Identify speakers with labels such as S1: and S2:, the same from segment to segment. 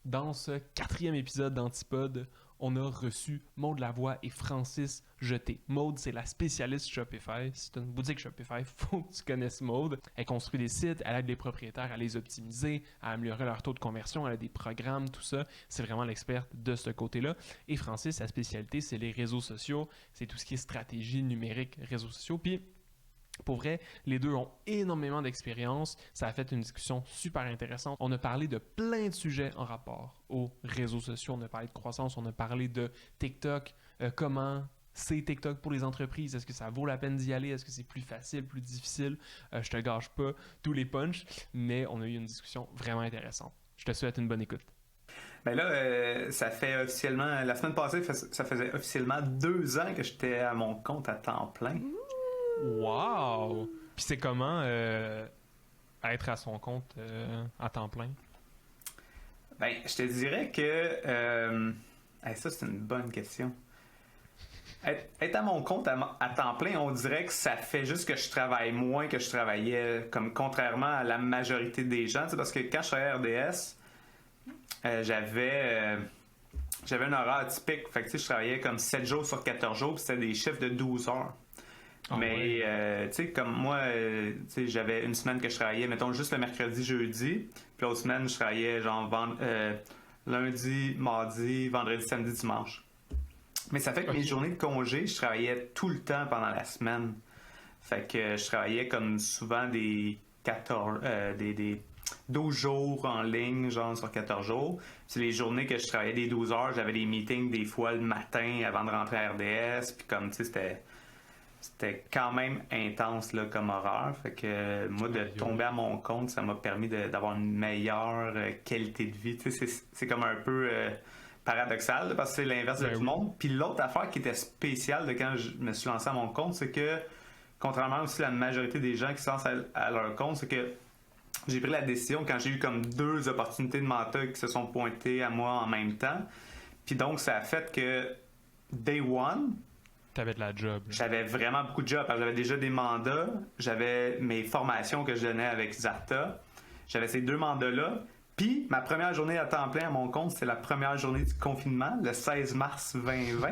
S1: Dans ce 4e épisode d'Antipode, on a reçu Maude Lavoie et Francis Jeté. Maude, c'est la spécialiste Shopify. Si tu as une boutique Shopify, faut que tu connaisses Maude. Elle construit des sites, elle aide les propriétaires à les optimiser, à améliorer leur taux de conversion, elle a des programmes, tout ça. C'est vraiment l'experte de ce côté-là. Et Francis, sa spécialité, c'est les réseaux sociaux. C'est tout ce qui est stratégie numérique, réseaux sociaux. Puis, pour vrai, les deux ont énormément d'expérience. Ça a fait une discussion super intéressante. On a parlé de plein de sujets en rapport aux réseaux sociaux. On a parlé de croissance, on a parlé de TikTok, comment c'est TikTok pour les entreprises. Est-ce que ça vaut la peine d'y aller? Est-ce que c'est plus facile, plus difficile? Je te gâche pas tous les punchs, mais on a eu une discussion vraiment intéressante. Je te souhaite une bonne écoute.
S2: Ben là, ça fait officiellement, la semaine passée, ça faisait officiellement 2 ans que j'étais à mon compte à temps plein.
S1: Wow! Puis c'est comment être à son compte à temps plein?
S2: Ben, je te dirais que... ça, c'est une bonne question. Être à mon compte à temps plein, on dirait que ça fait juste que je travaille moins que je travaillais, comme contrairement à la majorité des gens. Parce que quand je travaillais à RDS, j'avais un horaire atypique. Fait que je travaillais comme 7 jours sur 14 jours, puis c'était des chiffres de 12 heures. Mais, tu sais, comme moi, j'avais une semaine que je travaillais, mettons, juste le mercredi, jeudi. Puis l'autre semaine, je travaillais genre lundi, mardi, vendredi, samedi, dimanche. Mais ça fait que mes journées de congé, je travaillais tout le temps pendant la semaine. Fait que je travaillais comme souvent des 12 jours en ligne, genre sur 14 jours. Puis les journées que je travaillais des 12 heures, j'avais des meetings des fois le matin avant de rentrer à RDS. Puis comme, tu sais, c'était quand même intense là, comme horaire. Fait que moi, de tomber à mon compte, ça m'a permis d'avoir une meilleure qualité de vie. Tu sais, c'est comme un peu paradoxal, là, parce que c'est l'inverse de tout le monde. Puis l'autre affaire qui était spéciale de quand je me suis lancé à mon compte, c'est que, contrairement aussi à la majorité des gens qui se lancent à leur compte, c'est que j'ai pris la décision quand j'ai eu comme 2 opportunités de mentor qui se sont pointées à moi en même temps. Puis donc, ça a fait que Day One,
S1: t'avais de la job.
S2: J'avais vraiment beaucoup de jobs. J'avais déjà des mandats. J'avais mes formations que je donnais avec Zarta. J'avais ces 2 mandats-là. Puis, ma première journée à temps plein à mon compte, c'était la première journée du confinement, le 16 mars 2020.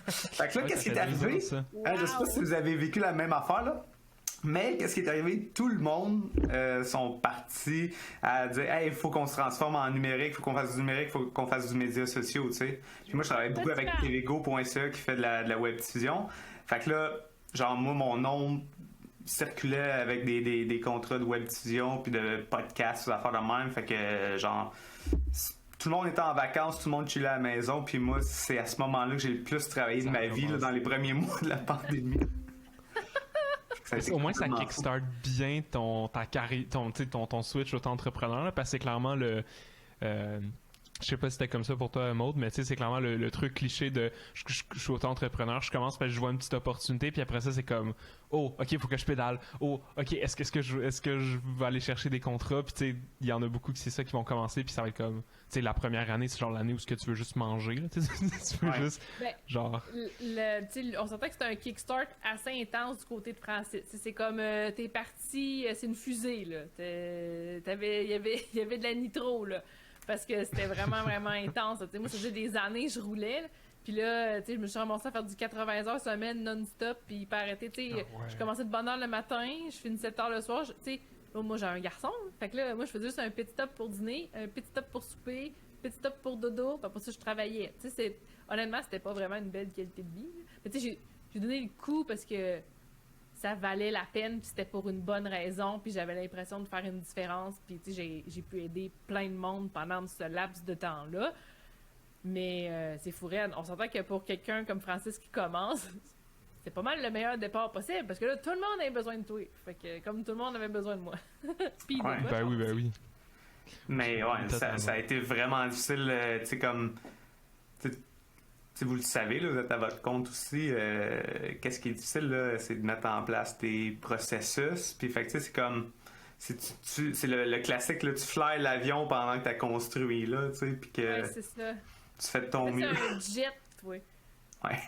S2: Fait que là, qu'est-ce qui est arrivé? Wow. Je sais pas si vous avez vécu la même affaire, là. Mais qu'est-ce qui est arrivé? Tout le monde sont partis à dire « Hey, il faut qu'on se transforme en numérique, il faut qu'on fasse du numérique, il faut qu'on fasse du médias sociaux, tu sais. » Puis moi, je travaille beaucoup avec tvgo.ca qui fait de la web diffusion. Fait que là, genre, moi, mon nom circulait avec des contrats de web diffusion puis de podcasts, des affaires de même. Fait que, genre, tout le monde était en vacances, tout le monde chillait à la maison. Puis moi, c'est à ce moment-là que j'ai le plus travaillé de ma vie, là, dans les premiers mois de la pandémie.
S1: Au moins, ça kickstart bien ton switch auto-entrepreneur, là, parce que c'est clairement le... je sais pas si c'était comme ça pour toi, Maude, mais tu sais, c'est clairement le truc cliché de je suis auto-entrepreneur, je commence parce que je vois une petite opportunité, puis après ça, c'est comme oh, ok, faut que je pédale. Oh, ok, est-ce que je vais aller chercher des contrats, puis tu sais, il y en a beaucoup qui c'est ça qui vont commencer, puis ça va être comme, tu sais, la première année, c'est genre l'année où ce que tu veux juste manger, là, tu veux juste, genre.
S3: On s'entend que c'est un kickstart assez intense du côté de Francis. C'est comme, t'es parti, c'est une fusée, là. Il y avait de la nitro, là. Parce que c'était vraiment, vraiment intense. T'sais, moi, ça faisait des années que je roulais. Puis là, je me suis ramassée à faire du 80 heures semaine non-stop. Puis pas arrêter. Je commençais de bonne heure le matin, je finis 7 heures le soir. Moi, j'ai un garçon. Fait que là, moi, je faisais juste un petit stop pour dîner, un petit stop pour souper, un petit stop pour dodo. Puis après ça, je travaillais. Honnêtement, c'était pas vraiment une belle qualité de vie. Mais tu sais, j'ai donné le coup parce que ça valait la peine, puis c'était pour une bonne raison, puis j'avais l'impression de faire une différence, puis tu sais, j'ai pu aider plein de monde pendant ce laps de temps-là. Mais c'est fou raide. On s'entend que pour quelqu'un comme Francis qui commence, c'est pas mal le meilleur départ possible, parce que là, tout le monde avait besoin de toi. Fait que comme tout le monde avait besoin de moi. Puis
S1: ouais, ben oui.
S2: Mais ouais, ça a été vraiment difficile, tu sais, comme... Si vous le savez, là, vous êtes à votre compte aussi, qu'est-ce qui est difficile, là, c'est de mettre en place tes processus. Puis, fait que, c'est comme... C'est le classique, là, tu flyes l'avion pendant que tu as construit, là, tu sais, puis que...
S3: Ouais, c'est ça.
S2: Tu fais de ton mieux.
S3: C'est un jet, oui.
S2: Ouais.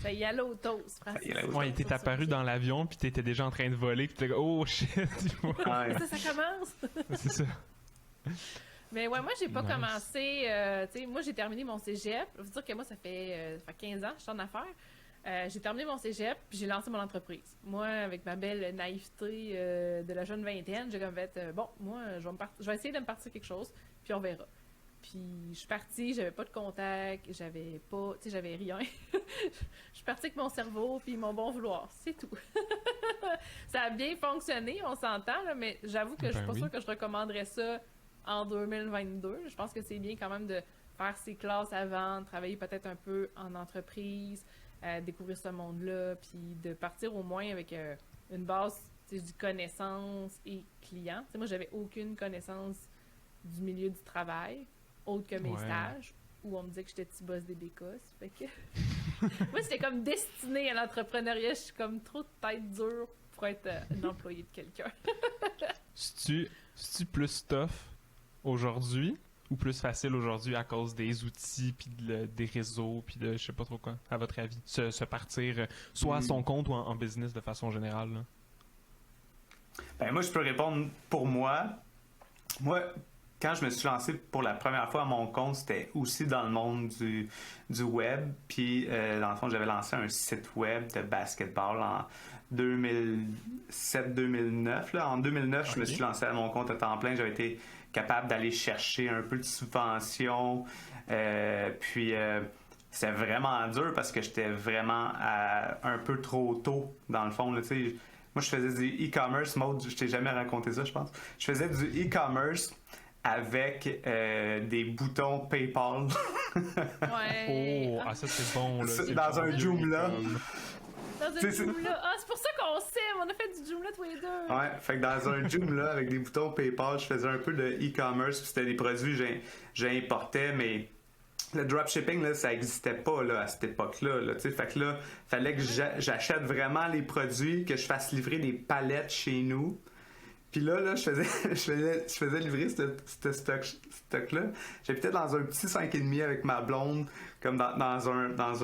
S3: Ça y allait au toast, Francis.
S1: Ouais, il t'est apparu dans l'avion, puis t'étais déjà en train de voler, puis t'es oh shit, tu vois.
S3: Ouais. Ça commence!
S1: C'est ça.
S3: Mais ouais, moi, j'ai pas
S1: Nice.
S3: commencé. Tu sais, moi, j'ai terminé mon cégep. Je veux dire que moi, ça fait 15 ans que je suis en affaires. J'ai terminé mon cégep, puis j'ai lancé mon entreprise. Moi, avec ma belle naïveté de la jeune vingtaine, j'ai comme fait bon, moi, je vais essayer de me partir quelque chose, puis on verra. Puis je suis partie, j'avais pas de contact, j'avais pas, tu sais, j'avais rien. Je suis partie avec mon cerveau puis mon bon vouloir, c'est tout. Ça a bien fonctionné, on s'entend, là, mais j'avoue que je suis
S1: Ben
S3: pas
S1: oui.
S3: sûre que je recommanderais ça en 2022. Je pense que c'est bien quand même de faire ses classes avant, de travailler peut-être un peu en entreprise, découvrir ce monde-là, puis de partir au moins avec une base, tu sais, de connaissances et clients. Tu sais, moi, j'avais aucune connaissance du milieu du travail, autre que mes
S1: Ouais.
S3: stages, où on me disait que j'étais petit boss des bécosses. Fait que... moi, j'étais comme destinée à l'entrepreneuriat. Je suis comme trop de tête dure pour être une employée de quelqu'un.
S1: C'est-tu plus tough aujourd'hui ou plus facile aujourd'hui à cause des outils puis des réseaux puis de je sais pas trop quoi, à votre avis? Se partir soit à son compte ou en business de façon générale, là.
S2: Ben, moi, je peux répondre pour moi. Moi, quand je me suis lancé pour la première fois à mon compte, c'était aussi dans le monde du web. Puis, dans le fond, j'avais lancé un site web de basketball en 2007-2009. Là. En 2009, je me
S1: Ok.
S2: suis lancé à mon compte à temps plein. J'avais été capable d'aller chercher un peu de subventions. Puis, c'était vraiment dur parce que j'étais vraiment un peu trop tôt, dans le fond. Là, tu sais. Moi, je faisais du e-commerce, Maud, je t'ai jamais raconté ça, je pense. Je faisais du e-commerce avec des boutons PayPal.
S3: Ouais.
S1: Oh, ah ça c'est bon là. C'est
S2: Dans
S1: le
S2: un
S1: bon
S2: Joomla.
S1: e-com.
S3: Dans
S2: C'est-
S3: un Joomla. Ah, c'est pour ça qu'on s'aime. On a fait du Joomla tous les deux.
S2: Ouais, fait que dans un Joomla avec des boutons PayPal, je faisais un peu de e-commerce, puis c'était des produits que j'importais, mais le dropshipping, là, ça n'existait pas là, à cette époque-là. Là, tu sais. Fait que là, fallait que j'achète vraiment les produits, que je fasse livrer des palettes chez nous. Puis là, je faisais livrer ce stock-là. J'habitais dans un petit 5,5 avec ma blonde, comme dans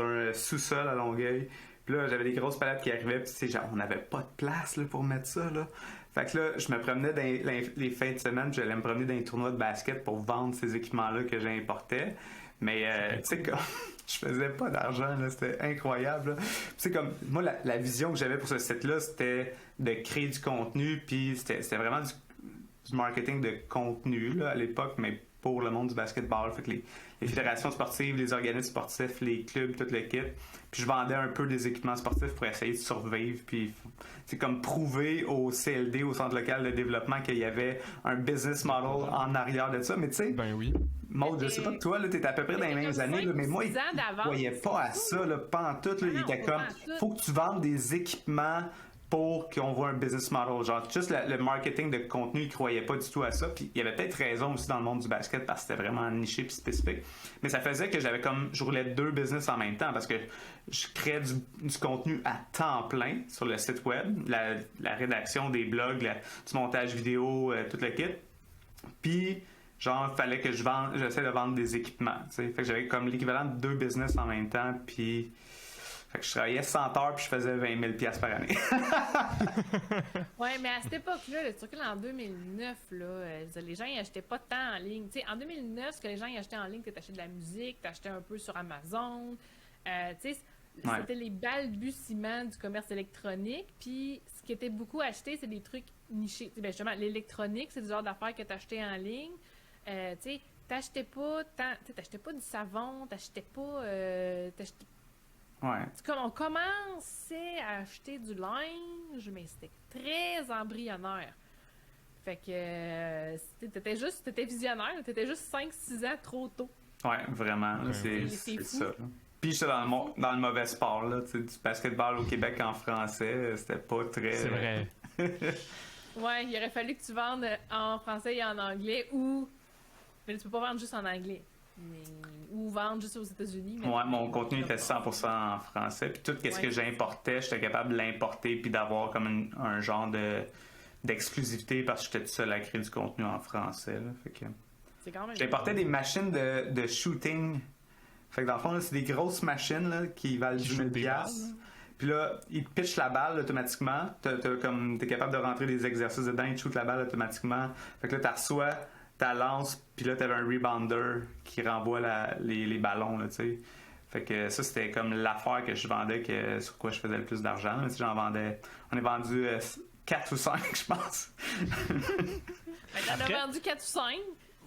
S2: un sous-sol à Longueuil. Puis là, j'avais des grosses palettes qui arrivaient, puis tu sais, genre, on n'avait pas de place là, pour mettre ça, là. Fait que là, je me promenais dans les fins de semaine, puis j'allais me promener dans les tournois de basket pour vendre ces équipements-là que j'importais. Mais, tu sais, comme, je faisais pas d'argent, là, c'était incroyable. Tu sais, comme, moi, la vision que j'avais pour ce site-là, c'était de créer du contenu, puis c'était vraiment du marketing de contenu, là, à l'époque, mais pour le monde du basketball. Fait que les fédérations sportives, les organismes sportifs, les clubs, tout le kit. Puis je vendais un peu des équipements sportifs pour essayer de survivre. Puis c'est comme prouver au CLD, au Centre local de développement, qu'il y avait un business model en arrière de ça. Mais tu sais,
S1: Ben oui.
S2: Maud, je sais pas que toi, là, t'étais à peu près dans les mêmes années, là, mais moi, il voyait pas à ça, là, pas en tout. Là, il était comme, faut que tu vendes des équipements pour qu'on voit un business model. Genre, juste le marketing de contenu, il croyait pas du tout à ça. Puis il y avait peut-être raison aussi dans le monde du basket parce que c'était vraiment niché puis spécifique. Mais ça faisait que je roulais 2 business en même temps parce que je créais du contenu à temps plein sur le site web, la rédaction des blogs, du montage vidéo, tout le kit. Puis, genre, il fallait que j'essaie de vendre des équipements. T'sais. Fait que j'avais comme l'équivalent de 2 business en même temps. Puis, fait que je travaillais 100 heures puis je faisais 20 000 $ par année.
S3: Ouais, mais à cette époque-là, le truc là, en 2009, là, les gens ils achetaient pas tant en ligne. Tu sais, en 2009, ce que les gens ils achetaient en ligne, tu t'achetais de la musique, t'achetais un peu sur Amazon. Tu sais, c'était les balbutiements du commerce électronique. Puis, ce qui était beaucoup acheté, c'est des trucs nichés. Ben, justement, l'électronique, c'est du genre d'affaires que t'achetais en ligne. Tu sais, t'achetais pas du savon, t'achetais pas...
S2: Ouais.
S3: Comme on commençait à acheter du linge, mais c'était très embryonnaire. Fait que t'étais visionnaire, t'étais juste 5-6 ans trop tôt.
S2: Ouais, vraiment. Là,
S1: Ouais.
S2: c'est
S3: fou.
S2: ça. Là. Puis j'étais dans le mauvais sport, là. Tu sais, du basketball au Québec en français, c'était pas très.
S1: C'est vrai.
S3: Ouais, il aurait fallu que tu vendes en français et en anglais ou. Mais tu peux pas vendre juste en anglais. Ou vendre juste aux États-Unis. Mais...
S2: Ouais, mon contenu était 100% en français. Puis tout ce que j'importais, j'étais capable de l'importer puis d'avoir comme un genre d'exclusivité parce que j'étais tout seul à créer du contenu en français. Là. Fait que...
S3: C'est quand même.
S2: J'importais des machines de shooting. Fait que dans le fond, là, c'est des grosses machines là, qui valent
S1: Qui
S2: 10 000
S1: shootent des balles,
S2: $. Puis là, ils te pitchent la balle automatiquement. T'es capable de rentrer des exercices dedans, ils te shootent la balle automatiquement. Fait que là, tu reçois ta lance, puis là, t'avais un rebounder qui renvoie les ballons, là, tu sais. Fait que ça, c'était comme l'affaire que je vendais, sur quoi je faisais le plus d'argent. Là. J'en vendais... On a vendu 4 ou 5, je pense.
S3: T'en as vendu 4 ou 5?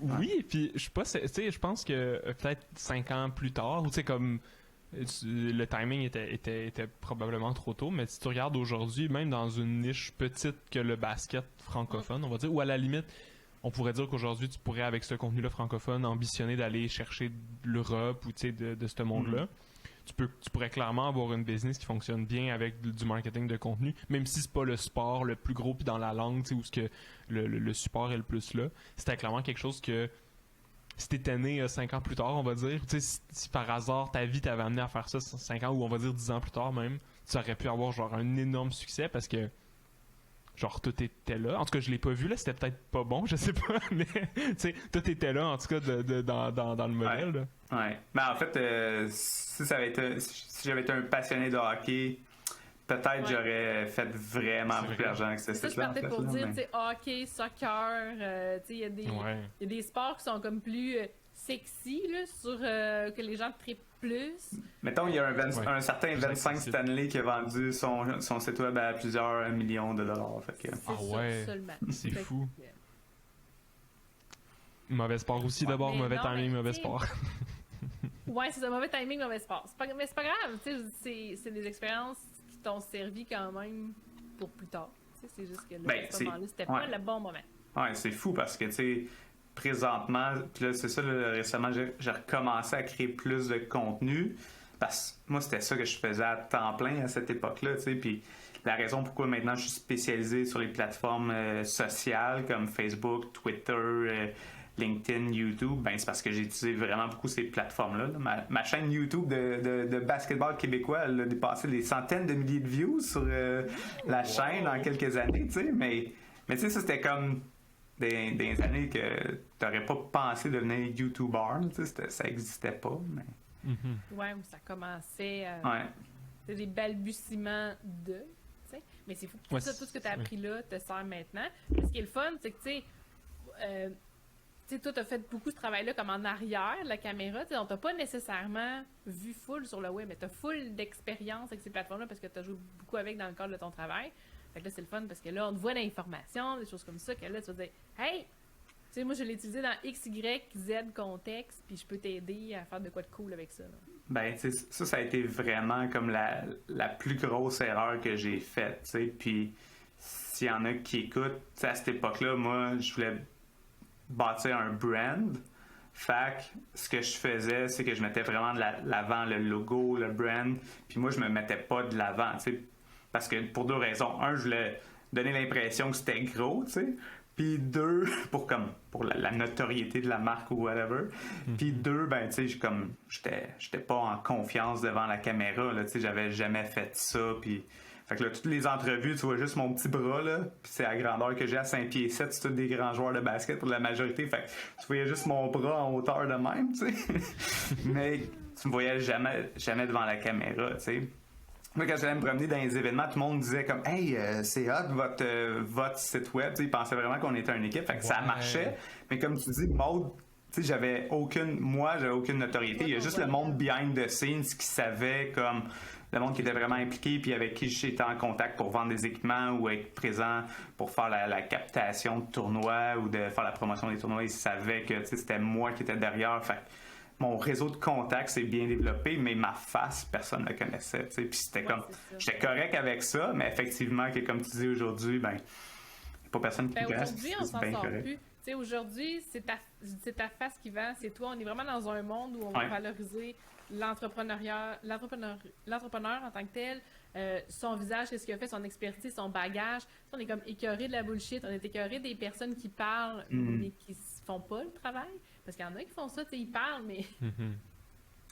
S1: Oui, puis je sais pas, tu sais, je pense que peut-être 5 ans plus tard, ou tu sais, comme le timing était probablement trop tôt, mais si tu regardes aujourd'hui, même dans une niche petite que le basket francophone, on va dire, ou à la limite, on pourrait dire qu'aujourd'hui, tu pourrais, avec ce contenu-là francophone, ambitionner d'aller chercher l'Europe ou tu sais, de ce monde-là. Tu pourrais clairement avoir une business qui fonctionne bien avec du marketing de contenu, même si c'est pas le sport le plus gros puis dans la langue, tu sais, où ce que le support est le plus là. C'était clairement quelque chose que si t'étais né 5 ans plus tard, on va dire, tu sais, si par hasard ta vie t'avait amené à faire ça 5 ans ou on va dire 10 ans plus tard même, tu aurais pu avoir genre un énorme succès parce que genre tout était là. En tout cas, je l'ai pas vu là, c'était peut-être pas bon, je sais pas, mais tu sais, tout était là en tout cas dans le modèle.
S2: Ouais.
S1: Là.
S2: Ouais. Mais en fait, si j'avais été un passionné de hockey, peut-être j'aurais fait vraiment beaucoup d'argent avec ce
S3: ça, je
S2: site-là.
S3: partais pour dire, tu sais, hockey, soccer, tu sais, il y a des sports qui sont comme plus sexy, là, que les gens trippent plus.
S2: Mettons, il y a un certain 25 Stanley qui a vendu son site web à plusieurs millions de dollars. Fait que...
S1: C'est fou. Mauvais sport aussi d'abord, mauvais timing, mauvais sport.
S3: Ouais, c'est ça, mauvais timing, mauvais sport. Mais c'est pas grave, tu sais, c'est des expériences qui t'ont servi quand même pour plus tard. Tu sais, c'est juste que là, à ce moment-là, c'était pas le bon moment.
S2: Ouais, c'est fou parce que, tu sais, présentement, puis là, c'est ça, là, récemment, j'ai recommencé à créer plus de contenu parce que moi, c'était ça que je faisais à temps plein à cette époque-là, tu sais, puis la raison pourquoi maintenant je suis spécialisé sur les plateformes sociales comme Facebook, Twitter, LinkedIn, YouTube, ben c'est parce que j'ai utilisé vraiment beaucoup ces plateformes-là. Ma chaîne YouTube de basketball québécois, elle a dépassé des centaines de milliers de views sur la chaîne en quelques années, tu sais, mais tu sais, ça c'était comme des années que t'aurais pas pensé devenir YouTuber, tu sais, ça existait pas, mais...
S3: Ouais, où ça commençait
S2: ouais.
S3: C'est des balbutiements de, tu sais, mais c'est fou que tout ce que t'as appris là te sert maintenant. Ce qui est le fun, c'est que, tu sais, toi, t'as fait beaucoup ce travail-là comme en arrière de la caméra. On t'a pas nécessairement vu full sur le web, mais t'as full d'expérience avec ces plateformes-là parce que t'as joué beaucoup avec dans le cadre de ton travail. Fait que là, c'est le fun parce que là, on te voit l'information, des choses comme ça, que là, tu vas dire « Hey! » Tu sais, moi, je l'ai utilisé dans X, Y, Z contexte, puis je peux t'aider à faire de quoi de cool avec ça. Là.
S2: Ben, tu sais, ça a été vraiment comme la plus grosse erreur que j'ai faite, tu sais. Puis, s'il y en a qui écoutent, tu sais, à cette époque-là, moi, je voulais bâtir un brand. Fait que ce que je faisais, c'est que je mettais vraiment de l'avant le logo, le brand, puis moi, je me mettais pas de l'avant, tu sais, parce que pour deux raisons. Un, je voulais donner l'impression que c'était gros, tu sais, puis deux, pour la notoriété de la marque ou whatever, puis deux, ben, tu sais, j'étais pas en confiance devant la caméra, là, tu sais, j'avais jamais fait ça, puis... Fait que là, toutes les entrevues, tu vois juste mon petit bras, là, puis c'est la grandeur que j'ai à 5 pieds 7, c'est tous des grands joueurs de basket pour la majorité, fait que tu voyais juste mon bras en hauteur de même, tu sais. Mais tu me voyais jamais devant la caméra, tu sais. Moi, quand j'allais me promener dans les événements, tout le monde disait comme « Hey, c'est hot, votre site web. » Ils pensaient vraiment qu'on était une équipe, fait que ça marchait. Mais comme tu dis, Maud, tu sais, j'avais aucune notoriété. Il y a juste le monde behind the scenes qui savait comme... le monde qui était vraiment impliqué puis avec qui j'étais en contact pour vendre des équipements ou être présent pour faire la captation de tournois ou de faire la promotion des tournois, ils savaient que c'était moi qui étais derrière. Fait mon réseau de contacts s'est bien développé, mais ma face, personne ne la connaissait. Puis c'était comme... J'étais correct avec ça, mais effectivement, que comme tu dis aujourd'hui, ben, il n'y a pas personne qui me connaisse.
S3: Aujourd'hui, on s'en sort plus. T'sais, aujourd'hui, c'est ta face qui vend, c'est toi. On est vraiment dans un monde où on va valoriser l'entrepreneur en tant que tel, son visage, qu'est-ce qu'il a fait, son expertise, son bagage. On est comme écœuré de la bullshit, on est écœuré des personnes qui parlent mais qui font pas le travail. Parce qu'il y en a qui font ça, ils parlent, mais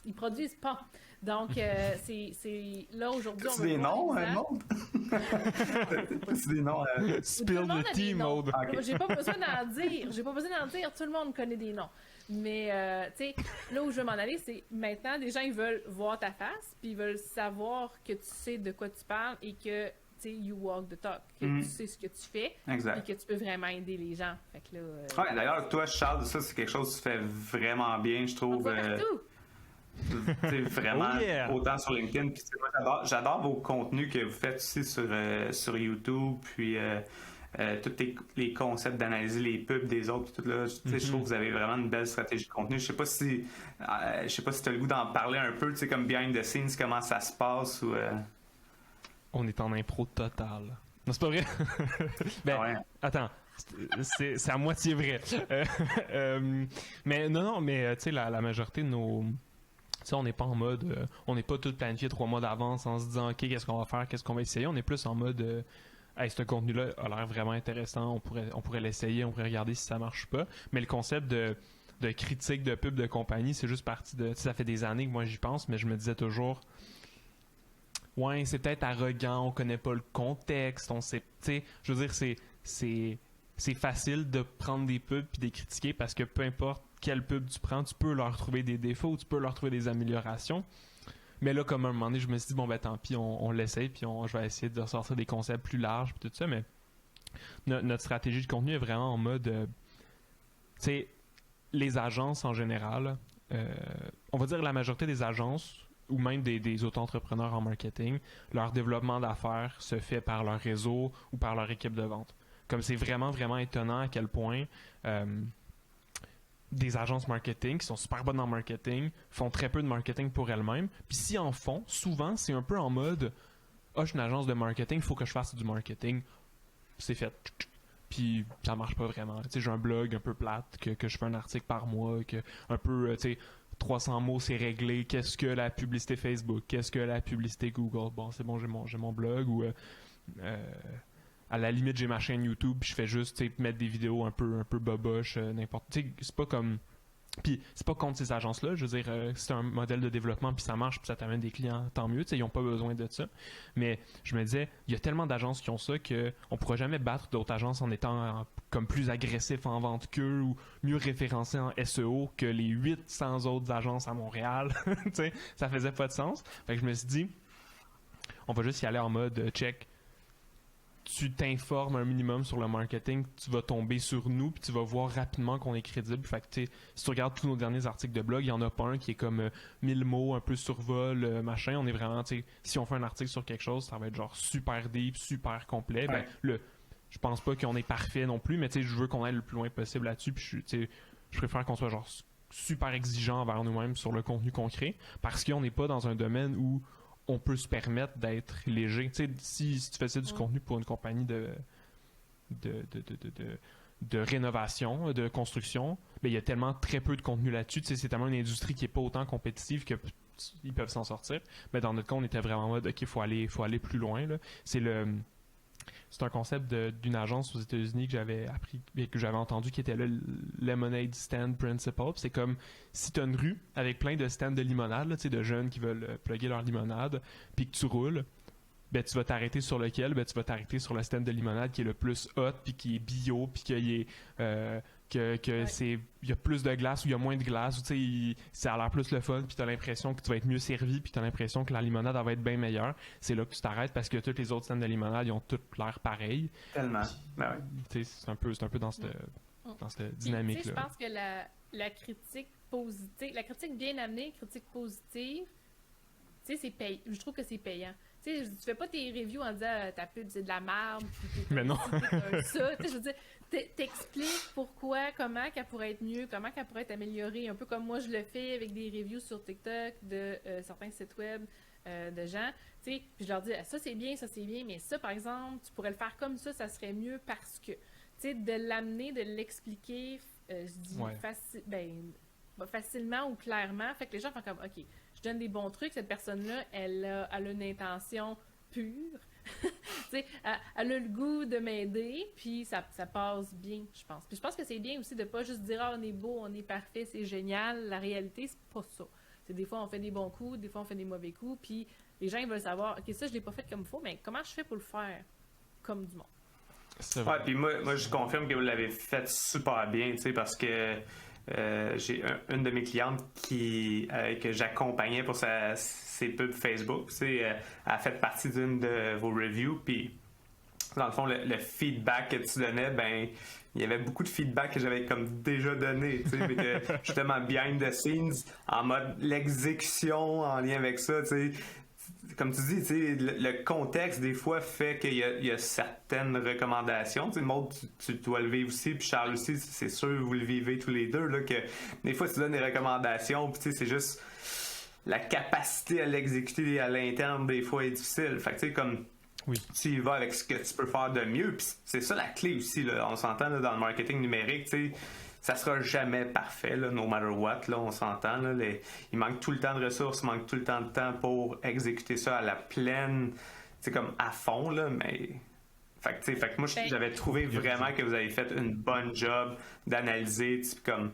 S3: ils produisent pas. Donc, c'est là aujourd'hui, on va
S2: des noms, Maud? Des noms.
S1: Spill the tea, Maud.
S3: J'ai pas besoin d'en dire. Tout le monde connaît des noms. Mais, tu sais, là où je veux m'en aller, c'est maintenant, des gens, ils veulent voir ta face, puis ils veulent savoir que tu sais de quoi tu parles et que, tu tu sais, you walk the talk, que tu sais ce que tu fais,
S2: Exact.
S3: et que tu peux vraiment aider les gens. Fait que là,
S2: Ouais, d'ailleurs, toi, Charles, ça, c'est quelque chose que tu fais vraiment bien, je
S3: on
S2: trouve.
S3: voit partout.
S2: Tu sais, vraiment,
S1: Oh yeah!
S2: autant sur LinkedIn. Puis, tu sais, moi, j'adore vos contenus que vous faites aussi sur YouTube, puis tous les concepts d'analyser les pubs des autres, puis tout là. Tu sais, je trouve que vous avez vraiment une belle stratégie de contenu. Je sais pas si tu as le goût d'en parler un peu, tu sais, comme behind the scenes, comment ça se passe ou.
S1: On est en impro total. Non, c'est pas vrai? Ben,
S2: Ouais.
S1: attends. C'est à moitié vrai. Mais non, mais tu sais, la majorité de nos... Tu sais, on n'est pas en mode... on n'est pas tout planifié 3 mois d'avance en se disant, OK, qu'est-ce qu'on va faire, qu'est-ce qu'on va essayer. On est plus en mode... Hey, ce contenu-là a l'air vraiment intéressant, on pourrait l'essayer, on pourrait regarder si ça marche pas. Mais le concept de critique de pub de compagnie, c'est juste parti de... Tu sais, ça fait des années que moi j'y pense, mais je me disais toujours... Ouais, c'est peut-être arrogant, on connaît pas le contexte, on sait... Tu sais, je veux dire, c'est facile de prendre des pubs puis de les critiquer parce que peu importe quelle pub tu prends, tu peux leur trouver des défauts, tu peux leur trouver des améliorations. Mais là, comme à un moment donné, je me suis dit, bon, ben tant pis, on l'essaye, puis je vais essayer de ressortir des concepts plus larges, puis tout ça. Mais notre stratégie de contenu est vraiment en mode... tu sais, les agences en général, on va dire la majorité des agences, ou même des auto-entrepreneurs en marketing, leur développement d'affaires se fait par leur réseau ou par leur équipe de vente. Comme c'est vraiment, vraiment étonnant à quel point des agences marketing qui sont super bonnes en marketing font très peu de marketing pour elles-mêmes. Puis s'ils en font, souvent, c'est un peu en mode « Ah, je suis une agence de marketing, il faut que je fasse du marketing. » C'est fait. Puis ça marche pas vraiment. Tu sais, j'ai un blog un peu plate, que je fais un article par mois, que un peu, tu sais, 300 mots, c'est réglé. Qu'est-ce que la publicité Facebook? Qu'est-ce que la publicité Google? Bon, c'est bon, j'ai mon blog. Ou à la limite, j'ai ma chaîne YouTube, puis je fais juste mettre des vidéos un peu boboche, n'importe. Tu sais, c'est pas comme... Puis c'est pas contre ces agences-là. Je veux dire, c'est un modèle de développement, puis ça marche, puis ça t'amène des clients, tant mieux. Ils n'ont pas besoin de ça. Mais je me disais, il y a tellement d'agences qui ont ça qu'on pourra jamais battre d'autres agences en étant comme plus agressif en vente qu'eux ou mieux référencés en SEO que les 800 autres agences à Montréal. Ça faisait pas de sens. Fait que je me suis dit, on va juste y aller en mode check. Tu t'informes un minimum sur le marketing, tu vas tomber sur nous, puis tu vas voir rapidement qu'on est crédible. Fait que, tu sais, si tu regardes tous nos derniers articles de blog, il y en a pas un qui est comme 1000 mots, un peu survol, machin. On est vraiment, tu sais, si on fait un article sur quelque chose, ça va être genre super deep, super complet.
S2: Ouais.
S1: Ben, je pense pas qu'on est parfait non plus, mais tu sais, je veux qu'on aille le plus loin possible là-dessus, puis je préfère qu'on soit genre super exigeant envers nous-mêmes sur le contenu qu'on crée, parce qu'on n'est pas dans un domaine où on peut se permettre d'être léger. Tu sais, si tu faisais du contenu pour une compagnie de rénovation, de construction, ben, il y a tellement très peu de contenu là-dessus. Tu sais, c'est tellement une industrie qui n'est pas autant compétitive que ils peuvent s'en sortir. Mais dans notre cas, on était vraiment en mode, OK, il faut aller plus loin. Là. C'est un concept d'une agence aux États-Unis que j'avais appris et que j'avais entendu qui était le Lemonade Stand Principle. Puis c'est comme si tu as une rue avec plein de stands de limonade, là, de jeunes qui veulent plugger leur limonade, puis que tu roules, ben, tu vas t'arrêter sur lequel? Ben, tu vas t'arrêter sur le stand de limonade qui est le plus hot, puis qui est bio, puis qu'il est... il y a plus de glace ou il y a moins de glace, ou ça a l'air plus le fun, puis tu as l'impression que tu vas être mieux servi, puis tu as l'impression que la limonade elle va être bien meilleure. C'est là que tu t'arrêtes parce que tous les autres stands de limonade ils ont toutes l'air pareil.
S2: Tellement. Ben ouais.
S1: C'est un peu dans cette dynamique-là.
S3: Je pense que la critique positive, la critique bien amenée, critique positive, je trouve que c'est payant. Tu sais, tu fais pas tes reviews en disant ta pub c'est de la merde,
S1: mais non.
S3: ça. Je veux dire, t'expliques pourquoi, comment qu'elle pourrait être mieux, comment qu'elle pourrait être améliorée, un peu comme moi je le fais avec des reviews sur TikTok de certains sites web de gens. Tu sais, puis je leur dis ça c'est bien, mais ça par exemple, tu pourrais le faire comme ça serait mieux parce que. Tu sais, de l'amener, de l'expliquer, je dis facilement ou clairement, fait que les gens font comme OK. Je donne des bons trucs, cette personne-là, elle a une intention pure. Elle a le goût de m'aider, puis ça passe bien, je pense. Puis je pense que c'est bien aussi de pas juste dire on est beau, on est parfait, c'est génial. La réalité, c'est pas ça. Des fois, on fait des bons coups, des fois, on fait des mauvais coups, puis les gens ils veulent savoir OK, ça, je l'ai pas fait comme il faut, mais comment je fais pour le faire comme du monde?
S2: Ouais, puis moi, je confirme que vous l'avez fait super bien, parce que j'ai une de mes clientes que j'accompagnais pour ses pubs Facebook. Elle a fait partie d'une de vos reviews, puis dans le fond, le feedback que tu donnais, ben, il y avait beaucoup de feedback que j'avais comme déjà donné, tu sais, que justement behind the scenes, en mode l'exécution en lien avec ça, tu sais. Comme tu dis, tu sais, le contexte des fois fait qu'il y a certaines recommandations. Tu sais, Maud, tu dois le vivre aussi, puis Charles aussi, c'est sûr, vous le vivez tous les deux, là, que des fois tu donnes des recommandations, puis tu sais, c'est juste la capacité à l'exécuter à l'interne des fois est difficile. Fait que tu sais, comme
S1: Oui.
S2: tu y vas avec ce que tu peux faire de mieux, puis c'est ça la clé aussi, là. On s'entend là, dans le marketing numérique, tu sais, ça sera jamais parfait, là, no matter what, là, on s'entend. Là, il manque tout le temps de ressources, il manque tout le temps de temps pour exécuter ça à la pleine, tu sais, comme à fond, là, mais... Fait que moi, j'avais trouvé vraiment que vous avez fait une bonne job d'analyser, comme...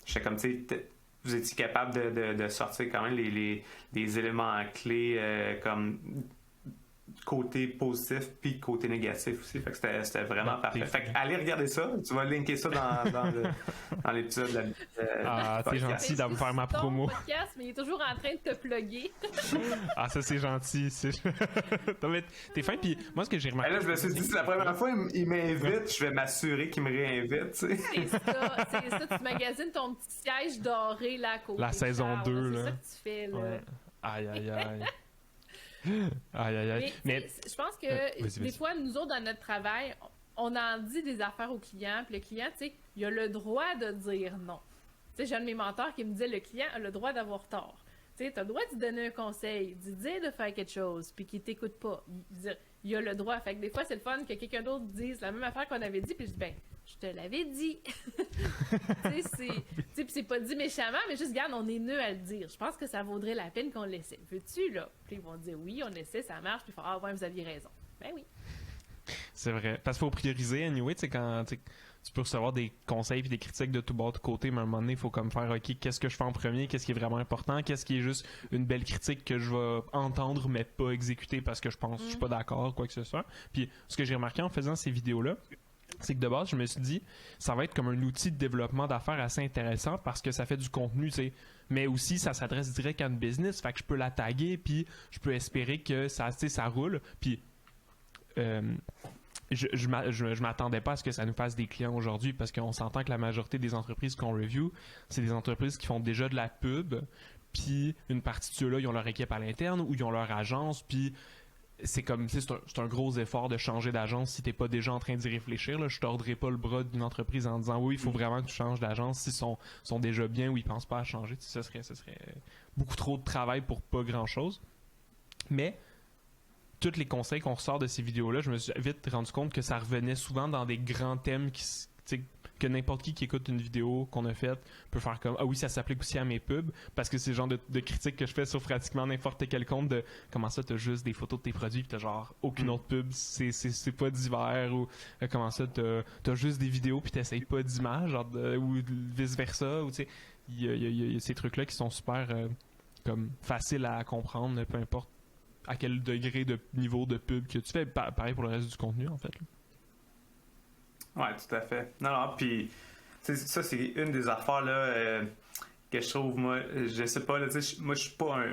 S2: J'étais comme, tu sais, vous étiez capable de sortir quand même les éléments clés, comme côté positif puis côté négatif aussi. Fait que c'était vraiment parfait. Fait que allez regarder ça. Tu vas linker ça dans l'épisode de
S1: Ah, t'es gentil d'avoir faire ma promo.
S3: Podcast, mais il est toujours en train de te plugger.
S1: Ah, ça, c'est gentil. T'es fin, puis moi, ce que j'ai remarqué...
S2: Là, je me suis dit, c'est la première fois il m'invite, je vais m'assurer qu'il me réinvite, tu sais.
S3: C'est ça, tu magasines ton petit siège doré, là, à côté.
S1: La saison 2, là.
S3: C'est ça que tu fais, là.
S1: Ouais. Aïe, aïe, aïe. Aïe, aïe, aïe.
S3: Mais je pense que des fois, nous autres, dans notre travail, on en dit des affaires au client, puis le client, tu sais, il a le droit de dire non. Tu sais, j'ai un de mes mentors qui me disait, le client a le droit d'avoir tort. Tu sais, t'as le droit de lui donner un conseil, de lui dire de faire quelque chose, puis qu'il t'écoute pas. Il a le droit. Fait que des fois, c'est le fun que quelqu'un d'autre dise la même affaire qu'on avait dit, puis je dis, ben, je te l'avais dit. Tu sais, c'est pas dit méchamment, mais juste, regarde, on est nœud à le dire. Je pense que ça vaudrait la peine qu'on l'essaie. Veux-tu, là? Puis ils vont dire, oui, on essaie, ça marche, puis ils font, ah, ouais, vous aviez raison. Ben oui. C'est
S1: vrai. Parce qu'il faut prioriser, anyway, tu sais, quand tu peux recevoir des conseils et des critiques de tout bord de côté, mais à un moment donné, il faut comme faire, OK, qu'est-ce que je fais en premier, qu'est-ce qui est vraiment important, qu'est-ce qui est juste une belle critique que je vais entendre mais pas exécuter parce que je pense que je suis pas d'accord, quoi que ce soit. Puis ce que j'ai remarqué en faisant ces vidéos-là, c'est que de base, je me suis dit, ça va être comme un outil de développement d'affaires assez intéressant parce que ça fait du contenu, tu sais. Mais aussi, ça s'adresse direct à une business, fait que je peux la taguer, puis je peux espérer que ça roule. Puis, je m'attendais pas à ce que ça nous fasse des clients aujourd'hui parce qu'on s'entend que la majorité des entreprises qu'on review, c'est des entreprises qui font déjà de la pub, puis une partie de ceux-là, ils ont leur équipe à l'interne ou ils ont leur agence, puis c'est comme, c'est un gros effort de changer d'agence si t'es pas déjà en train d'y réfléchir. Là. Je tordrai pas le bras d'une entreprise en disant oui, il faut vraiment que tu changes d'agence s'ils sont déjà bien ou ils pensent pas à changer. Ce serait beaucoup trop de travail pour pas grand-chose. Mais tous les conseils qu'on ressort de ces vidéos-là, je me suis vite rendu compte que ça revenait souvent dans des grands thèmes que n'importe qui écoute une vidéo qu'on a faite peut faire comme « Ah oui, ça s'applique aussi à mes pubs » parce que c'est le genre de critiques que je fais sur pratiquement n'importe quel compte de « Comment ça, t'as juste des photos de tes produits pis t'as genre aucune autre pub, c'est pas divers » ou « Comment ça, t'as juste des vidéos pis t'essayes pas d'images ou vice-versa » ou tu sais, il y a ces trucs-là qui sont super comme faciles à comprendre, peu importe à quel degré de niveau de pub que tu fais. Pareil pour le reste du contenu, en fait.
S2: Ouais, tout à fait. Non, puis ça, c'est une des affaires là, que je trouve, moi, je sais pas, là, moi, je suis pas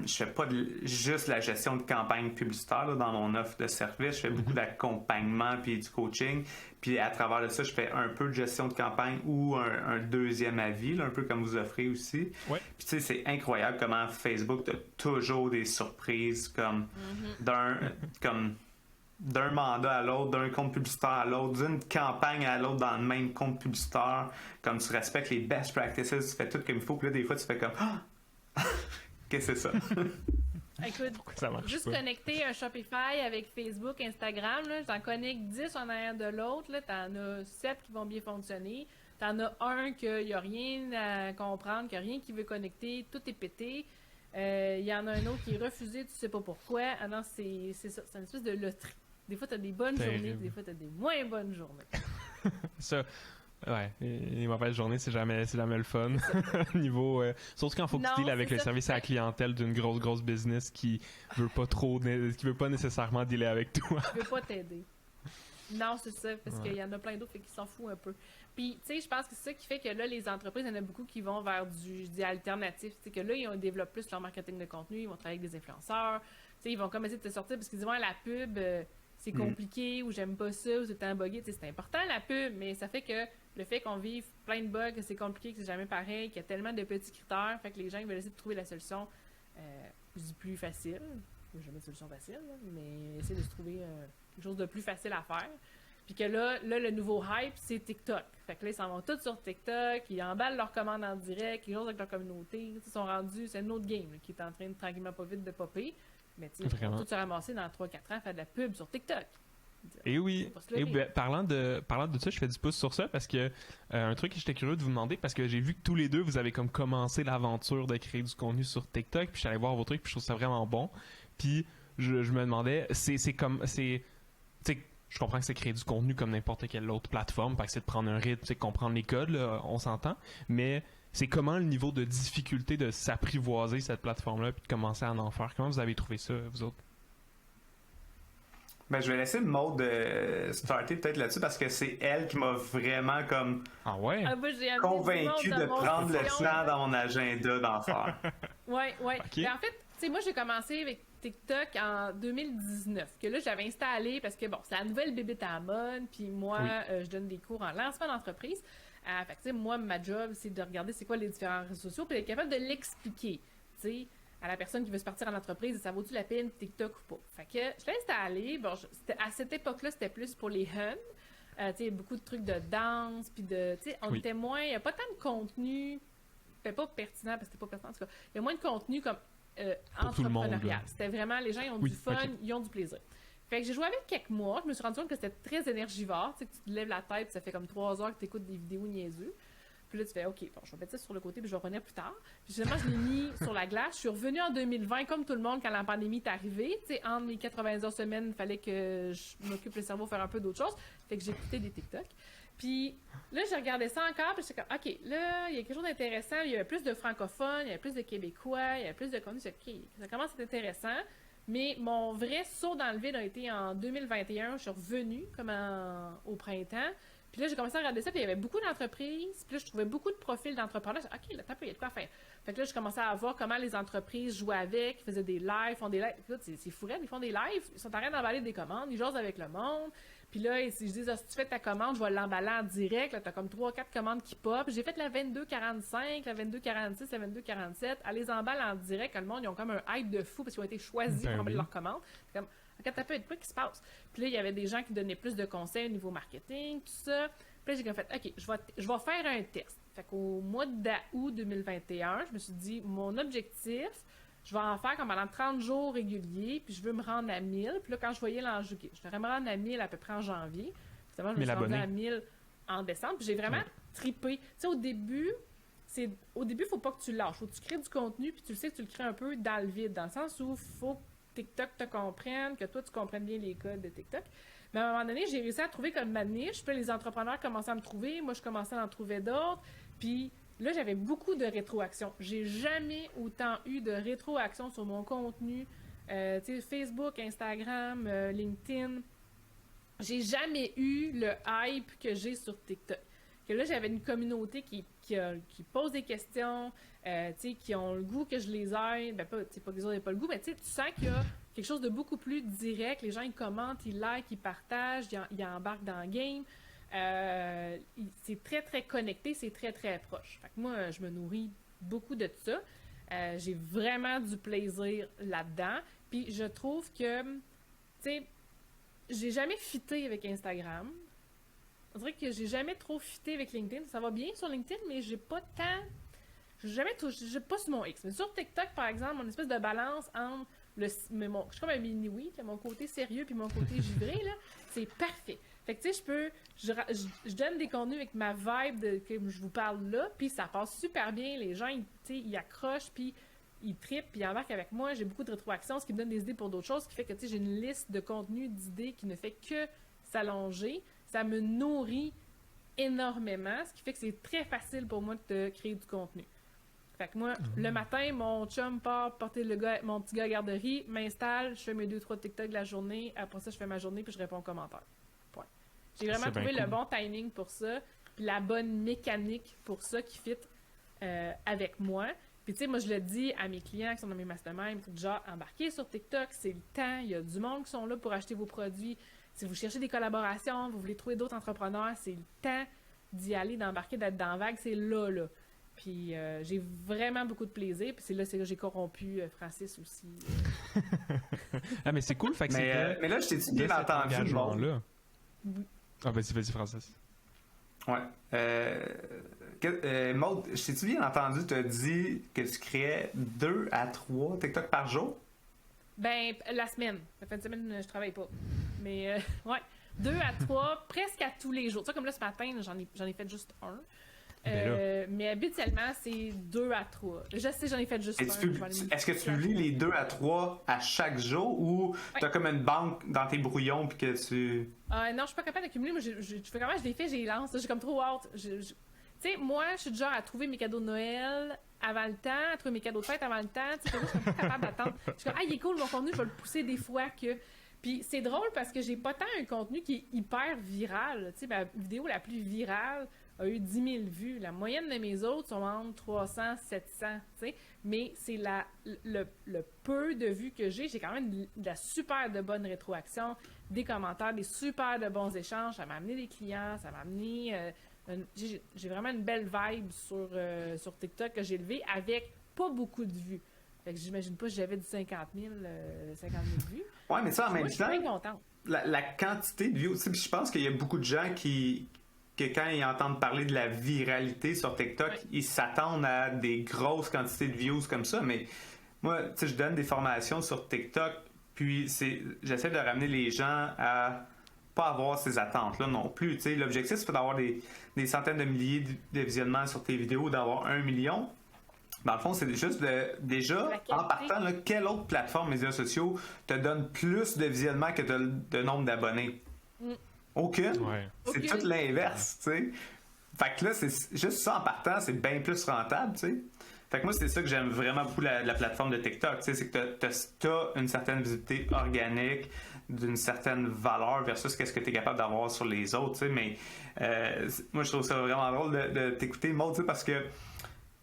S2: je fais pas juste la gestion de campagne publicitaire là, dans mon offre de service. Je fais beaucoup d'accompagnement puis du coaching. Puis à travers de ça, je fais un peu de gestion de campagne ou un deuxième avis, là, un peu comme vous offrez aussi.
S1: Ouais.
S2: Puis tu sais, c'est incroyable comment Facebook a toujours des surprises comme d'un mandat à l'autre, d'un compte publicitaire à l'autre, d'une campagne à l'autre dans le même compte publicitaire, comme tu respectes les best practices, tu fais tout comme il faut, puis là, des fois, tu fais comme ah! Qu'est-ce que c'est ça?
S3: Écoute,
S1: ça marche
S3: juste
S1: pas.
S3: Connecter un Shopify avec Facebook, Instagram, là, t'en connectes 10 en arrière de l'autre, là, t'en as 7 qui vont bien fonctionner, t'en as un qu'il n'y a rien à comprendre, qu'il n'y a rien qui veut connecter, tout est pété. Il y en a un autre qui est refusé, tu sais pas pourquoi. Ah non, c'est ça, c'est une espèce de loterie. Des fois, t'as des bonnes journées, des fois, t'as des moins bonnes journées.
S1: Ça, ouais, les mauvaises journées, c'est jamais le fun. Niveau, surtout quand il faut que tu deals avec le service à la clientèle d'une grosse business qui veut pas nécessairement dealer avec toi.
S3: Qui veut pas t'aider. Non, c'est ça, parce qu'il y en a plein d'autres qui s'en foutent un peu. Puis, tu sais, je pense que c'est ça qui fait que là, les entreprises, il y en a beaucoup qui vont vers du alternatif. Tu sais, que là, ils développent plus leur marketing de contenu, ils vont travailler avec des influenceurs. Tu sais, ils vont comme essayer de te sortir parce qu'ils disent, ouais, la pub, c'est compliqué, ou j'aime pas ça, ou c'est un buggé. C'est important la pub, mais ça fait que le fait qu'on vive plein de bugs, que c'est compliqué, que c'est jamais pareil, qu'il y a tellement de petits critères, fait que les gens ils veulent essayer de trouver la solution plus facile. Il n'y a jamais de solution facile, là, mais essayer de se trouver quelque chose de plus facile à faire. Puis que là, le nouveau hype, c'est TikTok. Fait que là, ils s'en vont tous sur TikTok, ils emballent leurs commandes en direct, ils jouent avec leur communauté. Ils sont rendus, c'est un autre game là, qui est en train de tranquillement pas vite de popper. Mais tu sais, ils vont tous se ramasser dans 3-4 ans, faire de la pub sur TikTok.
S1: Et oui, parlant de ça, je fais du pouce sur ça parce que un truc que j'étais curieux de vous demander, parce que j'ai vu que tous les deux, vous avez comme commencé l'aventure de créer du contenu sur TikTok, puis je suis allé voir vos trucs, puis je trouve ça vraiment bon. Puis je me demandais, je comprends que c'est créer du contenu comme n'importe quelle autre plateforme, parce que c'est de prendre un rythme, c'est comprendre les codes, là, on s'entend, mais c'est comment le niveau de difficulté de s'apprivoiser cette plateforme-là puis de commencer à en faire. Comment vous avez trouvé ça, vous autres?
S2: Ben, je vais laisser Maud starter peut-être là-dessus parce que c'est elle qui m'a vraiment comme
S3: moi,
S2: convaincu de prendre le temps dans mon agenda d'en faire.
S3: Ouais. Okay. En fait, tu sais, moi j'ai commencé avec TikTok en 2019, que là j'avais installé parce que bon, c'est la nouvelle bébête à la mode, puis moi je donne des cours en lancement d'entreprise. Fait que tu sais, moi ma job c'est de regarder c'est quoi les différents réseaux sociaux, puis d'être capable de l'expliquer, tu sais, à la personne qui veut se partir en entreprise, ça vaut-tu la peine TikTok ou pas. Fait que je l'ai installé. Bon, à cette époque-là, c'était plus pour les huns. Tu sais, beaucoup de trucs de danse, puis de, tu sais, on était moins, il n'y a pas tant de contenu, pas pertinent, parce que c'était pas pertinent en tout cas. Il y a moins de contenu comme entrepreneurial. C'était vraiment, les gens ils ont du fun, ils ont du plaisir. Fait que j'ai joué avec quelques mois, je me suis rendu compte que c'était très énergivore, tu sais, que tu te lèves la tête, ça fait comme 3 heures que tu écoutes des vidéos niaiseux. Puis là, tu fais, OK, bon, je vais mettre ça sur le côté, puis je vais revenir plus tard. Puis finalement, je l'ai mis sur la glace. Je suis revenue en 2020, comme tout le monde, quand la pandémie est arrivée. Tu sais, entre mes 80 heures semaine, il fallait que je m'occupe le cerveau, faire un peu d'autres choses. Fait que j'écoutais des TikTok. Puis là, j'ai regardé ça encore, puis j'étais comme, OK, là, il y a quelque chose d'intéressant. Il y avait plus de francophones, il y avait plus de Québécois, il y avait plus de contenu. OK, ça commence à être intéressant. Mais mon vrai saut dans le vide a été en 2021. Je suis revenue, comme au printemps. Puis là, j'ai commencé à regarder ça, puis il y avait beaucoup d'entreprises. Puis là, je trouvais beaucoup de profils d'entrepreneurs. OK, là, il y a de quoi faire. Fait que là, je commençais à voir comment les entreprises jouaient avec, faisaient des lives, font des lives. Écoute, c'est fou, ils font des lives, ils sont en train d'emballer des commandes, ils jasent avec le monde. Puis là, si je dis, si tu fais ta commande, je vais l'emballer en direct. Là, t'as comme 3-4 commandes qui pop. J'ai fait la 2245, la 2246, la 2247. Elle les emballe en direct. Le monde, ils ont comme un hype de fou parce qu'ils ont été choisis pour emballer leurs commandes. Comme, quand t'as peu de quoi qui se passe. Puis là, il y avait des gens qui donnaient plus de conseils au niveau marketing, tout ça. Puis là, j'ai fait, OK, je vais faire un test. Fait qu'au mois d'août 2021, je me suis dit, mon objectif, je vais en faire comme pendant 30 jours réguliers, puis je veux me rendre à 1000. Puis là, quand je voyais l'enjeu, je devrais me rendre à 1000 à peu près en janvier. Finalement, je me suis rendue à 1000 en décembre. Puis j'ai vraiment trippé. Tu sais, au début, faut pas que tu lâches. Faut que tu crées du contenu, puis tu le sais que tu le crées un peu dans le vide, dans le sens où faut que TikTok te comprenne, que toi, tu comprennes bien les codes de TikTok. Mais à un moment donné, j'ai réussi à trouver comme ma niche. Puis les entrepreneurs commençaient à me trouver. Moi, je commençais à en trouver d'autres. Puis là, j'avais beaucoup de rétroaction. J'ai jamais autant eu de rétroaction sur mon contenu. Tu sais, Facebook, Instagram, LinkedIn. J'ai jamais eu le hype que j'ai sur TikTok. Que là, j'avais une communauté qui pose des questions, tu sais, qui ont le goût que je les aide. Ben, pas que les autres n'aient pas le goût, mais tu sais, tu sens qu'il y a quelque chose de beaucoup plus direct. Les gens, ils commentent, ils likent, ils partagent, ils embarquent dans le game. C'est très, très connecté, c'est très, très proche. Fait que moi, je me nourris beaucoup de ça. J'ai vraiment du plaisir là-dedans. Puis je trouve que, tu sais, j'ai jamais fité avec Instagram. On dirait que j'ai jamais trop fité avec LinkedIn. Ça va bien sur LinkedIn, mais j'ai pas tant... J'ai pas sur mon X. Mais sur TikTok, par exemple, mon espèce de balance entre je suis comme un mini-oui, mon côté sérieux puis mon côté givré, là, c'est parfait. Fait que, tu sais, je donne des contenus avec ma vibe que je vous parle là, puis ça passe super bien. Les gens, ils accrochent, puis ils trippent, puis ils embarquent avec moi. J'ai beaucoup de rétroactions, ce qui me donne des idées pour d'autres choses, ce qui fait que, tu sais, j'ai une liste de contenus, d'idées qui ne fait que s'allonger. Ça me nourrit énormément, ce qui fait que c'est très facile pour moi de créer du contenu. Fait que moi, le matin, mon chum part porter mon petit gars à la garderie, m'installe, je fais mes 2-3 TikTok de la journée, après ça, je fais ma journée, puis je réponds aux commentaires. Point. J'ai vraiment trouvé le bon timing pour ça, puis la bonne mécanique pour ça qui fit avec moi. Puis tu sais, moi je le dis à mes clients qui sont dans mes masterminds, genre, embarquez sur TikTok, c'est le temps, il y a du monde qui sont là pour acheter vos produits. Si vous cherchez des collaborations, vous voulez trouver d'autres entrepreneurs, c'est le temps d'y aller, d'embarquer, d'être dans la vague, c'est là. Puis j'ai vraiment beaucoup de plaisir. Puis c'est là que j'ai corrompu Francis aussi.
S1: Ah, mais c'est cool, fait que
S2: Mais là, je t'ai-tu bien entendu, bon.
S1: là. Ah, vas-y, Francis.
S2: Ouais. Maud, je t'ai-tu bien entendu te dire que tu créais 2 à 3 TikTok par jour?
S3: Ben, la semaine. La fin de semaine, je travaille pas. Mais, ouais. 2 à 3, presque à tous les jours. Tu sais, comme là, ce matin, j'en ai fait juste un. Mais habituellement, c'est 2 à 3. Je sais, j'en ai fait juste un.
S2: Est-ce que tu lis les 2 à 3 à chaque jour ou t'as comme une banque dans tes brouillons puis que tu...
S3: Non, je suis pas capable d'accumuler. Moi, je fais comment? Je les fais, je les lance. J'ai comme trop hâte. Tu sais, moi, je suis du genre à trouver mes cadeaux de Noël avant le temps, à trouver mes cadeaux de fête avant le temps. Tu sais, moi, je suis pas capable d'attendre. Je suis comme, ah, il est cool mon contenu, je vais le pousser des fois que... Puis c'est drôle parce que j'ai pas tant un contenu qui est hyper viral. Tu sais, ma vidéo la plus virale a eu 10 000 vues. La moyenne de mes autres sont entre 300, 700, tu sais. Mais c'est le peu de vues que j'ai quand même de la super de bonne rétroaction, des commentaires, des super de bons échanges. Ça m'a amené des clients, ça m'a amené... j'ai vraiment une belle vibe sur TikTok que j'ai levée avec pas beaucoup de vues. Fait que j'imagine pas que j'avais du 50 000 vues.
S2: Ouais, mais ça, en même temps,
S3: je suis bien contente.
S2: La quantité de vues aussi, puis je pense qu'il y a beaucoup de gens que quand ils entendent parler de la viralité sur TikTok, ils s'attendent à des grosses quantités de views comme ça, mais moi, tu sais, je donne des formations sur TikTok, puis j'essaie de ramener les gens à pas avoir ces attentes-là non plus, tu sais. L'objectif, c'est pas d'avoir des centaines de milliers de visionnements sur tes vidéos, d'avoir 1 million. Dans le fond, c'est juste déjà, en partant, là, quelle autre plateforme médias sociaux te donne plus de visionnements que de nombre d'abonnés? Aucune. Ouais. C'est tout l'inverse, tu sais. Fait que là, c'est juste ça en partant, c'est bien plus rentable, tu sais. Fait que moi, c'est ça que j'aime vraiment beaucoup la plateforme de TikTok, tu sais, c'est que t'as une certaine visibilité organique, d'une certaine valeur versus qu'est-ce que tu es capable d'avoir sur les autres, tu sais. Mais moi, je trouve ça vraiment drôle de t'écouter, Maud, tu sais, parce que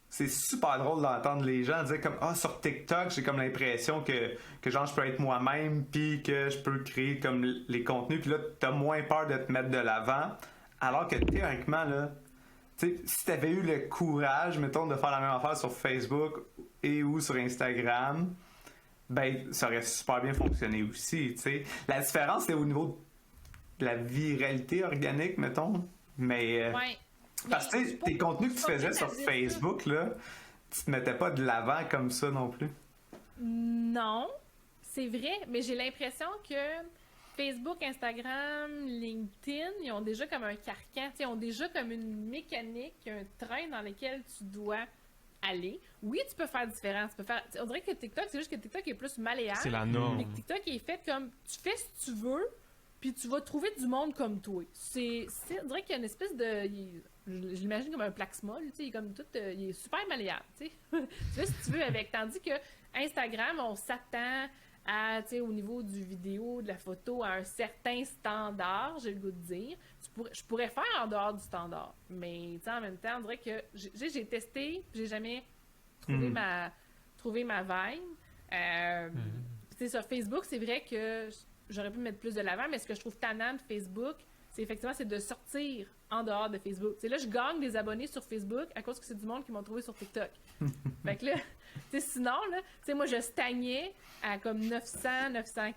S2: c'est super drôle d'entendre les gens dire comme sur TikTok, j'ai comme l'impression que genre je peux être moi-même puis que je peux créer comme les contenus puis là t'as moins peur de te mettre de l'avant alors que théoriquement là tu sais si t'avais eu le courage mettons de faire la même affaire sur Facebook et ou sur Instagram ben ça aurait super bien fonctionné aussi, tu sais. La différence c'est au niveau de la viralité organique mettons mais
S3: ouais.
S2: Parce que tes contenus que tu faisais sur Facebook, là, tu te mettais pas de l'avant comme ça non plus.
S3: Non, c'est vrai, mais j'ai l'impression que Facebook, Instagram, LinkedIn, ils ont déjà comme un carcan, ils ont déjà comme une mécanique, un train dans lequel tu dois aller. Oui, tu peux faire différent. On dirait que TikTok, c'est juste que TikTok est plus malléable.
S1: C'est la norme.
S3: Mais TikTok est fait comme tu fais ce que tu veux, puis tu vas trouver du monde comme toi. On dirait qu'il y a une espèce de... Je l'imagine comme un plaxmol, tu sais, il est comme tout, il est super malléable, tu sais. Tu fais ce que tu veux avec. Tandis que Instagram, on s'attend à, tu sais, au niveau du vidéo, de la photo, à un certain standard, j'ai le goût de dire. Je pourrais faire en dehors du standard, mais, tu sais, en même temps, on dirait que j'ai testé, j'ai jamais trouvé ma vibe. Tu sais, sur Facebook, c'est vrai que j'aurais pu mettre plus de l'avant, mais ce que je trouve tannant de Facebook, c'est effectivement de sortir en dehors de Facebook. C'est là je gagne des abonnés sur Facebook à cause que c'est du monde qui m'ont trouvé sur TikTok. Fait que là, tu sais, sinon, là, tu sais, moi, je stagnais à comme 900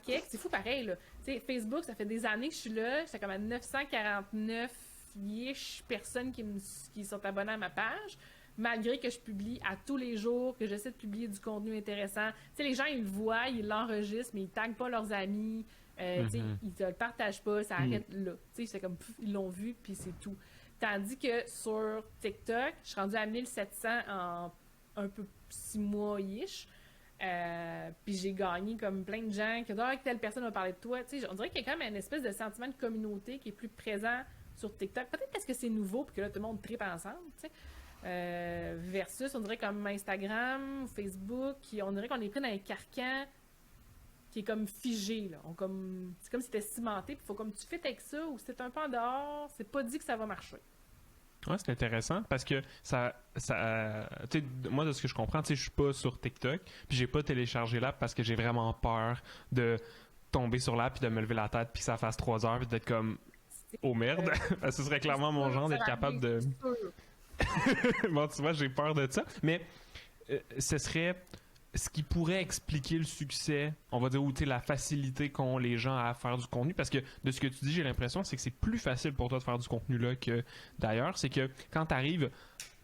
S3: kicks. C'est fou pareil, là. Tu sais, Facebook, ça fait des années que je suis là. J'étais comme à 949-ish personnes qui sont abonnées à ma page, malgré que je publie à tous les jours, que j'essaie de publier du contenu intéressant. Tu sais, les gens, ils le voient, ils l'enregistrent, mais ils taguent pas leurs amis. Ils te le partagent pas, ça arrête là. C'est comme ils l'ont vu, puis c'est tout. Tandis que sur TikTok, je suis rendue à 1700 en un peu 6 mois-ish. Puis j'ai gagné comme plein de gens qui disent que telle personne va parler de toi. On dirait qu'il y a quand même une espèce de sentiment de communauté qui est plus présent sur TikTok. Peut-être parce que c'est nouveau puis que là, tout le monde tripe ensemble. Versus, on dirait comme Instagram, Facebook, on dirait qu'on est pris dans un carcan qui est comme figé, là. C'est comme si c'était cimenté, puis il faut comme tu fites avec ça, ou si t'es un peu en dehors, c'est pas dit que ça va marcher.
S1: Ouais, c'est intéressant parce que tu sais, moi de ce que je comprends, tu sais, je suis pas sur TikTok, puis j'ai pas téléchargé l'app parce que j'ai vraiment peur de tomber sur l'app puis de me lever la tête puis que ça fasse 3 heures puis d'être comme oh merde. Ce serait clairement mon genre d'être capable de. Bon, tu vois, j'ai peur de ça, mais ce serait ce qui pourrait expliquer le succès, on va dire, ou la facilité qu'ont les gens à faire du contenu, parce que de ce que tu dis, j'ai l'impression c'est que c'est plus facile pour toi de faire du contenu là que d'ailleurs. C'est que quand tu arrives,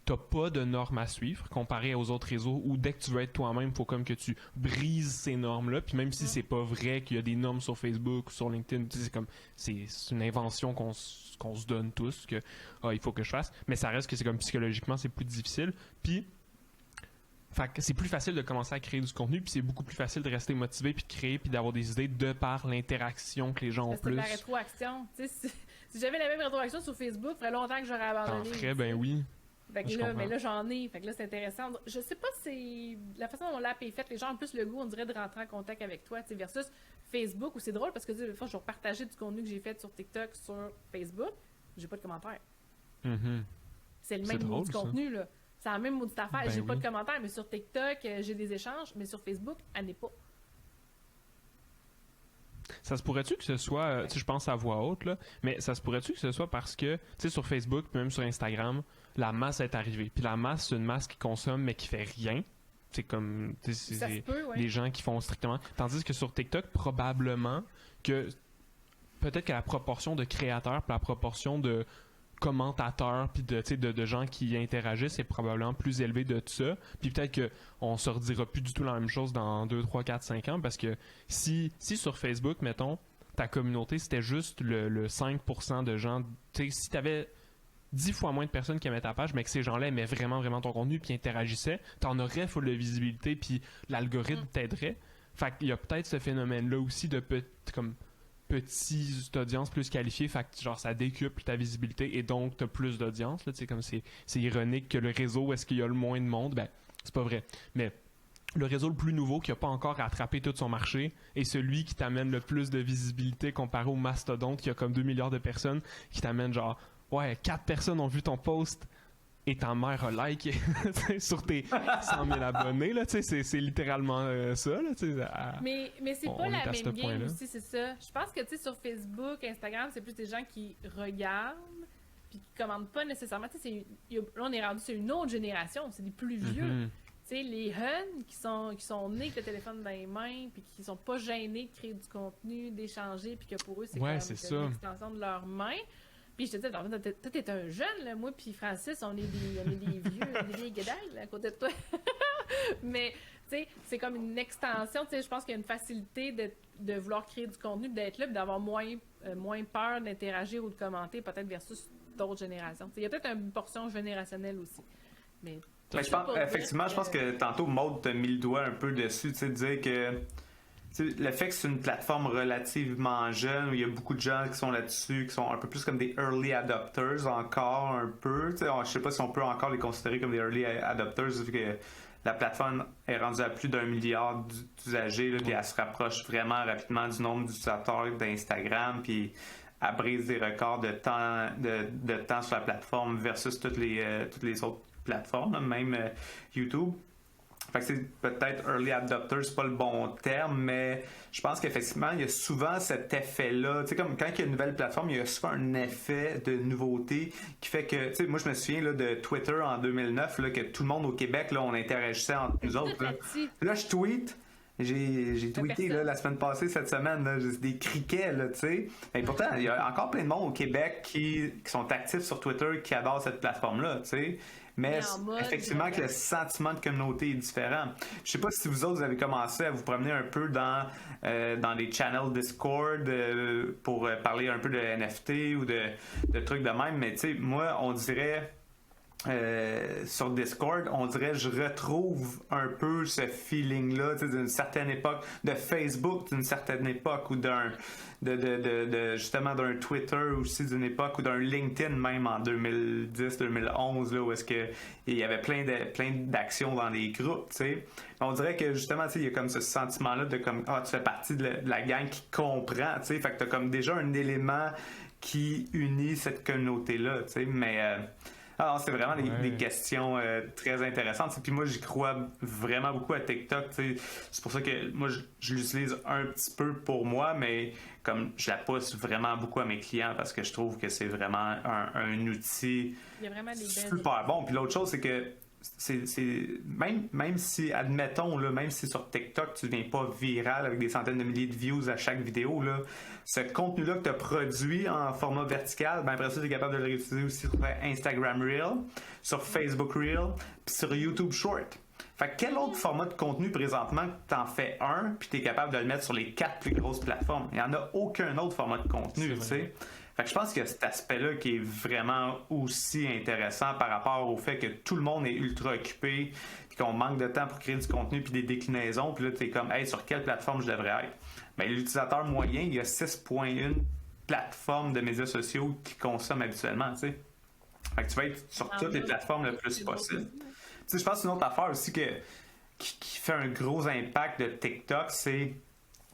S1: t'as pas de normes à suivre comparé aux autres réseaux où dès que tu veux être toi-même, il faut comme que tu brises ces normes-là. Puis même si c'est pas vrai qu'il y a des normes sur Facebook ou sur LinkedIn, c'est comme c'est une invention qu'on se donne tous que il faut que je fasse, mais ça reste que c'est comme psychologiquement c'est plus difficile. Puis fait que c'est plus facile de commencer à créer du contenu, puis c'est beaucoup plus facile de rester motivé, puis de créer, puis d'avoir des idées de par l'interaction que les gens ont plus.
S3: C'est la rétroaction. Si j'avais la même rétroaction sur Facebook, ça ferait longtemps que j'aurais abandonné.
S1: T'en ferais, ben oui.
S3: Fait que là, mais là, j'en ai. Fait que là, c'est intéressant. Je sais pas si la façon dont l'app est faite, les gens ont plus le goût, on dirait, de rentrer en contact avec toi, versus Facebook, où c'est drôle parce que des fois, je vais partager du contenu que j'ai fait sur TikTok, sur Facebook, j'ai pas de commentaires.
S1: Mm-hmm.
S3: C'est le même mot du contenu, là. C'est la même maudite affaire.
S1: Ben
S3: j'ai
S1: oui.
S3: pas de commentaires, mais sur TikTok, j'ai des échanges, mais sur Facebook, elle n'est pas.
S1: Ça se pourrait-tu que ce soit, je pense à voix haute, là, mais ça se pourrait-tu que ce soit parce que, tu sais, sur Facebook, même sur Instagram, la masse est arrivée. Puis la masse, c'est une masse qui consomme, mais qui fait rien. C'est comme, c'est les gens qui font strictement. Tandis que sur TikTok, probablement que, peut-être que la proportion de créateurs, puis la proportion de commentateurs puis de gens qui interagissent est probablement plus élevé de tout ça. Puis peut-être qu'on se redira plus du tout la même chose dans 2, 3, 4, 5 ans parce que si sur Facebook, mettons, ta communauté, c'était juste le 5% de gens, tu sais, si t'avais 10 fois moins de personnes qui aimaient ta page, mais que ces gens-là aimaient vraiment, vraiment ton contenu puis interagissaient, t'en aurais full de visibilité puis l'algorithme t'aiderait. Fait qu'il y a peut-être ce phénomène-là aussi de petite audience plus qualifiée, fait que genre ça décuple ta visibilité et donc t'as plus d'audience, là, tu sais, comme c'est ironique que le réseau où est-ce qu'il y a le moins de monde, ben c'est pas vrai, mais le réseau le plus nouveau qui a pas encore rattrapé tout son marché est celui qui t'amène le plus de visibilité comparé au mastodonte qui a comme 2 milliards de personnes, qui t'amène genre 4 personnes ont vu ton post et ta mère a like sur tes 100 000 abonnés, là, tu sais, c'est littéralement ça, là, tu sais.
S3: Mais c'est pas la même game aussi, c'est ça. Je pense que, tu sais, sur Facebook, Instagram, c'est plus des gens qui regardent puis qui commandent pas nécessairement. Tu sais, là, on est rendu sur une autre génération, c'est des plus vieux.
S1: Mm-hmm.
S3: Tu sais, les jeunes qui sont nés avec le téléphone dans les mains puis qui sont pas gênés de créer du contenu, d'échanger, puis que pour eux, c'est comme l'extension de leurs mains. Puis je te dis, toi, t'es un jeune, là. Moi puis Francis, on est des vieux, des vieilles guédailles, là, à côté de toi. Mais, tu sais, c'est comme une extension. Tu sais, je pense qu'il y a une facilité de vouloir créer du contenu, d'être là, puis d'avoir moins peur d'interagir ou de commenter, peut-être versus d'autres générations. Il y a peut-être une portion générationnelle aussi. Mais
S2: je pense, effectivement, je pense que tantôt, Maud t'a mis le doigt un peu dessus, tu sais, de dire que le fait que c'est une plateforme relativement jeune, où il y a beaucoup de gens qui sont là-dessus, qui sont un peu plus comme des early adopters encore un peu. Je sais pas si on peut encore les considérer comme des early adopters, vu que la plateforme est rendue à plus d'1 milliard d'usagers, puis elle se rapproche vraiment rapidement du nombre d'utilisateurs d'Instagram, puis elle brise des records de temps sur la plateforme versus toutes les autres plateformes, là, même YouTube. Fait que c'est peut-être early adopter, c'est pas le bon terme, mais je pense qu'effectivement, il y a souvent cet effet-là. Tu sais, comme quand il y a une nouvelle plateforme, il y a souvent un effet de nouveauté qui fait que, tu sais, moi je me souviens là, de Twitter en 2009, là, que tout le monde au Québec, là, on interagissait entre nous autres. Là, je tweete. J'ai tweeté là, la semaine passée, cette semaine, là, juste des criquets, là, tu sais. Et pourtant, il y a encore plein de monde au Québec qui sont actifs sur Twitter, qui adorent cette plateforme-là, tu sais. Mais effectivement, que le sentiment de communauté est différent. Je sais pas si vous autres, vous avez commencé à vous promener un peu dans les channels Discord pour parler un peu de NFT ou de trucs de même. Mais tu sais, moi, on dirait... sur Discord, on dirait je retrouve un peu ce feeling-là d'une certaine époque de Facebook, d'une certaine époque ou justement d'un Twitter aussi d'une époque ou d'un LinkedIn même en 2010-2011 là, où est-ce que il y avait plein d'actions dans les groupes, tu sais. On dirait que justement, tu sais, il y a comme ce sentiment-là de comme tu fais partie de la gang qui comprend, tu sais, fait que t'as comme déjà un élément qui unit cette communauté-là, tu sais, mais Alors, c'est vraiment des
S1: Ouais.
S2: questions très intéressantes. Puis moi, j'y crois vraiment beaucoup à TikTok. Tu sais. C'est pour ça que moi, je l'utilise un petit peu pour moi, mais comme je la pousse vraiment beaucoup à mes clients parce que je trouve que c'est vraiment un outil
S3: Il y a vraiment des belles
S2: super bon. Puis l'autre chose, c'est que même si, admettons, là, même si sur TikTok, tu ne deviens pas viral avec des centaines de milliers de views à chaque vidéo, là, ce contenu-là que tu as produit en format vertical, ben après ça, tu es capable de le réutiliser aussi sur Instagram Reel, sur Facebook Reel, puis sur YouTube Short. Fait que quel autre format de contenu présentement que t'en fais un, puis t'es capable de le mettre sur les 4 plus grosses plateformes? Il n'y en a aucun autre format de contenu, tu sais. Fait que je pense qu'il y a cet aspect-là qui est vraiment aussi intéressant par rapport au fait que tout le monde est ultra occupé, puis qu'on manque de temps pour créer du contenu, puis des déclinaisons, puis là, t'es comme, hey, sur quelle plateforme je devrais être? Ben, l'utilisateur moyen, il y a 6,1 plateformes de médias sociaux qu'il consomme habituellement, tu sais. Fait que tu vas être sur toutes les plateformes le plus possible. Tu sais, je pense qu'une autre affaire aussi qui fait un gros impact de TikTok, c'est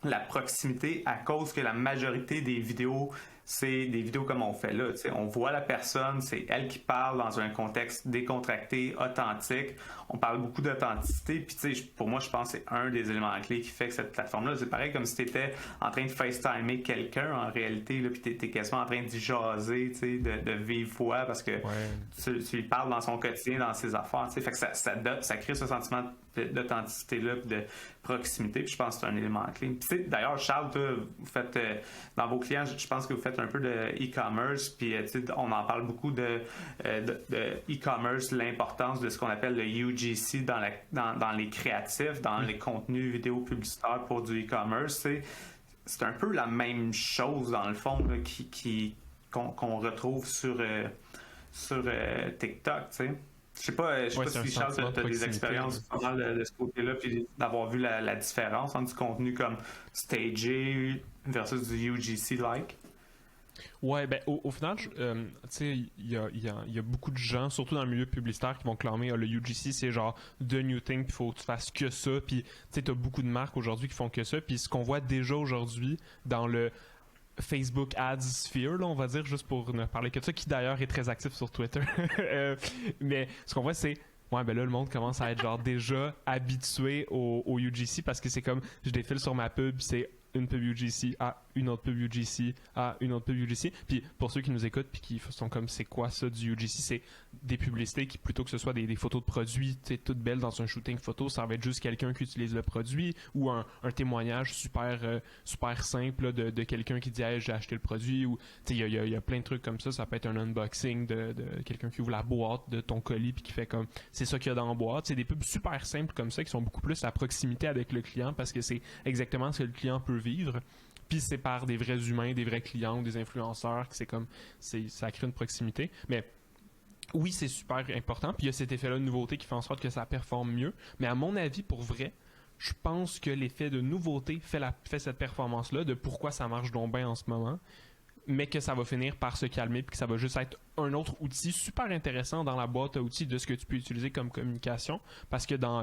S2: la proximité à cause que la majorité des vidéos, c'est des vidéos comme on fait là. Tu sais, on voit la personne, c'est elle qui parle dans un contexte décontracté, authentique. On parle beaucoup d'authenticité. Puis tu sais, pour moi, je pense que c'est un des éléments clés qui fait que cette plateforme-là, c'est pareil comme si tu étais en train de FaceTimer quelqu'un en réalité, là, puis tu es quasiment en train d'y jaser, tu sais, de vive voix parce que tu lui parles dans son quotidien, dans ses affaires. Tu sais, fait que ça crée ce sentiment d'authenticité-là, puis de proximité, puis je pense que c'est un élément clé. Puis tu sais, d'ailleurs, Charles, toi, vous faites, dans vos clients, je pense que vous faites un peu de e-commerce, puis tu sais, on en parle beaucoup de e-commerce, l'importance de ce qu'on appelle le UGC dans les créatifs, dans les contenus vidéo publicitaires pour du e-commerce. C'est un peu la même chose, dans le fond, là, qu'on retrouve sur TikTok, tu sais. Je sais pas si Charles, tu as des expériences pendant de ce côté-là, puis d'avoir vu la différence entre du contenu comme stagé versus du UGC-like.
S1: Ouais, ben au final, tu sais, il y a beaucoup de gens, surtout dans le milieu publicitaire, qui vont clamer le UGC, c'est genre the new thing, puis il faut que tu fasses que ça. Puis tu sais, t'as beaucoup de marques aujourd'hui qui font que ça. Puis ce qu'on voit déjà aujourd'hui dans le Facebook Ads Sphere, là, on va dire, juste pour ne parler que de ça, qui d'ailleurs est très actif sur Twitter. Mais ce qu'on voit, c'est ouais, ben là, le monde commence à être genre déjà habitué au UGC parce que c'est comme je défile sur ma pub, c'est une pub UGC, une autre pub UGC, une autre pub UGC. Puis pour ceux qui nous écoutent puis qui sont comme c'est quoi ça du UGC, c'est des publicités qui plutôt que ce soit des photos de produits, tu sais, toutes belles dans un shooting photo, ça va être juste quelqu'un qui utilise le produit ou un témoignage super simple là, de quelqu'un qui dit hey, j'ai acheté le produit ou tu sais il y a plein de trucs comme ça peut être un unboxing de quelqu'un qui ouvre la boîte de ton colis puis qui fait comme c'est ça qu'il y a dans la boîte. C'est des pubs super simples comme ça qui sont beaucoup plus à proximité avec le client parce que c'est exactement ce que le client peut vivre. Puis c'est par des vrais humains, des vrais clients ou des influenceurs que ça crée une proximité. Mais oui, c'est super important. Puis il y a cet effet-là de nouveauté qui fait en sorte que ça performe mieux. Mais à mon avis, pour vrai, je pense que l'effet de nouveauté fait cette performance-là de pourquoi ça marche donc bien en ce moment, mais que ça va finir par se calmer puis que ça va juste être un autre outil super intéressant dans la boîte à outils de ce que tu peux utiliser comme communication. Parce que dans...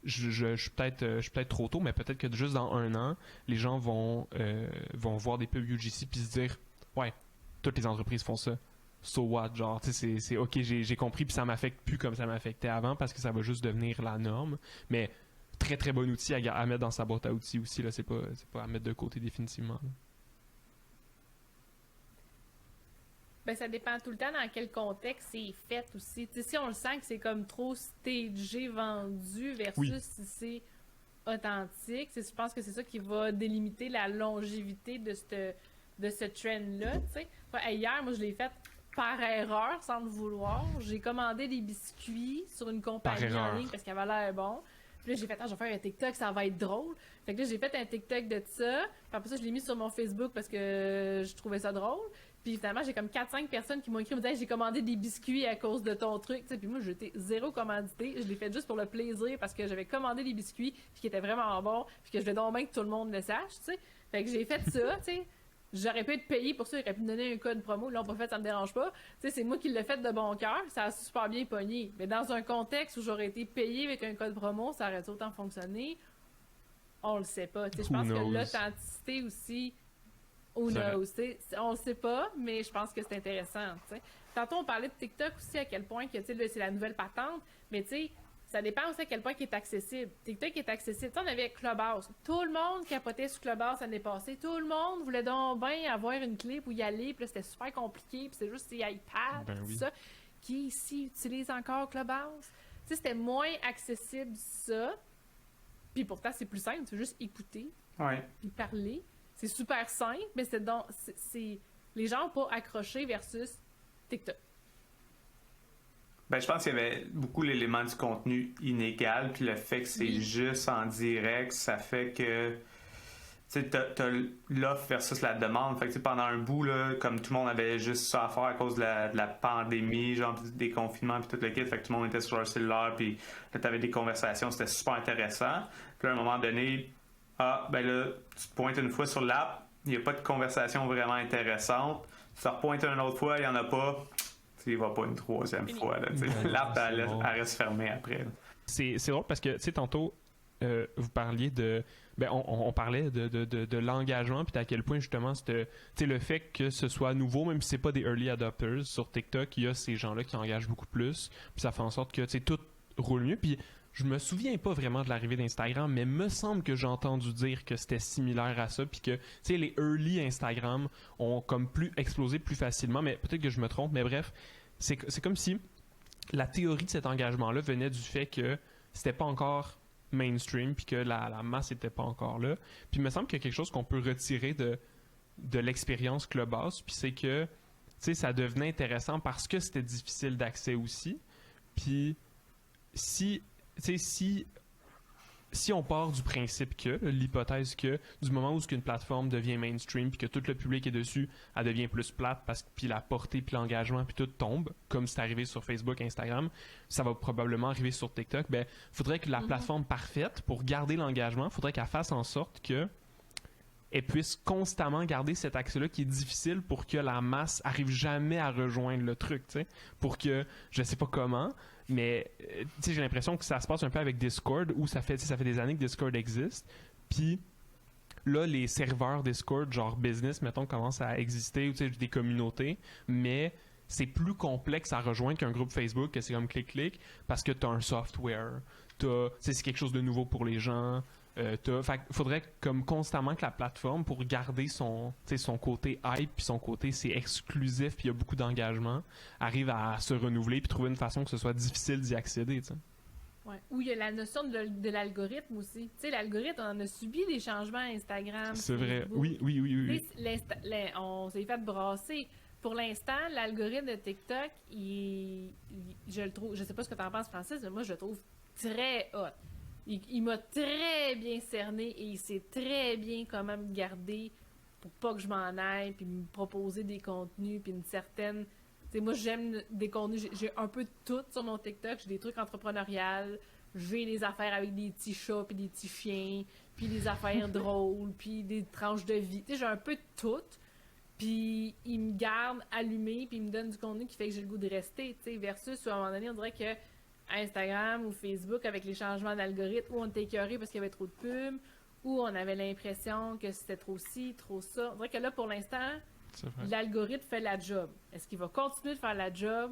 S1: je suis peut-être trop tôt, mais peut-être que juste dans un an, les gens vont voir des pubs UGC puis se dire ouais, toutes les entreprises font ça. So what, genre, tu sais, c'est ok, j'ai compris puis ça m'affecte plus comme ça m'affectait avant parce que ça va juste devenir la norme. Mais très très bon outil à mettre dans sa boîte à outils aussi, là, c'est pas à mettre de côté définitivement. Là.
S3: Ben, ça dépend tout le temps dans quel contexte c'est fait aussi. T'sais, si on le sent que c'est comme trop stagé, vendu, versus si c'est authentique, je pense que c'est ça qui va délimiter la longévité de ce trend-là. Ouais, hier, moi, je l'ai fait par erreur, sans le vouloir. J'ai commandé des biscuits sur une compagnie en ligne parce qu'elle avait l'air bon. Puis là, j'ai fait, je vais faire un TikTok, ça va être drôle. Fait que là, j'ai fait un TikTok de ça. Puis après ça, je l'ai mis sur mon Facebook parce que je trouvais ça drôle. Puis finalement, j'ai comme 4-5 personnes qui m'ont écrit, me disaient, j'ai commandé des biscuits à cause de ton truc. T'sais, puis moi, j'étais zéro commandité. Je l'ai fait juste pour le plaisir parce que j'avais commandé des biscuits puis qui étaient vraiment bons. Puis que je voulais donc bien que tout le monde le sache, tu sais. Fait que j'ai fait ça, tu sais. J'aurais pu être payé pour ça, j'aurais pu me donner un code promo. Là, on pas fait, ça me dérange pas. Tu sais, c'est moi qui l'ai fait de bon cœur. Ça a super bien pogné. Mais dans un contexte où j'aurais été payé avec un code promo, ça aurait autant fonctionné. On le sait pas. Tu sais, je pense que l'authenticité aussi, on le sait pas, mais je pense que c'est intéressant. Tu sais. tantôt on parlait de TikTok aussi, à quel point que, tu sais, là, c'est la nouvelle patente, mais tu sais, ça dépend aussi à quel point il est accessible. TikTok est accessible. T'sais, on avait Clubhouse. Tout le monde capotait sur Clubhouse l'année passée. Tout le monde voulait donc bien avoir une clé pour y aller. Puis là, c'était super compliqué. Puis c'est juste ces iPads, tout ça. Qui ici utilise encore Clubhouse? Tu sais, c'était moins accessible ça. Puis pourtant, c'est plus simple. Tu veux juste écouter. Puis parler. C'est super simple, mais c'est donc... Les gens n'ont pas accroché versus TikTok.
S2: Ben, je pense qu'il y avait beaucoup l'élément du contenu inégal, puis le fait que c'est juste en direct, ça fait que tu sais, t'as l'offre versus la demande. Fait que pendant un bout, là, comme tout le monde avait juste ça à faire à cause de la pandémie, genre des confinements puis tout le kit, fait que tout le monde était sur leur cellulaire, puis là, t'avais des conversations, c'était super intéressant. Puis là, à un moment donné, ben là, tu te pointes une fois sur l'app, il n'y a pas de conversation vraiment intéressante. Tu te repointes une autre fois, il n'y en a pas. Il va pas une troisième fois. L'app, elle reste fermée après.
S1: C'est drôle parce que, tu sais, tantôt, vous parliez de... Ben, on parlait de l'engagement, puis à quel point, justement, c'était, tu sais, le fait que ce soit nouveau, même si c'est pas des early adopters, sur TikTok, il y a ces gens-là qui engagent beaucoup plus, puis ça fait en sorte que, tu sais, tout roule mieux. Puis je me souviens pas vraiment de l'arrivée d'Instagram, mais me semble que j'ai entendu dire que c'était similaire à ça, puis que, tu sais, les early Instagram ont comme plus explosé plus facilement, mais peut-être que je me trompe, mais bref, c'est comme si la théorie de cet engagement-là venait du fait que c'était pas encore mainstream, puis que la masse était pas encore là. Puis il me semble qu'il y a quelque chose qu'on peut retirer de l'expérience Clubhouse, puis c'est que, tu sais, ça devenait intéressant parce que c'était difficile d'accès aussi, puis si on part du principe que, l'hypothèse que, du moment où une plateforme devient mainstream puis que tout le public est dessus, elle devient plus plate parce que puis la portée puis l'engagement puis tout tombe, comme c'est arrivé sur Facebook, Instagram, ça va probablement arriver sur TikTok. Ben, faudrait que la plateforme parfaite pour garder l'engagement, faudrait qu'elle fasse en sorte que elle puisse constamment garder cet accès-là qui est difficile pour que la masse arrive jamais à rejoindre le truc, tu sais, pour que, je sais pas comment, mais tu sais, j'ai l'impression que ça se passe un peu avec Discord, où ça fait des années que Discord existe, puis là, les serveurs Discord, genre business, mettons, commencent à exister, ou tu sais, des communautés, mais c'est plus complexe à rejoindre qu'un groupe Facebook, que c'est comme clic-clic, parce que t'as un software, c'est quelque chose de nouveau pour les gens. Fait faudrait comme constamment que la plateforme, pour garder son côté hype puis son côté c'est exclusif puis il y a beaucoup d'engagement, arrive à se renouveler puis trouver une façon que ce soit difficile d'y accéder, t'sais.
S3: Ouais. Ou il y a la notion de l'algorithme aussi. Tu sais, l'algorithme, on en a subi des changements à Instagram.
S1: C'est vrai. Oui.
S3: On s'est fait brasser. Pour l'instant, l'algorithme de TikTok, je le trouve, je sais pas ce que t'en penses, Francis, mais moi je le trouve très hot. Il m'a très bien cerné et il sait très bien comment me garder pour pas que je m'en aille, puis me proposer des contenus, puis une certaine... Tu sais, moi, j'aime des contenus, j'ai un peu de tout sur mon TikTok. J'ai des trucs entrepreneuriales, j'ai des affaires avec des petits chats, puis des petits chiens, puis des affaires drôles, puis des tranches de vie. Tu sais, j'ai un peu de tout. Puis il me garde allumé, puis il me donne du contenu qui fait que j'ai le goût de rester, tu sais, versus à un moment donné, on dirait que Instagram ou Facebook, avec les changements d'algorithme, où on était écœuré parce qu'il y avait trop de pubs, où on avait l'impression que c'était trop ci, trop ça. On dirait que là, pour l'instant, l'algorithme fait la job. Est-ce qu'il va continuer de faire la job?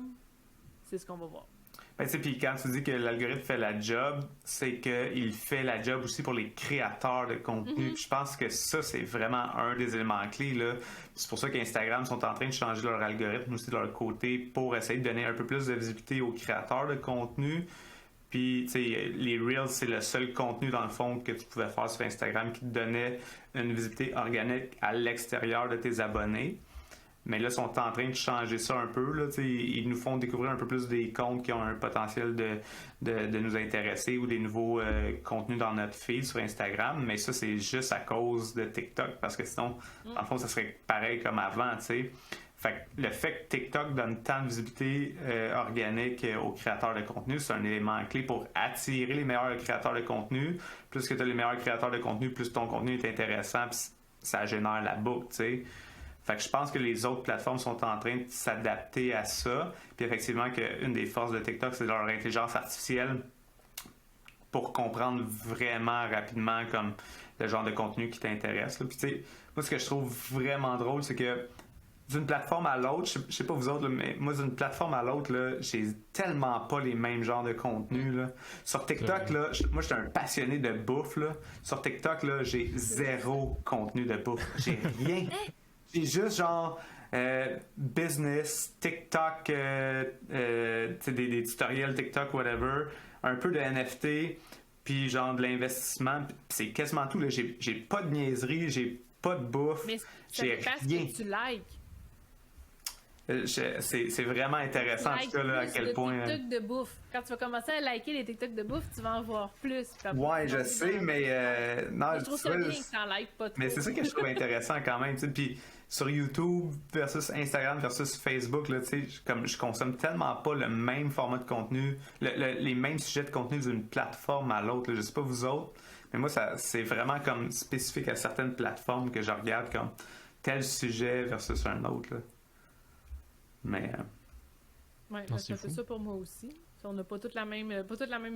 S3: C'est ce qu'on va voir.
S2: Ben, tu sais, puis quand tu dis que l'algorithme fait la job, c'est qu'il fait la job aussi pour les créateurs de contenu. Je pense que ça, c'est vraiment un des éléments clés, là. C'est pour ça qu'Instagram sont en train de changer leur algorithme aussi de leur côté pour essayer de donner un peu plus de visibilité aux créateurs de contenu. Puis, tu sais, les Reels, c'est le seul contenu, dans le fond, que tu pouvais faire sur Instagram qui te donnait une visibilité organique à l'extérieur de tes abonnés. Mais là, ils sont en train de changer ça un peu. Là, ils nous font découvrir un peu plus des comptes qui ont un potentiel de nous intéresser ou des nouveaux contenus dans notre feed sur Instagram. Mais ça, c'est juste à cause de TikTok. Parce que sinon, en fond, ça serait pareil comme avant. T'sais. Fait que le fait que TikTok donne tant de visibilité organique aux créateurs de contenu, c'est un élément clé pour attirer les meilleurs créateurs de contenu. Plus que tu as les meilleurs créateurs de contenu, plus ton contenu est intéressant, puis ça génère la boucle, tu sais. Fait que je pense que les autres plateformes sont en train de s'adapter à ça. Puis effectivement, qu'une des forces de TikTok, c'est leur intelligence artificielle pour comprendre vraiment rapidement comme le genre de contenu qui t'intéresse. Là. Puis tu sais, moi ce que je trouve vraiment drôle, c'est que d'une plateforme à l'autre, je sais pas vous autres, là, mais moi, d'une plateforme à l'autre, là, j'ai tellement pas les mêmes genres de contenus. Là. Sur TikTok, là, moi, j'étais un passionné de bouffe. Là. Sur TikTok, là, j'ai zéro contenu de bouffe. J'ai rien. J'ai juste genre business, TikTok, des tutoriels TikTok, whatever, un peu de NFT, puis genre de l'investissement. Puis c'est quasiment tout. Là. J'ai pas de niaiserie, j'ai pas de bouffe.
S3: Mais ça
S2: j'ai
S3: dépend ce
S2: rien.
S3: que tu likes.
S2: C'est vraiment intéressant, en tout cas, là, à quel point.
S3: TikTok de bouffe. Quand tu vas commencer à liker les TikTok de bouffe, tu vas en voir plus.
S2: Ouais, je sais, mais. Non,
S3: je trouve ça bien que t'en likes pas trop.
S2: Mais c'est ça que je trouve intéressant quand même. Puis sur YouTube versus Instagram versus Facebook, là, comme je consomme tellement pas le même format de contenu, les mêmes sujets de contenu d'une plateforme à l'autre. Là. Je sais pas vous autres, mais moi, c'est vraiment comme spécifique à certaines plateformes que je regarde comme tel sujet versus un autre. Là. Mais.
S3: Ouais, c'est un peu ça pour moi aussi. On n'a pas toute la même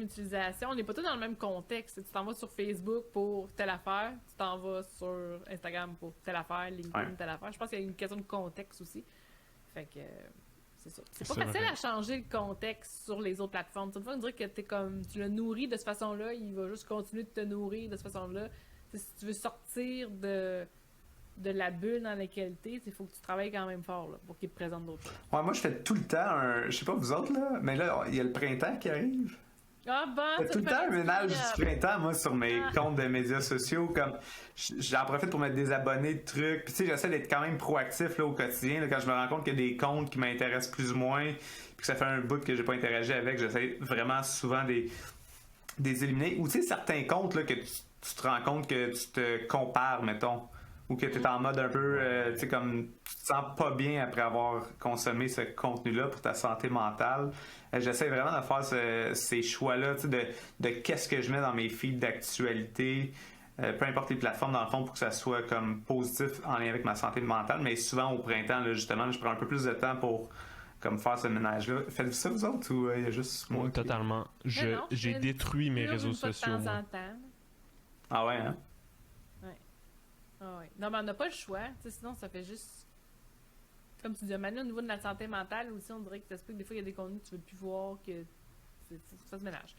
S3: utilisation. On n'est pas tous dans le même contexte. Tu t'en vas sur Facebook pour telle affaire, tu t'en vas sur Instagram pour telle affaire, LinkedIn, telle affaire. Je pense qu'il y a une question de contexte aussi. Fait que c'est ça. C'est pas facile à changer le contexte sur les autres plateformes. Tu vas me dire que tu le nourris de cette façon-là, il va juste continuer de te nourrir de cette façon-là. Si tu veux sortir de la bulle dans laquelle t'es, il faut que tu travailles quand même fort là, pour qu'il te présente d'autres choses.
S2: Ouais, moi je fais tout le temps je sais pas vous autres là, mais là il y a le printemps qui arrive.
S3: Ah bon,
S2: tout le temps un ménage du printemps, moi, sur mes comptes de médias sociaux. Comme j'en profite pour me désabonner de trucs. Puis tu sais, j'essaie d'être quand même proactif là, au quotidien. Là, quand je me rends compte qu'il y a des comptes qui m'intéressent plus ou moins, puis que ça fait un bout que j'ai pas interagi avec, j'essaie vraiment souvent des éliminer. Ou tu sais, certains comptes là, que tu te rends compte que tu te compares, mettons. Ou que tu es en mode un peu, tu sais, comme tu te sens pas bien après avoir consommé ce contenu-là pour ta santé mentale. J'essaie vraiment de faire ces choix-là, tu sais, de qu'est-ce que je mets dans mes feeds d'actualité, peu importe les plateformes, dans le fond, pour que ça soit comme positif en lien avec ma santé mentale. Mais souvent, au printemps, là, justement, je prends un peu plus de temps pour comme faire ce ménage-là. Faites-vous ça, vous autres, ou il y a juste moi?
S1: Totalement. J'ai détruit mes réseaux sociaux.
S3: De temps en temps.
S2: Ah ouais, hein?
S3: Ah ouais. Non, mais on n'a pas le choix. Sinon, ça fait juste. Comme tu dis, maintenant, au niveau de la santé mentale aussi, on dirait que ça se peut que des fois, il y a des contenus que tu veux plus voir, que ça se ménage.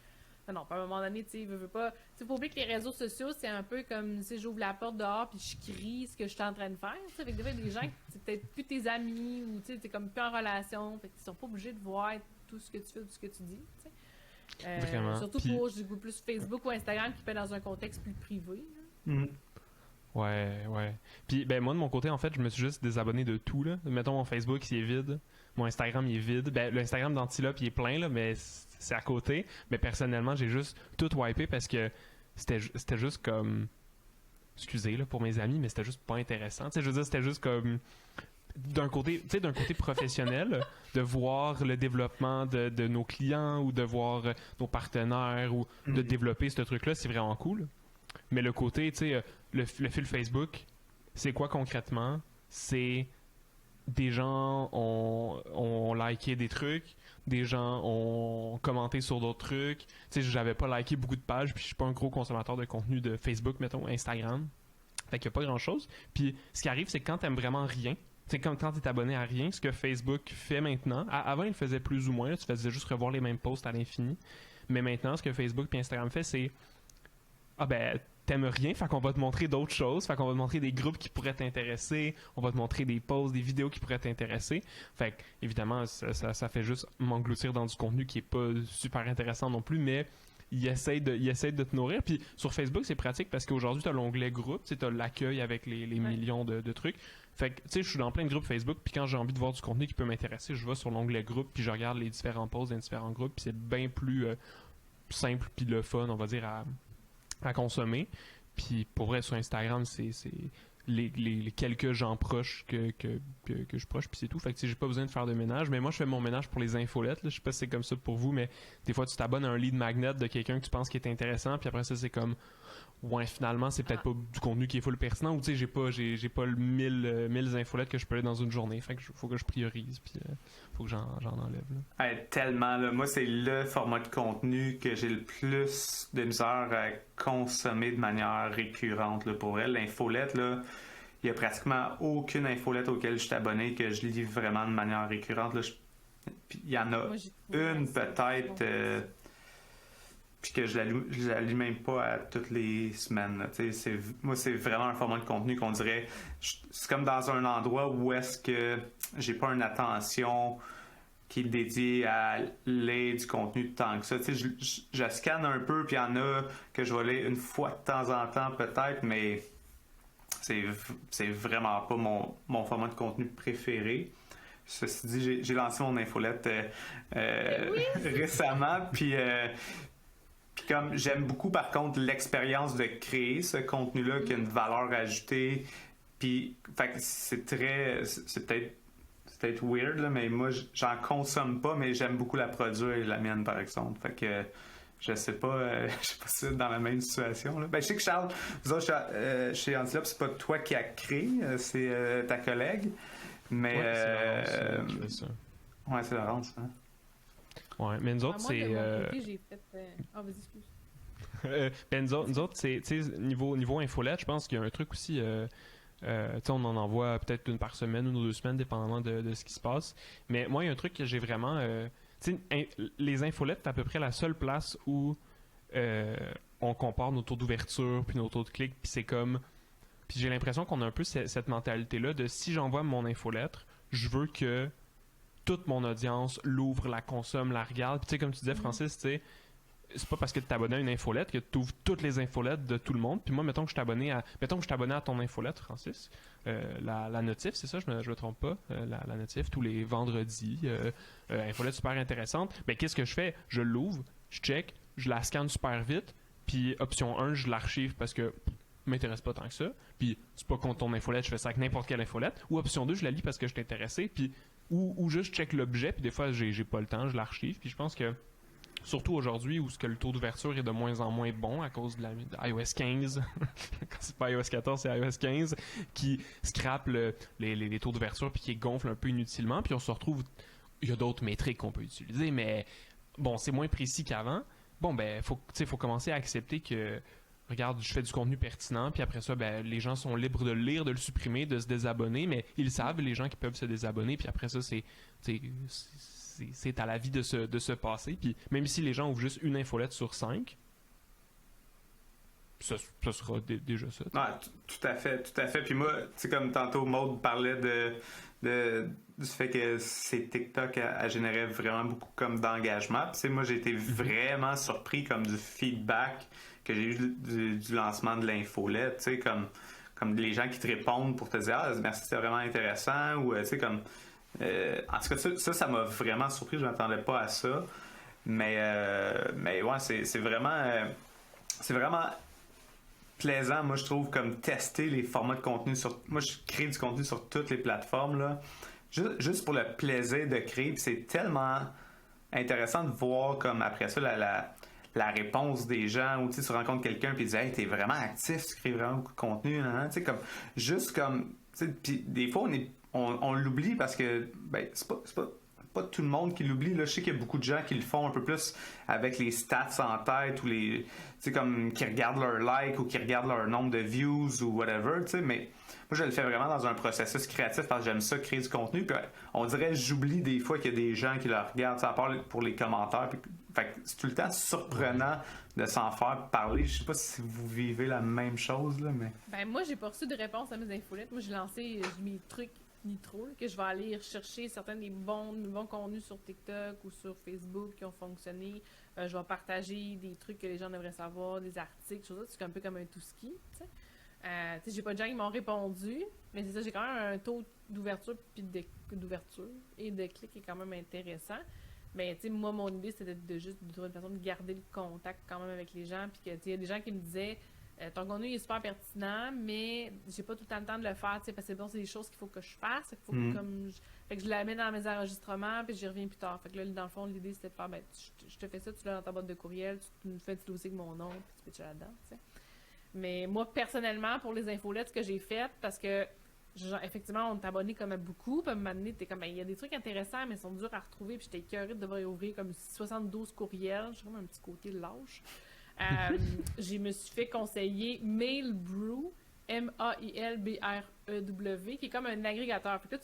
S3: Non, à un moment donné, tu sais, veux pas. Tu faut oublier que les réseaux sociaux, c'est un peu comme si j'ouvre la porte dehors puis je crie ce que je suis en train de faire. Fait que des fois, il y a des gens qui c'est peut-être plus tes amis ou tu sais, t'es comme plus en relation. Fait qu'ils sont pas obligés de voir tout ce que tu fais ou tout ce que tu dis.
S1: Vraiment.
S3: Surtout pour, je dis, plus Facebook ou Instagram qui peut dans un contexte plus privé.
S1: Ouais. Puis, ben, moi, de mon côté, en fait, je me suis juste désabonné de tout, là. Mettons, mon Facebook, il est vide. Mon Instagram, il est vide. Ben, l'Instagram d'Antilope, il est plein, là, mais c'est à côté. Mais personnellement, j'ai juste tout wipé parce que c'était juste comme... Excusez, là, pour mes amis, mais c'était juste pas intéressant. Tu sais, je veux dire, c'était juste comme... d'un côté professionnel, de voir le développement de nos clients ou de voir nos partenaires ou de développer ce truc-là, c'est vraiment cool. Mais le côté, tu sais, le fil Facebook, c'est quoi concrètement? C'est des gens ont liké des trucs, des gens ont commenté sur d'autres trucs. Tu sais, j'avais pas liké beaucoup de pages, puis je suis pas un gros consommateur de contenu de Facebook, mettons, Instagram. Fait qu'il y a pas grand-chose. Puis ce qui arrive, c'est que quand t'aimes vraiment rien, c'est comme quand tu es abonné à rien, ce que Facebook fait maintenant. Avant, il le faisait plus ou moins. Là, tu faisais juste revoir les mêmes posts à l'infini. Mais maintenant, ce que Facebook et Instagram fait, c'est t'aimes rien, fait qu'on va te montrer d'autres choses, fait qu'on va te montrer des groupes qui pourraient t'intéresser, on va te montrer des posts, des vidéos qui pourraient t'intéresser. Fait que, évidemment, ça fait juste m'engloutir dans du contenu qui est pas super intéressant non plus, mais il essaie de te nourrir. Puis sur Facebook, c'est pratique parce qu'aujourd'hui, tu as l'onglet groupe, tu as l'accueil avec les millions de trucs. Fait que, tu sais, je suis dans plein de groupes Facebook, puis quand j'ai envie de voir du contenu qui peut m'intéresser, je vais sur l'onglet groupe, puis je regarde les différents posts dans différents groupes, puis c'est bien plus simple, puis le fun, on va dire, à consommer. Puis pour vrai, sur Instagram, c'est les quelques gens proches que je proche, puis c'est tout. Fait que j'ai pas besoin de faire de ménage. Mais moi, je fais mon ménage pour les infolettes. Là. Je sais pas si c'est comme ça pour vous, mais des fois, tu t'abonnes à un lead magnet de quelqu'un que tu penses qui est intéressant, puis après ça, c'est comme... Ouais, finalement, c'est peut-être pas du contenu qui est full pertinent, ou tu sais, j'ai pas le 1000 infolettes que je peux aller dans une journée. Fait que faut que je priorise, puis faut que j'en enlève. Là.
S2: Hey, tellement, là. Moi, c'est le format de contenu que j'ai le plus de misère à consommer de manière récurrente, là, pour elle. L'infolette, là, il y a pratiquement aucune infolette auquel je suis abonné que je lis vraiment de manière récurrente. Là, puis il y en a une peut-être, puis que je la lis même pas à toutes les semaines. Là. Moi, c'est vraiment un format de contenu qu'on dirait. C'est comme dans un endroit où est-ce que j'ai pas une attention qui est dédiée à lire du contenu tant que ça. Je scanne un peu, puis il y en a que je vais lire une fois de temps en temps peut-être, mais c'est vraiment pas mon format de contenu préféré. Ceci dit, j'ai lancé mon infolette récemment, puis comme j'aime beaucoup par contre l'expérience de créer ce contenu-là qui a une valeur ajoutée, puis fait que c'est peut-être weird, là, mais moi j'en consomme pas, mais j'aime beaucoup la produire, la mienne par exemple. Fait que je sais pas si c'est dans la même situation. Là. Ben, je sais que Charles, vous autres, chez Antilope, c'est pas toi qui as créé, c'est ta collègue. Mais.
S1: Ouais, c'est Laurence qui fait ça.
S2: Ouais, c'est Laurence. Hein?
S1: Ouais, mais nous autres,
S3: Moi,
S1: c'est.
S3: de mon côté, j'ai fait. vas-y, excuse.
S1: Ben, nous autres, c'est niveau infolette, je pense qu'il y a un truc aussi. On en envoie peut-être une par semaine, une ou 2 semaines, dépendamment de ce qui se passe. Mais moi, il y a un truc que j'ai vraiment. Les infolettes, c'est à peu près la seule place où on compare nos taux d'ouverture puis nos taux de clics, puis c'est comme. Puis j'ai l'impression qu'on a un peu cette mentalité-là de si j'envoie mon infolettre, je veux que toute mon audience l'ouvre, la consomme, la regarde. Puis tu sais, comme tu disais, Francis, tu sais, c'est pas parce que tu t'es abonné à une infolette que tu ouvres toutes les infolettes de tout le monde. Puis moi, mettons que je suis abonné à ton infolette, Francis, la notif, c'est ça, je me trompe pas, la notif, tous les vendredis, infolette super intéressante. Ben qu'est-ce que je fais? Je l'ouvre, je check, je la scanne super vite, puis option 1, je l'archive parce que m'intéresse pas tant que ça, puis c'est pas contre ton infolette, je fais ça avec n'importe quelle infolette, ou option 2, je la lis parce que je suis intéressé, puis ou juste je check l'objet, puis des fois j'ai pas le temps, je l'archive, puis je pense que surtout aujourd'hui où le taux d'ouverture est de moins en moins bon à cause de iOS 15, quand c'est pas iOS 14, c'est iOS 15, qui scrape les taux d'ouverture puis qui gonfle un peu inutilement, puis on se retrouve, il y a d'autres métriques qu'on peut utiliser, mais bon, c'est moins précis qu'avant. Bon, ben, faut commencer à accepter que regarde, je fais du contenu pertinent, puis après ça, ben, les gens sont libres de le lire, de le supprimer, de se désabonner, mais ils savent, les gens qui peuvent se désabonner, puis après ça, c'est à la vie de se passer. Puis même si les gens ouvrent juste une infolette sur 5, ça sera déjà ça.
S2: Ouais, tout à fait. Puis moi, tu sais, comme tantôt Maud parlait du fait que ces TikTok a généré vraiment beaucoup comme d'engagement. Tu sais, moi, j'ai été vraiment surpris comme du feedback que j'ai eu du lancement de l'infolette. Tu sais, comme les gens qui te répondent pour te dire « Ah, merci, c'était vraiment intéressant » ou tu sais, comme... en tout cas, ça m'a vraiment surpris. Je ne m'attendais pas à ça. Mais ouais, c'est vraiment plaisant, moi, je trouve, comme tester les formats de contenu sur... Moi, je crée du contenu sur toutes les plateformes, là. Juste pour le plaisir de créer. Puis c'est tellement intéressant de voir, comme après ça, la réponse des gens, ou tu rencontres quelqu'un puis tu dis « Hey, t'es vraiment actif, tu crées vraiment beaucoup de contenu. » Tu sais, comme... Juste comme... Puis des fois, on l'oublie parce que ben, c'est pas tout le monde qui l'oublie. Là, je sais qu'il y a beaucoup de gens qui le font un peu plus avec les stats en tête ou les, tu sais, comme qui regardent leur like ou qui regardent leur nombre de views ou whatever. Tu sais, mais moi, je le fais vraiment dans un processus créatif parce que j'aime ça, créer du contenu. Puis on dirait que j'oublie des fois qu'il y a des gens qui le regardent, à part pour les commentaires. Puis, fait que c'est tout le temps surprenant de s'en faire parler. Je sais pas si vous vivez la même chose, là, mais...
S3: Ben, moi, j'ai pas reçu de réponse à mes infolettes. Moi, j'ai lancé mes trucs Nitro, là, que je vais aller rechercher certains des bons contenus sur TikTok ou sur Facebook qui ont fonctionné. Je vais partager des trucs que les gens devraient savoir, des articles, choses. C'est un peu comme un tout-ski, tu sais. J'ai pas de gens qui m'ont répondu, mais c'est ça, j'ai quand même un taux d'ouverture puis d'ouverture et de clics qui est quand même intéressant. Mais tu sais, moi, mon idée, c'était de juste de trouver une façon de garder le contact quand même avec les gens, puis que il y a des gens qui me disaient ton contenu est super pertinent, mais j'ai pas tout le temps de le faire, tu sais, parce que bon, c'est des choses qu'il faut que je fasse, fait que je la mets dans mes enregistrements, puis j'y reviens plus tard. Fait que là, dans le fond, l'idée, c'était de faire, ben, je te fais ça, tu l'as dans ta boîte de courriel, tu me fais un petit dossier avec mon nom, puis tu pitches là-dedans, tu sais. Mais moi, personnellement, pour les infolettes, ce que j'ai fait, parce que, genre, effectivement, on t'abonnait comme à beaucoup, puis à un moment donné, t'es comme, ben, il y a des trucs intéressants, mais ils sont durs à retrouver, puis j'étais écœurée de devoir ouvrir comme 72 courriels, j'ai comme un petit côté lâche. Je me suis fait conseiller Mailbrew, MAILBREW, qui est comme un agrégateur. Fait que là,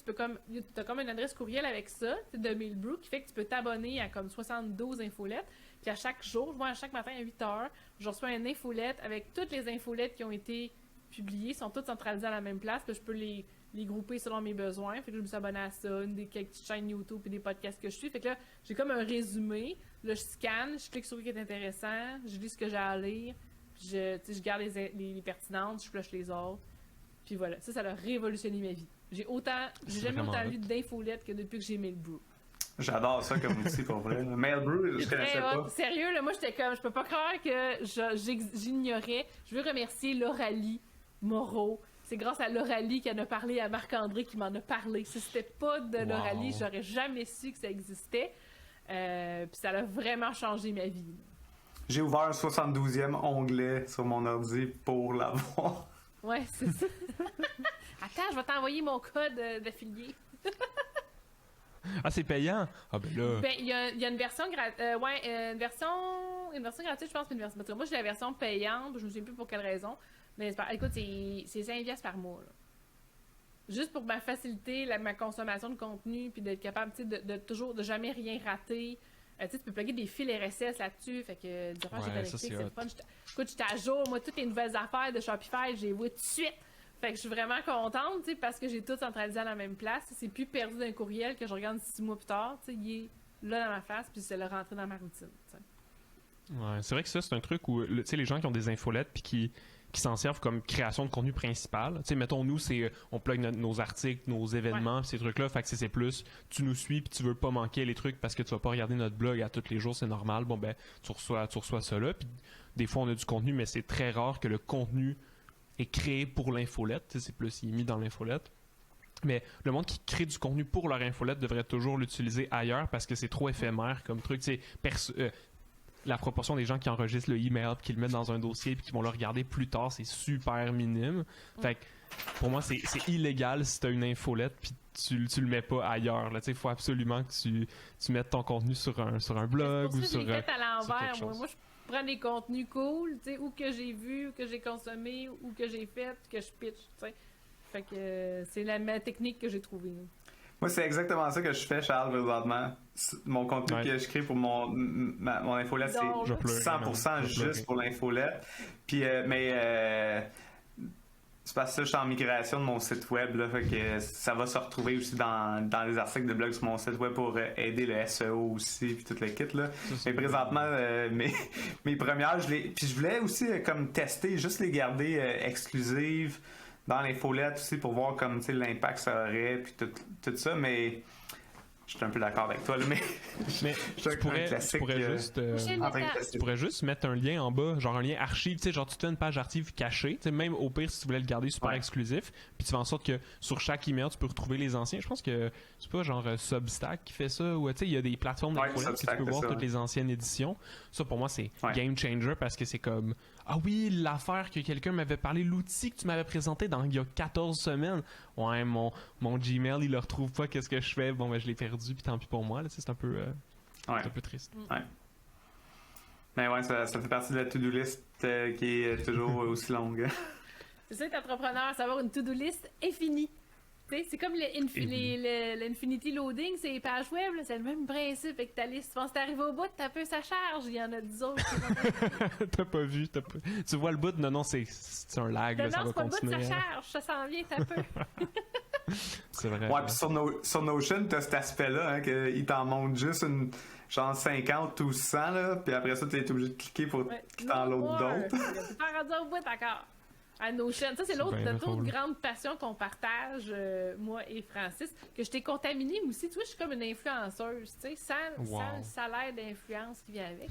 S3: t'as comme une adresse courriel avec ça, de Mailbrew, qui fait que tu peux t'abonner à comme 72 infolettes. Puis à chaque jour, moi, à chaque matin à 8h, je reçois une infolette avec toutes les infolettes qui ont été publiées, sont toutes centralisées à la même place. Puis je peux les grouper selon mes besoins. Fait que je me suis abonnée à ça, quelques petites chaînes YouTube et des podcasts que je suis. Fait que là, j'ai comme un résumé. Là, je scanne, je clique sur ce qui est intéressant, je lis ce que j'ai à lire. Je garde les pertinentes, je flush les autres. Puis voilà, ça a révolutionné ma vie. J'ai jamais autant lu d'infolettes que depuis que j'ai Mailbrew.
S2: J'adore ça comme outil pour vrai. Mailbrew, je connaissais pas.
S3: Sérieux, là, moi j'étais comme, je peux pas croire que j'ignorais. Je veux remercier Lauralie Moreau. C'est grâce à Lauralie qu'elle a parlé à Marc-André qui m'en a parlé. Si c'était pas de Lauralie, j'aurais jamais su que ça existait. Puis ça a vraiment changé ma vie.
S2: J'ai ouvert un 72e onglet sur mon ordi pour l'avoir.
S3: Ouais, c'est ça. Attends, je vais t'envoyer mon code d'affilié.
S1: Ah, c'est payant? Ah, ben là.
S3: Ben, il y a une version gratuite. Une version gratuite, je pense, puis une version. Moi, j'ai la version payante, je ne sais plus pour quelle raison. Mais écoute, c'est 5$ par mois. Là. Juste pour faciliter ma consommation de contenu, puis d'être capable de jamais rien rater. Tu peux plugger des fils RSS là-dessus, fait que des affaires génériques, c'est le fun. Écoute, j'étais à jour, moi, toutes les nouvelles affaires de Shopify, j'ai vu tout de suite. Fait que je suis vraiment contente, parce que j'ai tout centralisé à la même place. C'est plus perdu d'un courriel que je regarde 6 mois plus tard, il est là dans ma face, puis c'est le rentré dans ma routine. T'sais.
S1: Ouais, c'est vrai que ça, c'est un truc où, les gens qui ont des infolettes, puis qui s'en servent comme création de contenu principal. Tu sais, mettons, nous, on plug nos articles, nos événements, pis ces trucs-là. Fait que c'est plus, tu nous suis puis tu veux pas manquer les trucs parce que tu vas pas regarder notre blog à tous les jours, c'est normal. Bon, ben, tu reçois ça là. Puis des fois, on a du contenu, mais c'est très rare que le contenu est créé pour l'infolette. Tu sais, c'est plus, il est mis dans l'infolette. Mais le monde qui crée du contenu pour leur infolette devrait toujours l'utiliser ailleurs parce que c'est trop éphémère comme truc. Tu sais, la proportion des gens qui enregistrent le email puis qui le mettent dans un dossier puis qui vont le regarder plus tard, c'est super minime. Fait que pour moi, c'est illégal si t'as une infolette puis tu le mets pas ailleurs. Il faut absolument que tu mettes ton contenu sur un blog ou sur.
S3: C'est fait à l'envers. Moi, je prends des contenus cool, ou que j'ai vu, ou que j'ai consommé, ou que j'ai fait, que je pitch. T'sais. Fait que c'est ma technique que j'ai trouvée.
S2: Moi, c'est exactement ça que je fais, Charles, présentement. Mon contenu que je crée pour mon infolette, c'est 100% juste pour l'infolette. Puis, c'est parce que je suis en migration de mon site web, là, fait que ça va se retrouver aussi dans les articles de blog sur mon site web pour aider le SEO aussi, puis tout le kit, là. Mais présentement, mes premières, puis je voulais aussi comme tester, juste les garder exclusives dans l'infolette aussi pour voir comme l'impact ça aurait puis tout ça, mais je suis un peu d'accord avec toi là, mais
S1: tu pourrais juste mettre un lien en bas, genre un lien archive, tu sais, genre tu te fais une page archive cachée, tu sais, même au pire si tu voulais le garder super exclusif, puis tu fais en sorte que sur chaque email tu peux retrouver les anciens. Je pense que c'est pas genre Substack qui fait ça, ou tu sais, il y a des plateformes d'infolette que tu peux voir toutes les anciennes éditions. Ça pour moi c'est game changer parce que c'est comme ah oui, l'affaire que quelqu'un m'avait parlé, l'outil que tu m'avais présenté il y a 14 semaines. Ouais, mon Gmail, il le retrouve pas, qu'est-ce que je fais? Bon, ben je l'ai perdu, puis tant pis pour moi. Là, c'est un peu triste.
S2: Ouais. Mais ouais, ça fait partie de la to-do list qui est toujours aussi longue.
S3: C'est ça, être entrepreneur, savoir une to-do list infinie. C'est comme l'Infinity Loading, c'est les pages web, là, c'est le même principe. Fait que ta liste, tu penses que t'arrives au bout, t'as peu sa charge, il y en a 10 autres.
S1: T'as pas vu, tu vois le bout, non, c'est un lag, là, ça va continuer.
S3: Non, c'est pas le bout de sa charge, ça s'en vient, t'as peu.
S1: C'est vrai.
S2: Ouais, puis sur Notion, t'as cet aspect-là, hein, qu'il t'en montre juste une genre 50 ou 100, là, puis après ça, t'es obligé de cliquer pour qu'il t'en load d'autres.
S3: T'es pas rendu au bout encore. À Notion. Ça, c'est l'autre grande passion qu'on partage, moi et Francis, que je t'ai contaminé aussi. Tu vois, je suis comme une influenceuse, tu sais, sans le salaire d'influence qui vient avec.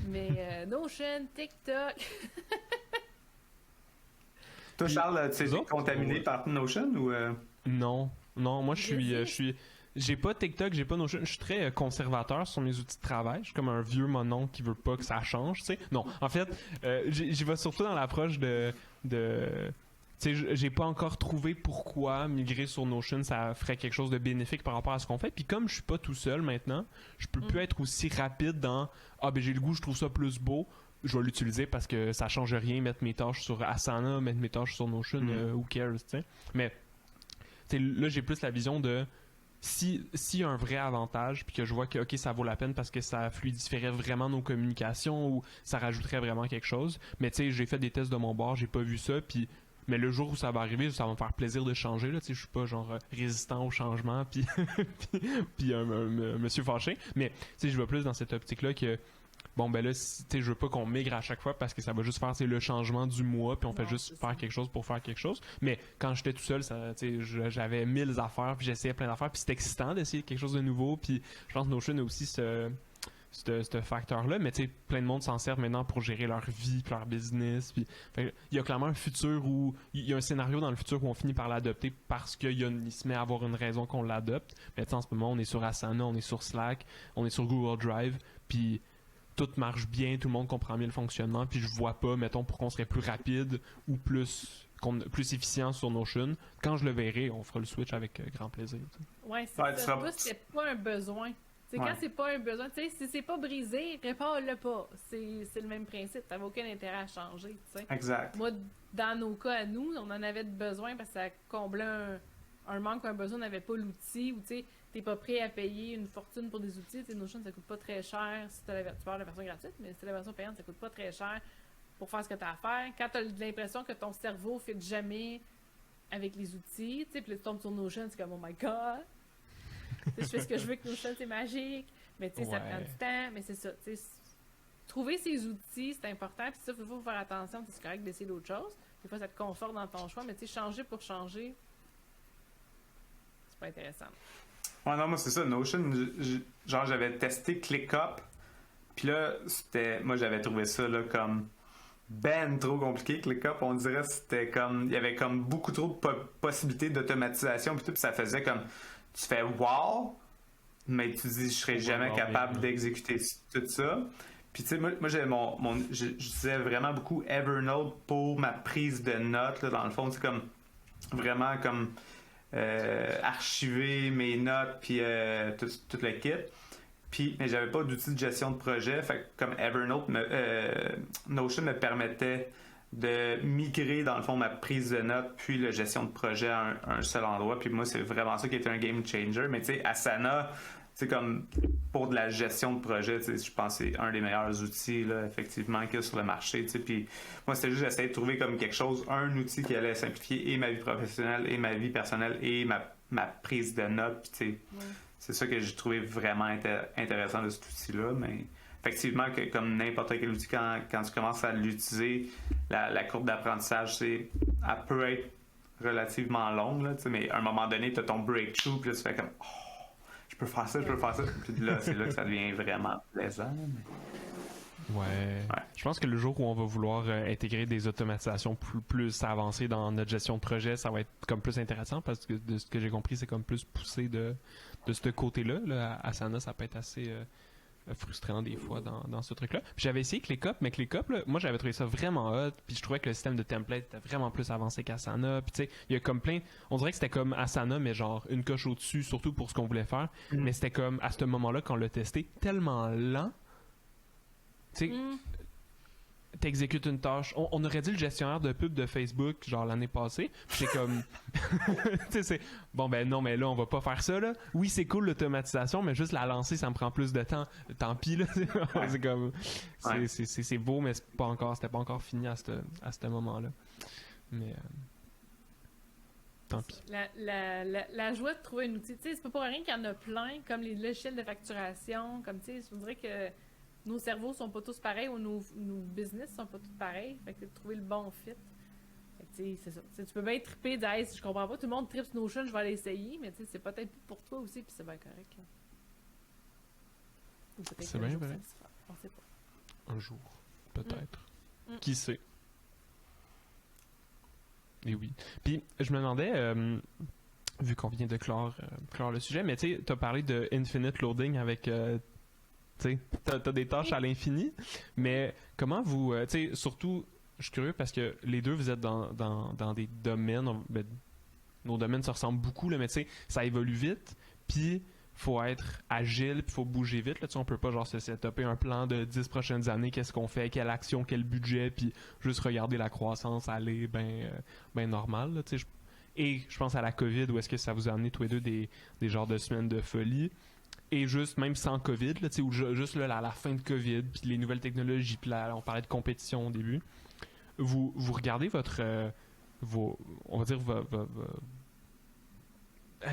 S3: Mais Notion, TikTok.
S2: Toi, Charles, tu es contaminé par Notion ou...
S1: Non, moi, je suis... J'ai pas TikTok, j'ai pas Notion. Je suis très conservateur sur mes outils de travail. Je suis comme un vieux monon qui veut pas que ça change, tu sais. Non, en fait, j'y vais surtout dans l'approche de tu sais, j'ai pas encore trouvé pourquoi migrer sur Notion ça ferait quelque chose de bénéfique par rapport à ce qu'on fait. Puis comme je suis pas tout seul maintenant, je peux plus être aussi rapide dans ben j'ai le goût, je trouve ça plus beau. je vais l'utiliser parce que ça change rien, mettre mes tâches sur Asana, mettre mes tâches sur Notion, who cares, tu sais. Mais là, j'ai plus la vision de s'il y a un vrai avantage, puis que je vois que ok, ça vaut la peine parce que ça fluidifierait vraiment nos communications ou ça rajouterait vraiment quelque chose. Mais tu sais, j'ai fait des tests de mon bord, j'ai pas vu ça, puis mais le jour où ça va arriver, ça va me faire plaisir de changer. Là, tu sais, je suis pas genre résistant au changement, puis puis un monsieur fâché. Mais tu sais, je vais plus dans cette optique-là que bon ben là, tu sais, je veux pas qu'on migre à chaque fois parce que ça va juste faire le changement du mois, puis on fait juste faire quelque chose pour faire quelque chose. Mais quand j'étais tout seul, ça, tu sais, j'avais 1000 affaires, puis j'essayais plein d'affaires, puis c'était excitant d'essayer quelque chose de nouveau. Puis je pense que Notion a aussi ce facteur-là, mais tu sais, plein de monde s'en sert maintenant pour gérer leur vie, puis leur business. Puis il y a clairement un futur où il y a un scénario dans le futur où on finit par l'adopter parce qu'il se met à avoir une raison qu'on l'adopte. Mais tu sais, en ce moment, on est sur Asana, on est sur Slack, on est sur Google Drive, puis tout marche bien, tout le monde comprend bien le fonctionnement, puis je vois pas, mettons, pour qu'on serait plus rapide ou plus efficient sur Notion. Quand je le verrai, on fera le switch avec grand plaisir.
S3: Ouais, c'est ça. C'est pas un besoin. Quand c'est pas un besoin, tu sais, si c'est pas brisé, répare-le pas. C'est le même principe. T'avais aucun intérêt à changer, tu sais.
S2: Exact.
S3: Moi, dans nos cas à nous, on en avait besoin parce que ça comblait un manque ou un besoin, on n'avait pas l'outil, ou tu sais, t'es pas prêt à payer une fortune pour des outils. Tu sais, Notion, ça coûte pas très cher si tu parles de la version gratuite, mais si t'as la version payante, ça coûte pas très cher pour faire ce que t'as à faire. Quand t'as l'impression que ton cerveau ne fit jamais avec les outils, tu sais, puis là, tu tombes sur Notion, c'est comme, oh my god! Je fais ce que je veux que Notion, c'est magique, mais tu sais, ça prend du temps, mais c'est ça, tu sais, trouver ces outils, c'est important, puis ça, il faut faire attention, c'est correct d'essayer d'autres choses, des fois, ça te conforte dans ton choix, mais tu sais, changer pour changer, c'est pas intéressant.
S2: Ouais, non, moi, c'est ça, Notion, genre, j'avais testé ClickUp, puis là, moi, j'avais trouvé ça, là, comme trop compliqué, ClickUp, on dirait, c'était comme, il y avait comme beaucoup trop de possibilités d'automatisation, puis ça faisait comme, tu fais wow, mais tu dis je serais jamais capable d'exécuter tout ça. Puis tu sais, moi j'avais j'utilisais vraiment beaucoup Evernote pour ma prise de notes, là, dans le fond, c'est comme vraiment comme archiver mes notes puis tout le kit. Puis mais j'avais pas d'outil de gestion de projet, fait que comme Evernote Notion me permettait de migrer dans le fond ma prise de notes puis la gestion de projet à un seul endroit, puis moi c'est vraiment ça qui était un game changer. Mais tu sais, Asana, c'est comme pour de la gestion de projet, tu sais, je pense que c'est un des meilleurs outils là, effectivement qu'il y a sur le marché, tu sais. Puis moi c'était juste j'essayais de trouver comme quelque chose, un outil qui allait simplifier et ma vie professionnelle et ma vie personnelle et ma prise de notes, puis tu sais, c'est ça que j'ai trouvé vraiment intéressant de cet outil là. Mais effectivement, que comme n'importe quel outil, quand tu commences à l'utiliser, la courbe d'apprentissage, elle peut être relativement longue, là, mais à un moment donné, tu as ton breakthrough, puis là, tu fais comme oh, je peux faire ça. Puis là, c'est là que ça devient vraiment plaisant. Mais...
S1: Ouais. Je pense que le jour où on va vouloir intégrer des automatisations plus avancées dans notre gestion de projet, ça va être comme plus intéressant parce que de ce que j'ai compris, c'est comme plus poussé de ce côté-là. Là, Asana, ça peut être assez frustrant des fois dans ce truc-là. Puis j'avais essayé ClickUp, mais ClickUp, là, moi j'avais trouvé ça vraiment hot, puis je trouvais que le système de template était vraiment plus avancé qu'Asana. Puis tu sais, il y a comme plein... On dirait que c'était comme Asana, mais genre une coche au-dessus, surtout pour ce qu'on voulait faire. Mais c'était comme, à ce moment-là, quand on l'a testé, tellement lent. Tu sais, t'exécutes une tâche. On aurait dit le gestionnaire de pub de Facebook, genre l'année passée. C'est comme. Tu sais, c'est. Bon, ben non, mais là, on va pas faire ça, là. Oui, c'est cool l'automatisation, mais juste la lancer, ça me prend plus de temps. Tant pis, là. C'est comme. C'est beau, mais c'était pas encore fini à ce moment-là. Mais. Tant pis.
S3: La joie de trouver un outil. Tu sais, c'est pas pour rien qu'il y en a plein, comme les logiciels de facturation. Comme, tu sais, je voudrais que. Nos cerveaux sont pas tous pareils ou nos business sont pas tous pareils. Fait que de trouver le bon fit. Fait que c'est ça. T'sais, tu peux bien triper, dire hey, si je comprends pas, tout le monde tripe sur Notion, je vais l'essayer, mais c'est peut-être pour toi aussi, puis c'est bien correct.
S1: C'est bien vrai.
S3: On sait pas.
S1: Un jour, peut-être. Qui sait? Et oui. Puis je me demandais, vu qu'on vient de clore le sujet, mais tu sais, t'as parlé de infinite loading avec tu sais, t'as des tâches à l'infini, mais comment vous... tu sais, surtout, je suis curieux parce que les deux, vous êtes dans des domaines... nos domaines se ressemblent beaucoup, là, mais tu sais, ça évolue vite, puis faut être agile, puis faut bouger vite. Là, on peut pas genre se setuper un plan de 10 prochaines années, qu'est-ce qu'on fait, quelle action, quel budget, puis juste regarder la croissance aller ben normal. Là, et je pense à la COVID, où est-ce que ça vous a amené tous les deux des genres de semaines de folie. Et juste, même sans COVID, là, ou juste là, à la fin de COVID, puis les nouvelles technologies, puis là, on parlait de compétition au début, vous regardez on va dire,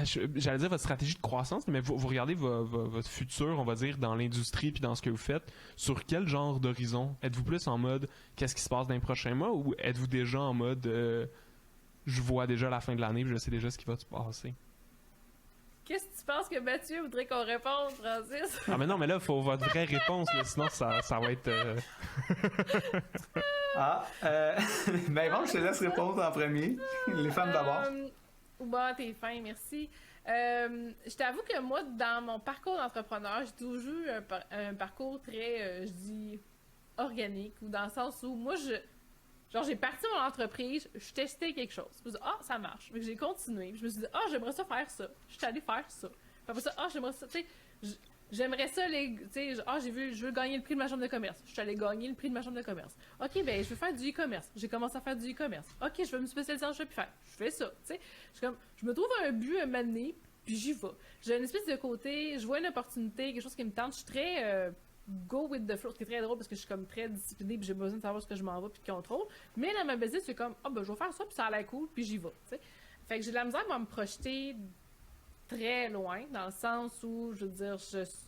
S1: j'allais dire votre stratégie de croissance, mais vous regardez votre futur, on va dire, dans l'industrie puis dans ce que vous faites, sur quel genre d'horizon? Êtes-vous plus en mode qu'est-ce qui se passe dans les prochains mois, ou êtes-vous déjà en mode je vois déjà la fin de l'année, je sais déjà ce qui va se passer?
S3: Qu'est-ce que tu penses que Mathieu voudrait qu'on réponde, Francis?
S1: Ah mais non, mais là, il faut votre vraie réponse, là, sinon ça va être...
S2: Ben bon, je te laisse répondre en premier. Les femmes d'abord.
S3: Bah, t'es fin, merci. Je t'avoue que moi, dans mon parcours d'entrepreneur, j'ai toujours eu un parcours très, je dis, organique, ou dans le sens où moi, j'ai parti mon entreprise, je testais quelque chose. Je me suis dit, ça marche. Fait que j'ai continué. Puis je me suis dit, j'aimerais ça faire ça. Je suis allée faire ça. Puis après ça, j'aimerais ça, tu sais, j'aimerais ça, tu sais, je veux gagner le prix de ma chambre de commerce. Je suis allée gagner le prix de ma chambre de commerce. OK, ben, je veux faire du e-commerce. J'ai commencé à faire du e-commerce. OK, je veux me spécialiser en Shopify. Je fais ça, tu sais. Je me trouve un but à m'amener, puis j'y vais. J'ai une espèce de côté, je vois une opportunité, quelque chose qui me tente. Je suis très go with the flow, ce qui est très drôle parce que je suis comme très disciplinée, puis j'ai besoin de savoir ce que je m'en vais, puis de contrôle. Mais dans ma business, c'est comme, ben, je vais faire ça, puis ça a l'air cool, puis j'y vais, tu sais. Fait que j'ai de la misère à me projeter très loin, dans le sens où, je veux dire,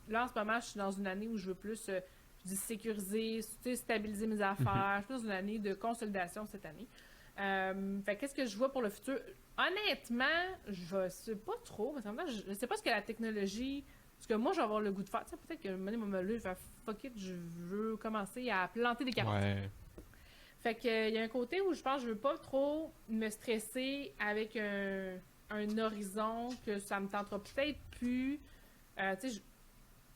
S3: là, en ce moment, je suis dans une année où je veux plus, je dis sécuriser, stabiliser mes affaires. Je suis dans une année de consolidation cette année. Fait qu'est-ce que je vois pour le futur? Honnêtement, je sais pas trop, mais en même temps, je sais pas ce que la technologie... Ce que moi, je vais avoir le goût de faire. Tu sais, peut-être que un moment donné, je vais me faire fuck it, je veux commencer à planter des carottes.
S1: Ouais.
S3: Fait que il y a un côté où je pense que je veux pas trop me stresser avec un horizon que ça me tentera peut-être plus. Tu sais,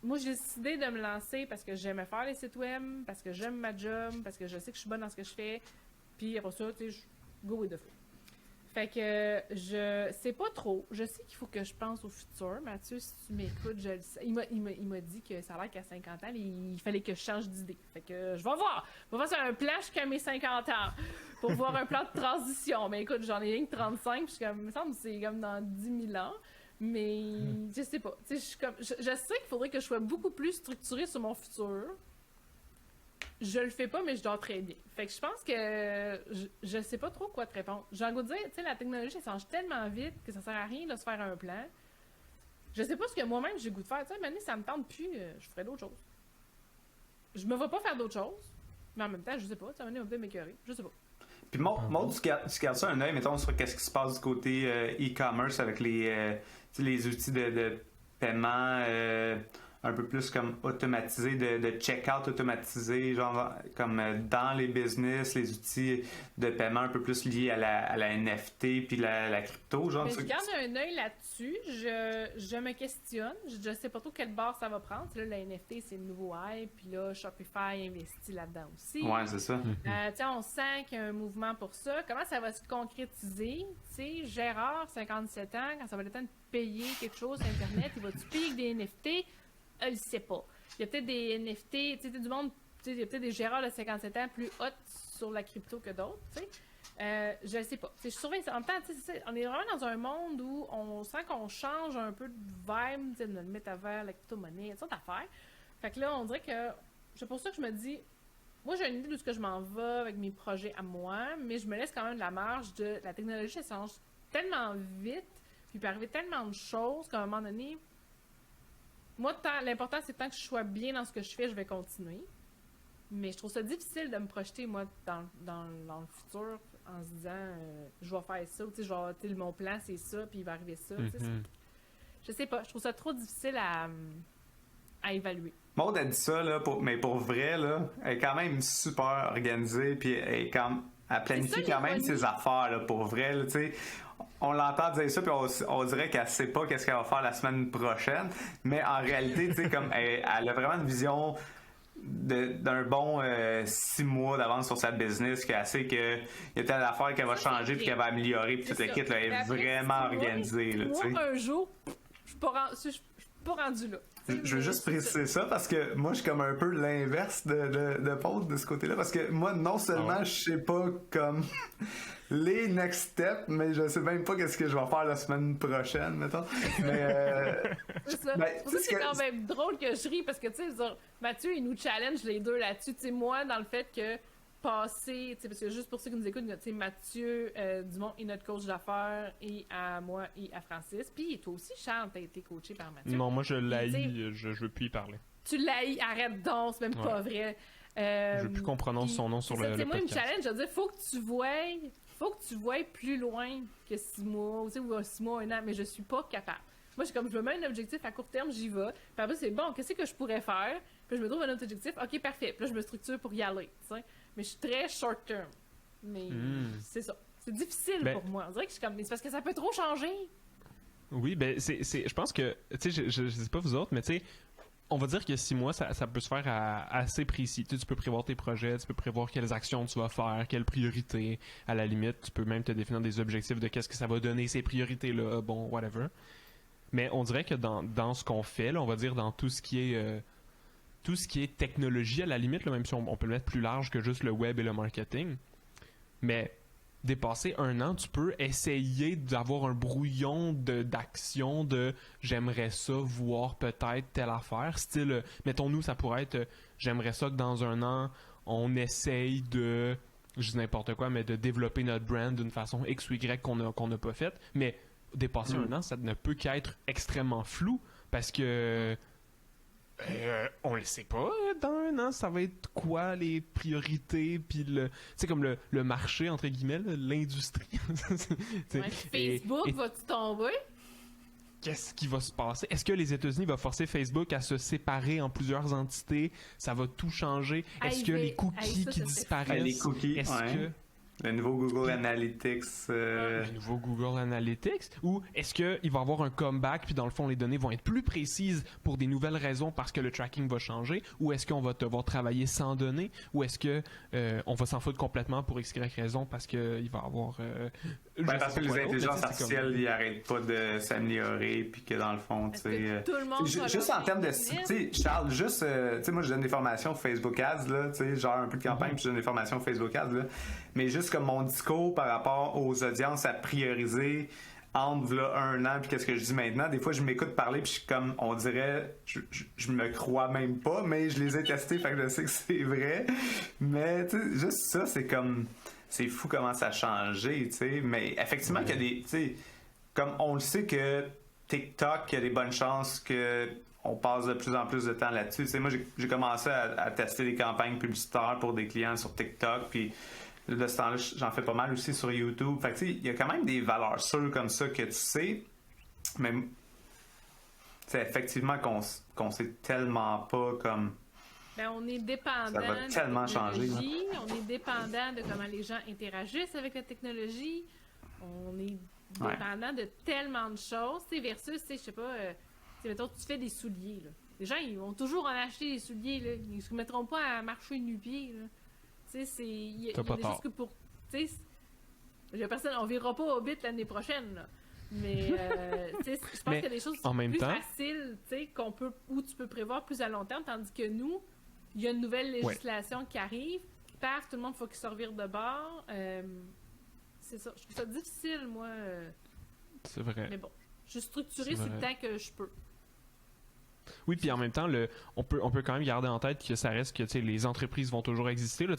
S3: moi, j'ai décidé de me lancer parce que j'aimais faire les sites web, parce que j'aime ma job, parce que je sais que je suis bonne dans ce que je fais. Puis après ça, tu sais, go with the flow. Fait que je sais pas trop. Je sais qu'il faut que je pense au futur. Mathieu, si tu m'écoutes, je le sais. Il m'a dit que ça a l'air qu'à 50 ans, il fallait que je change d'idée. Fait que je vais voir. Je vais faire un plan jusqu'à mes 50 ans pour voir un plan de transition. Mais écoute, j'en ai rien que 35, puis il me semble que c'est comme dans 10 000 ans. Mais je sais pas. Je sais qu'il faudrait que je sois beaucoup plus structurée sur mon futur. Je le fais pas, mais je dors très bien. Fait que je pense que je sais pas trop quoi te répondre. J'ai envie de dire, tu sais, la technologie, elle change tellement vite que ça sert à rien de se faire un plan. Je sais pas ce que moi-même j'ai le goût de faire. Tu sais, maintenant, ça me tente plus, je ferais d'autres choses. Je me vois pas faire d'autres choses, mais en même temps, je sais pas. Tu sais, on va peut-être m'écœurer. Je sais pas.
S2: Puis Maud, tu gardes ça un œil, mettons, sur qu'est-ce qui se passe du côté e-commerce avec les outils de paiement un peu plus comme automatisé, de check-out automatisé, genre comme dans les business, les outils de paiement un peu plus liés à la NFT puis la crypto, genre.
S3: Mais je garde un œil là-dessus, je me questionne, je sais pas trop quelle barre ça va prendre. Là, la NFT, c'est le nouveau hype, puis là, Shopify investit là-dedans aussi.
S2: Ouais, c'est ça.
S3: On sent qu'il y a un mouvement pour ça. Comment ça va se concrétiser? Tu sais, Gérard, 57 ans, quand ça va être le temps de payer quelque chose sur Internet, il va-tu payer avec des NFT? Je ne sais pas. Il y a peut-être des NFT, tu sais, du monde, il y a peut-être des Gérards de 57 ans plus hot sur la crypto que d'autres, tu sais. Je ne sais pas. Je surveille ça. En même temps, on est vraiment dans un monde où on sent qu'on change un peu de vibe, tu sais, le métavers, la crypto-monnaie, toutes sortes d'affaires. Fait que là, on dirait que c'est pour ça que je me dis, moi, j'ai une idée de ce que je m'en vais avec mes projets à moi, mais je me laisse quand même de la marge de la technologie, elle change tellement vite, puis il peut arriver tellement de choses qu'à un moment donné, moi, l'important, c'est tant que je sois bien dans ce que je fais, je vais continuer. Mais je trouve ça difficile de me projeter, moi, dans le futur, en se disant, je vais faire ça, tu sais, mon plan, c'est ça, puis il va arriver ça. Je sais pas, je trouve ça trop difficile à évaluer.
S2: Maud a dit ça, là, mais pour vrai, là, elle est quand même super organisée, puis elle planifie quand même ses affaires, là, pour vrai, là, tu sais. On l'entend dire ça, puis on dirait qu'elle sait pas qu'est-ce qu'elle va faire la semaine prochaine, mais en réalité, tu sais, comme elle a vraiment une vision d'un bon 6 mois d'avance sur sa business, qu'elle sait qu'il y a telle affaire qu'elle va changer, puis qu'elle va améliorer, puis toute l'équipe, là, elle est vraiment organisée, là, tu sais.
S3: Moi, un jour, je suis pas rendu là.
S2: Je veux juste préciser ça parce que moi, je suis comme un peu l'inverse de Paul de ce côté-là. Parce que moi, non seulement je sais pas comme les next steps, mais je sais même pas qu'est-ce que je vais faire la semaine prochaine, mettons. Mais.
S3: C'est ça. Pour ça, c'est quand même drôle que je ris parce que, tu sais, Mathieu, il nous challenge les deux là-dessus. Tu sais, moi, dans le fait que passer, tu sais, parce que juste pour ceux qui nous écoutent, tu sais, Mathieu Dumont est notre coach d'affaires et à moi et à Francis. Puis toi aussi, Charles, t'as été coaché par Mathieu.
S1: Non, moi je l'haïs, je veux plus y parler.
S3: Tu l'haïs, arrête donc, c'est même pas vrai.
S1: Je veux plus qu'on prononce son nom sur le podcast.
S3: Moi, il me challenge, je veux dire, faut que tu vois plus loin que 6 mois, ou 6 mois, 1 an, mais je suis pas capable. Moi, je me mets un objectif à court terme, j'y vais. Puis après, c'est bon, qu'est-ce que je pourrais faire? Puis je me trouve un autre objectif, ok, parfait. Puis là, je me structure pour y aller, tu sais. Mais je suis très short term. Mais c'est ça. C'est difficile pour moi. On dirait que je suis comme, mais c'est parce que ça peut trop changer.
S1: Oui, ben, je pense que, tu sais, je sais pas vous autres, mais tu sais, on va dire que 6 mois, ça peut se faire assez précis. Tu peux prévoir tes projets, tu peux prévoir quelles actions tu vas faire, quelles priorités. À la limite, tu peux même te définir des objectifs de qu'est-ce que ça va donner, ces priorités-là, bon, whatever. Mais on dirait que dans ce qu'on fait, là, on va dire dans tout ce qui est technologie, à la limite, là, même si on peut le mettre plus large que juste le web et le marketing, mais dépasser 1 an, tu peux essayer d'avoir un brouillon d'actions de j'aimerais ça voir peut-être telle affaire. Style, mettons-nous, ça pourrait être j'aimerais ça que dans 1 an, on essaye de, je dis n'importe quoi, mais de développer notre brand d'une façon X ou Y qu'on n'a pas faite. Mais dépasser 1 an, ça ne peut qu'être extrêmement flou parce que on le sait pas, dans 1 an, ça va être quoi les priorités, puis tu sais, comme le marché, entre guillemets, l'industrie.
S3: Facebook, va-tu tomber?
S1: Qu'est-ce qui va se passer? Est-ce que les États-Unis vont forcer Facebook à se séparer en plusieurs entités? Ça va tout changer? Est-ce que les cookies qui disparaissent?
S2: Les cookies, le nouveau Google Analytics.
S1: Le nouveau Google Analytics? Ou est-ce qu'il va y avoir un comeback, puis dans le fond, les données vont être plus précises pour des nouvelles raisons parce que le tracking va changer? Ou est-ce qu'on va devoir travailler sans données? Ou est-ce que on va s'en foutre complètement pour XY raison parce qu'il va y avoir...
S2: parce que les intelligences artificielles, ils n'arrêtent pas de s'améliorer, puis que dans le fond, tu sais...
S3: Tout le monde
S2: juste en termes de... Tu sais, Charles, juste... tu sais, moi, je donne des formations Facebook Ads, là, tu sais, genre un peu de campagne, puis je donne des formations Facebook Ads, là. Mais juste comme mon discours par rapport aux audiences à prioriser entre là 1 an puis qu'est-ce que je dis maintenant, des fois je m'écoute parler puis je suis comme, on dirait, je me crois même pas, mais je les ai testés, fait que je sais que c'est vrai. Mais tu sais, juste ça, c'est comme, c'est fou comment ça a changé, tu sais. Mais effectivement qu'il y a des, tu sais, comme on le sait que TikTok, il y a des bonnes chances que on passe de plus en plus de temps là-dessus. Tu sais, moi j'ai commencé à tester des campagnes publicitaires pour des clients sur TikTok, puis de ce temps-là, j'en fais pas mal aussi sur YouTube. Fait que, tu sais, il y a quand même des valeurs sûres comme ça que tu sais, mais c'est effectivement qu'on sait tellement pas comme...
S3: Ben, on est dépendant.
S2: Ça va tellement changer.
S3: On est dépendant de comment les gens interagissent avec la technologie. On est dépendant de tellement de choses. Tu sais, versus, tu sais, je sais pas, mettons, tu fais des souliers, là. Les gens, ils vont toujours en acheter des souliers, là. Ils se mettront pas à marcher nu-pieds, là. Tu sais, il y a des choses que pour... Tu sais, on verra pas Hobbit l'année prochaine, là. Mais, tu sais, je pense qu'il y a des choses plus faciles, tu sais, où tu peux prévoir plus à long terme, tandis que nous, il y a une nouvelle législation qui arrive, paf, tout le monde faut qu'il se revire de bord. C'est ça. Je trouve ça difficile, moi.
S1: C'est vrai.
S3: Mais bon, je suis structurée sur le temps que je peux.
S1: Oui, puis en même temps, on peut quand même garder en tête que ça reste que les entreprises vont toujours exister. Là,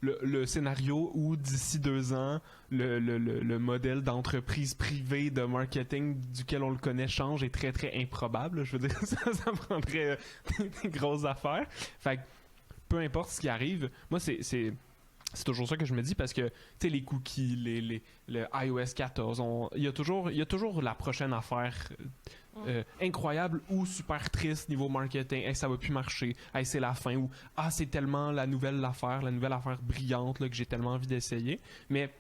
S1: le scénario où d'ici 2 ans, le modèle d'entreprise privée de marketing duquel on le connaît change est très très improbable. Je veux dire, ça prendrait des grosses affaires. Fait que peu importe ce qui arrive, moi c'est toujours ça que je me dis parce que tu sais les cookies, le iOS 14, il y a toujours la prochaine affaire incroyable ou super triste niveau marketing. Hey, ça va plus marcher. Hey, c'est la fin. Ou c'est tellement la nouvelle affaire brillante là, que j'ai tellement envie d'essayer. Mais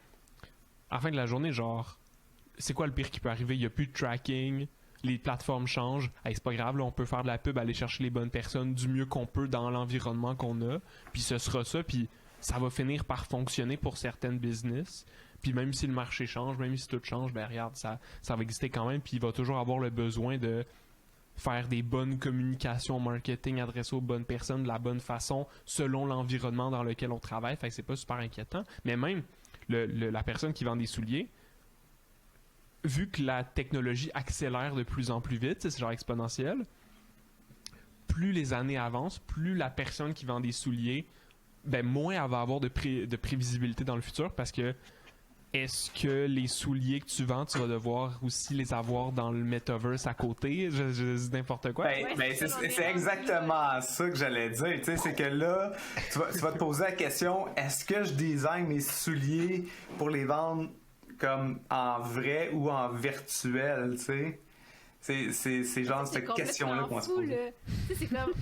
S1: à la fin de la journée, genre, c'est quoi le pire qui peut arriver? Il n'y a plus de tracking. Les plateformes changent. Hey, c'est pas grave, là, on peut faire de la pub, aller chercher les bonnes personnes du mieux qu'on peut dans l'environnement qu'on a. Puis ce sera ça. Puis ça va finir par fonctionner pour certaines business. Puis même si le marché change, même si tout change, ben regarde, ça va exister quand même. Puis il va toujours avoir le besoin de faire des bonnes communications marketing adressées aux bonnes personnes de la bonne façon selon l'environnement dans lequel on travaille. Fait que c'est pas super inquiétant. Mais même la personne qui vend des souliers, vu que la technologie accélère de plus en plus vite, c'est genre exponentiel, plus les années avancent, plus la personne qui vend des souliers, ben moins elle va avoir de prévisibilité dans le futur, parce que est-ce que les souliers que tu vends, tu vas devoir aussi les avoir dans le metaverse à côté? Je dis n'importe quoi.
S2: C'est exactement ça que j'allais dire. Tu sais, c'est que là, tu vas te poser la question, est-ce que je design mes souliers pour les vendre comme en vrai ou en virtuel, tu sais? C'est genre cette question-là qu'on se pose.
S3: Tu sais, c'est comme,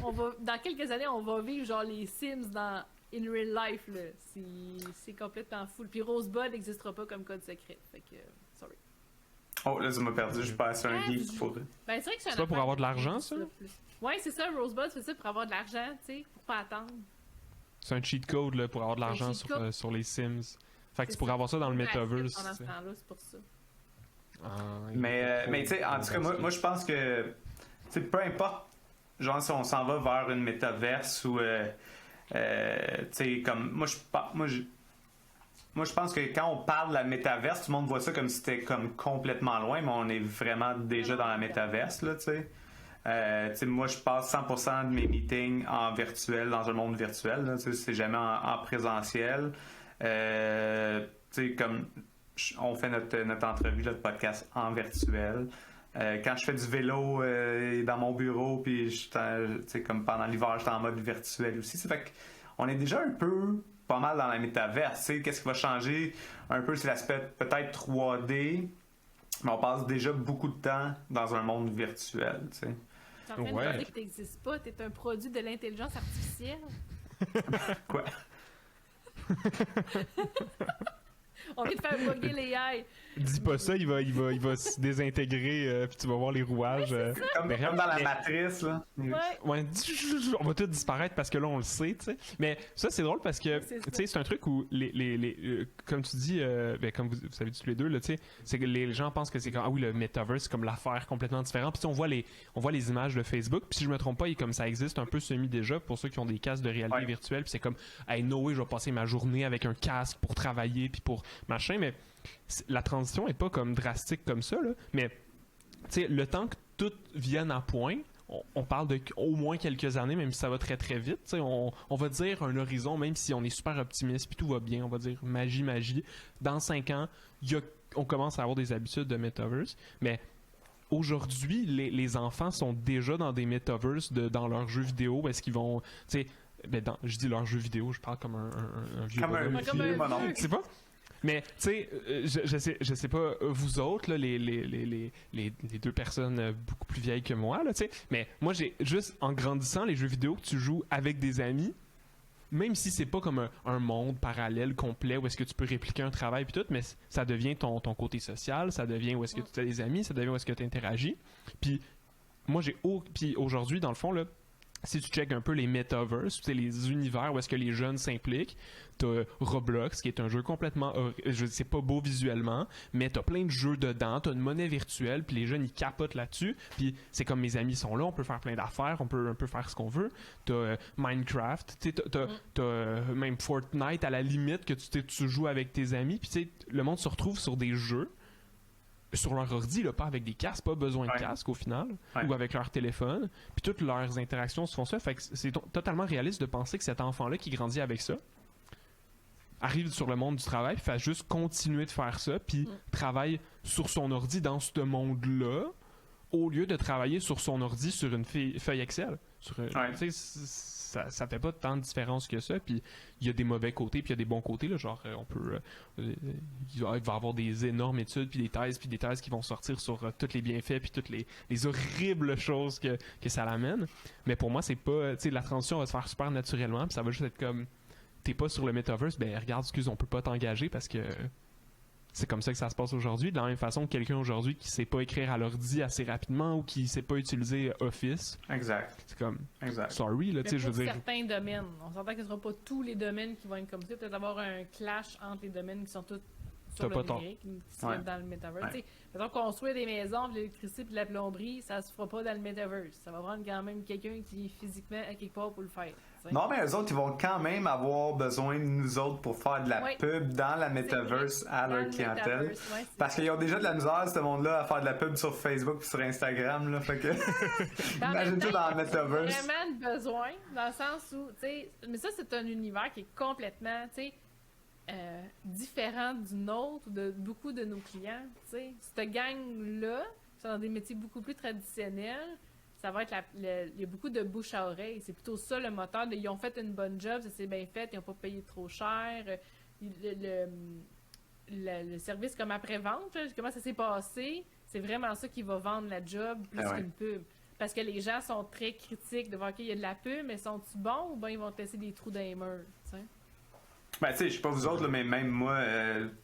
S3: dans quelques années, on va vivre genre les Sims dans in real life, là. C'est complètement fou. Puis Rosebud n'existera pas comme code secret. Fait que, sorry.
S2: Oh, là, tu m'as perdu. Je passe un geek pour...
S3: Ben, c'est vrai que
S1: c'est pas pour avoir de l'argent, ça?
S3: Ouais, c'est ça. Rosebud fait ça pour avoir de l'argent, tu sais, pour pas attendre.
S1: C'est un cheat code là, pour avoir de l'argent sur les Sims. Fait que tu pourrais avoir ça dans le metaverse.
S3: Pendant ce temps-là, c'est pour ça.
S2: Mais tu sais, en tout cas, moi je pense que, tu sais, peu importe, genre si on s'en va vers une métaverse ou, tu sais, comme, moi je pense que quand on parle de la métaverse, tout le monde voit ça comme si c'était comme complètement loin, mais on est vraiment déjà dans la métaverse, là, tu sais. Tu sais, moi je passe 100% de mes meetings en virtuel, dans un monde virtuel, là, tu sais, c'est jamais en présentiel. Tu sais, comme on fait notre entrevue, notre podcast en virtuel. Quand je fais du vélo dans mon bureau, puis comme pendant l'hiver, j'étais en mode virtuel aussi. Ça fait qu'on est déjà un peu pas mal dans la métaverse. Qu'est-ce qui va changer un peu, c'est l'aspect peut-être 3D, mais on passe déjà beaucoup de temps dans un monde virtuel. T'sais.
S3: T'es en train de dire que t'existes pas, t'es un produit de l'intelligence artificielle.
S2: Quoi?
S3: On vient de faire bugger les AI.
S1: Dis pas ça, il va se désintégrer, puis tu vas voir les rouages.
S2: Comme dans la matrice, là.
S1: Ouais, on va tous disparaître parce que là, on le sait, tu sais. Mais ça, c'est drôle parce que, tu sais, c'est un truc où, comme tu dis, comme vous avez dit tous les deux, là, tu sais, c'est que les gens pensent que c'est comme, ah oui, le metaverse, c'est comme l'affaire complètement différente. Puis on voit les images de Facebook, puis si je me trompe pas, comme ça existe un peu semi déjà pour ceux qui ont des casques de réalité virtuelle, puis c'est comme, hey, no way, je vais passer ma journée avec un casque pour travailler, puis pour machin, mais la transition est pas comme drastique comme ça, là, mais le temps que tout vienne à point, on parle de au moins quelques années, même si ça va très très vite. On va dire un horizon, même si on est super optimiste puis tout va bien, on va dire magie. Dans 5 ans, on commence à avoir des habitudes de metaverse, mais aujourd'hui, les enfants sont déjà dans des metaverses dans leurs jeux vidéo. Est-ce qu'ils vont... je dis leurs jeux vidéo, je parle comme un vieux bonhomme. C'est pas... Mais, tu sais, je sais pas, vous autres, là, les deux personnes beaucoup plus vieilles que moi, là, tu sais, mais moi, j'ai juste, en grandissant, les jeux vidéo que tu joues avec des amis, même si c'est pas comme un monde parallèle complet où est-ce que tu peux répliquer un travail puis tout, mais ça devient ton côté social, ça devient où est-ce que tu as des amis, ça devient où est-ce que tu interagis. Puis, moi, puis aujourd'hui, dans le fond, là, si tu checkes un peu les metaverses, les univers où est-ce que les jeunes s'impliquent, t'as Roblox qui est un jeu complètement, c'est pas beau visuellement, mais t'as plein de jeux dedans, t'as une monnaie virtuelle, puis les jeunes ils capotent là-dessus, puis c'est comme mes amis sont là, on peut faire plein d'affaires, on peut un peu faire ce qu'on veut. T'as Minecraft, t'as même Fortnite à la limite que tu joues avec tes amis, puis le monde se retrouve sur des jeux sur leur ordi, là, pas avec des casques, pas besoin de casque au final, ou avec leur téléphone, puis toutes leurs interactions se font ça, fait que c'est totalement réaliste de penser que cet enfant-là qui grandit avec ça arrive sur le monde du travail, puis fait juste continuer de faire ça, puis travaille sur son ordi dans ce monde-là, au lieu de travailler sur son ordi sur une feuille Excel. Ça fait pas tant de différence que ça, puis il y a des mauvais côtés, puis il y a des bons côtés, là, genre on peut il va y avoir des énormes études, puis des thèses qui vont sortir sur tous les bienfaits, puis toutes les horribles choses que ça l'amène, mais pour moi c'est pas, tu sais, la transition va se faire super naturellement, puis ça va juste être comme, t'es pas sur le metaverse, ben regarde, excuse, on peut pas t'engager parce que c'est comme ça que ça se passe aujourd'hui. De la même façon que quelqu'un aujourd'hui qui sait pas écrire à l'ordi assez rapidement ou qui sait pas utiliser Office.
S2: Exact.
S1: C'est comme, sorry, là, tu sais, je veux dire.
S3: Certains domaines. On s'entend que ce sera pas tous les domaines qui vont être comme ça. Peut-être avoir un clash entre les domaines qui sont tous sur
S1: T'as
S3: le
S1: pas tort.
S3: numérique qui se
S2: Ouais.
S3: fait dans le metaverse.
S2: Ouais.
S3: Tu sais, mettons, construire des maisons, de l'électricité et de la plomberie, ça se fera pas dans le metaverse. Ça va prendre quand même quelqu'un qui est physiquement à quelque part pour le faire. Tu sais.
S2: Non, mais eux autres, ils vont quand même avoir besoin de nous autres pour faire de la
S3: Ouais.
S2: pub dans la metaverse à
S3: Dans
S2: leur
S3: le
S2: clientèle.
S3: metaverse, ouais, c'est
S2: Parce qu'ils ont déjà de la misère, ce monde-là, à faire de la pub sur Facebook et sur Instagram. Là, fait que.
S3: Mais en même
S2: Imagine-toi
S3: temps,
S2: dans le metaverse.
S3: vraiment de besoin, dans le sens où, tu sais, mais ça, c'est un univers qui est complètement, tu sais, différent du nôtre ou de beaucoup de nos clients, tu sais. Cette gang-là, qui sont dans des métiers beaucoup plus traditionnels, ça va être il y a beaucoup de bouche à oreille. C'est plutôt ça le moteur. Ils ont fait une bonne job, ça s'est bien fait, ils n'ont pas payé trop cher. Le service comme après-vente, là, comment ça s'est passé, c'est vraiment ça qui va vendre la job plus
S2: Ah ouais.
S3: qu'une pub. Parce que les gens sont très critiques de voir qu'il y a de la pub, mais sont-ils bons ou bien ils vont te laisser des trous dans les murs, tu sais?
S2: Ben, tu sais, je sais pas vous autres, là, mais même moi,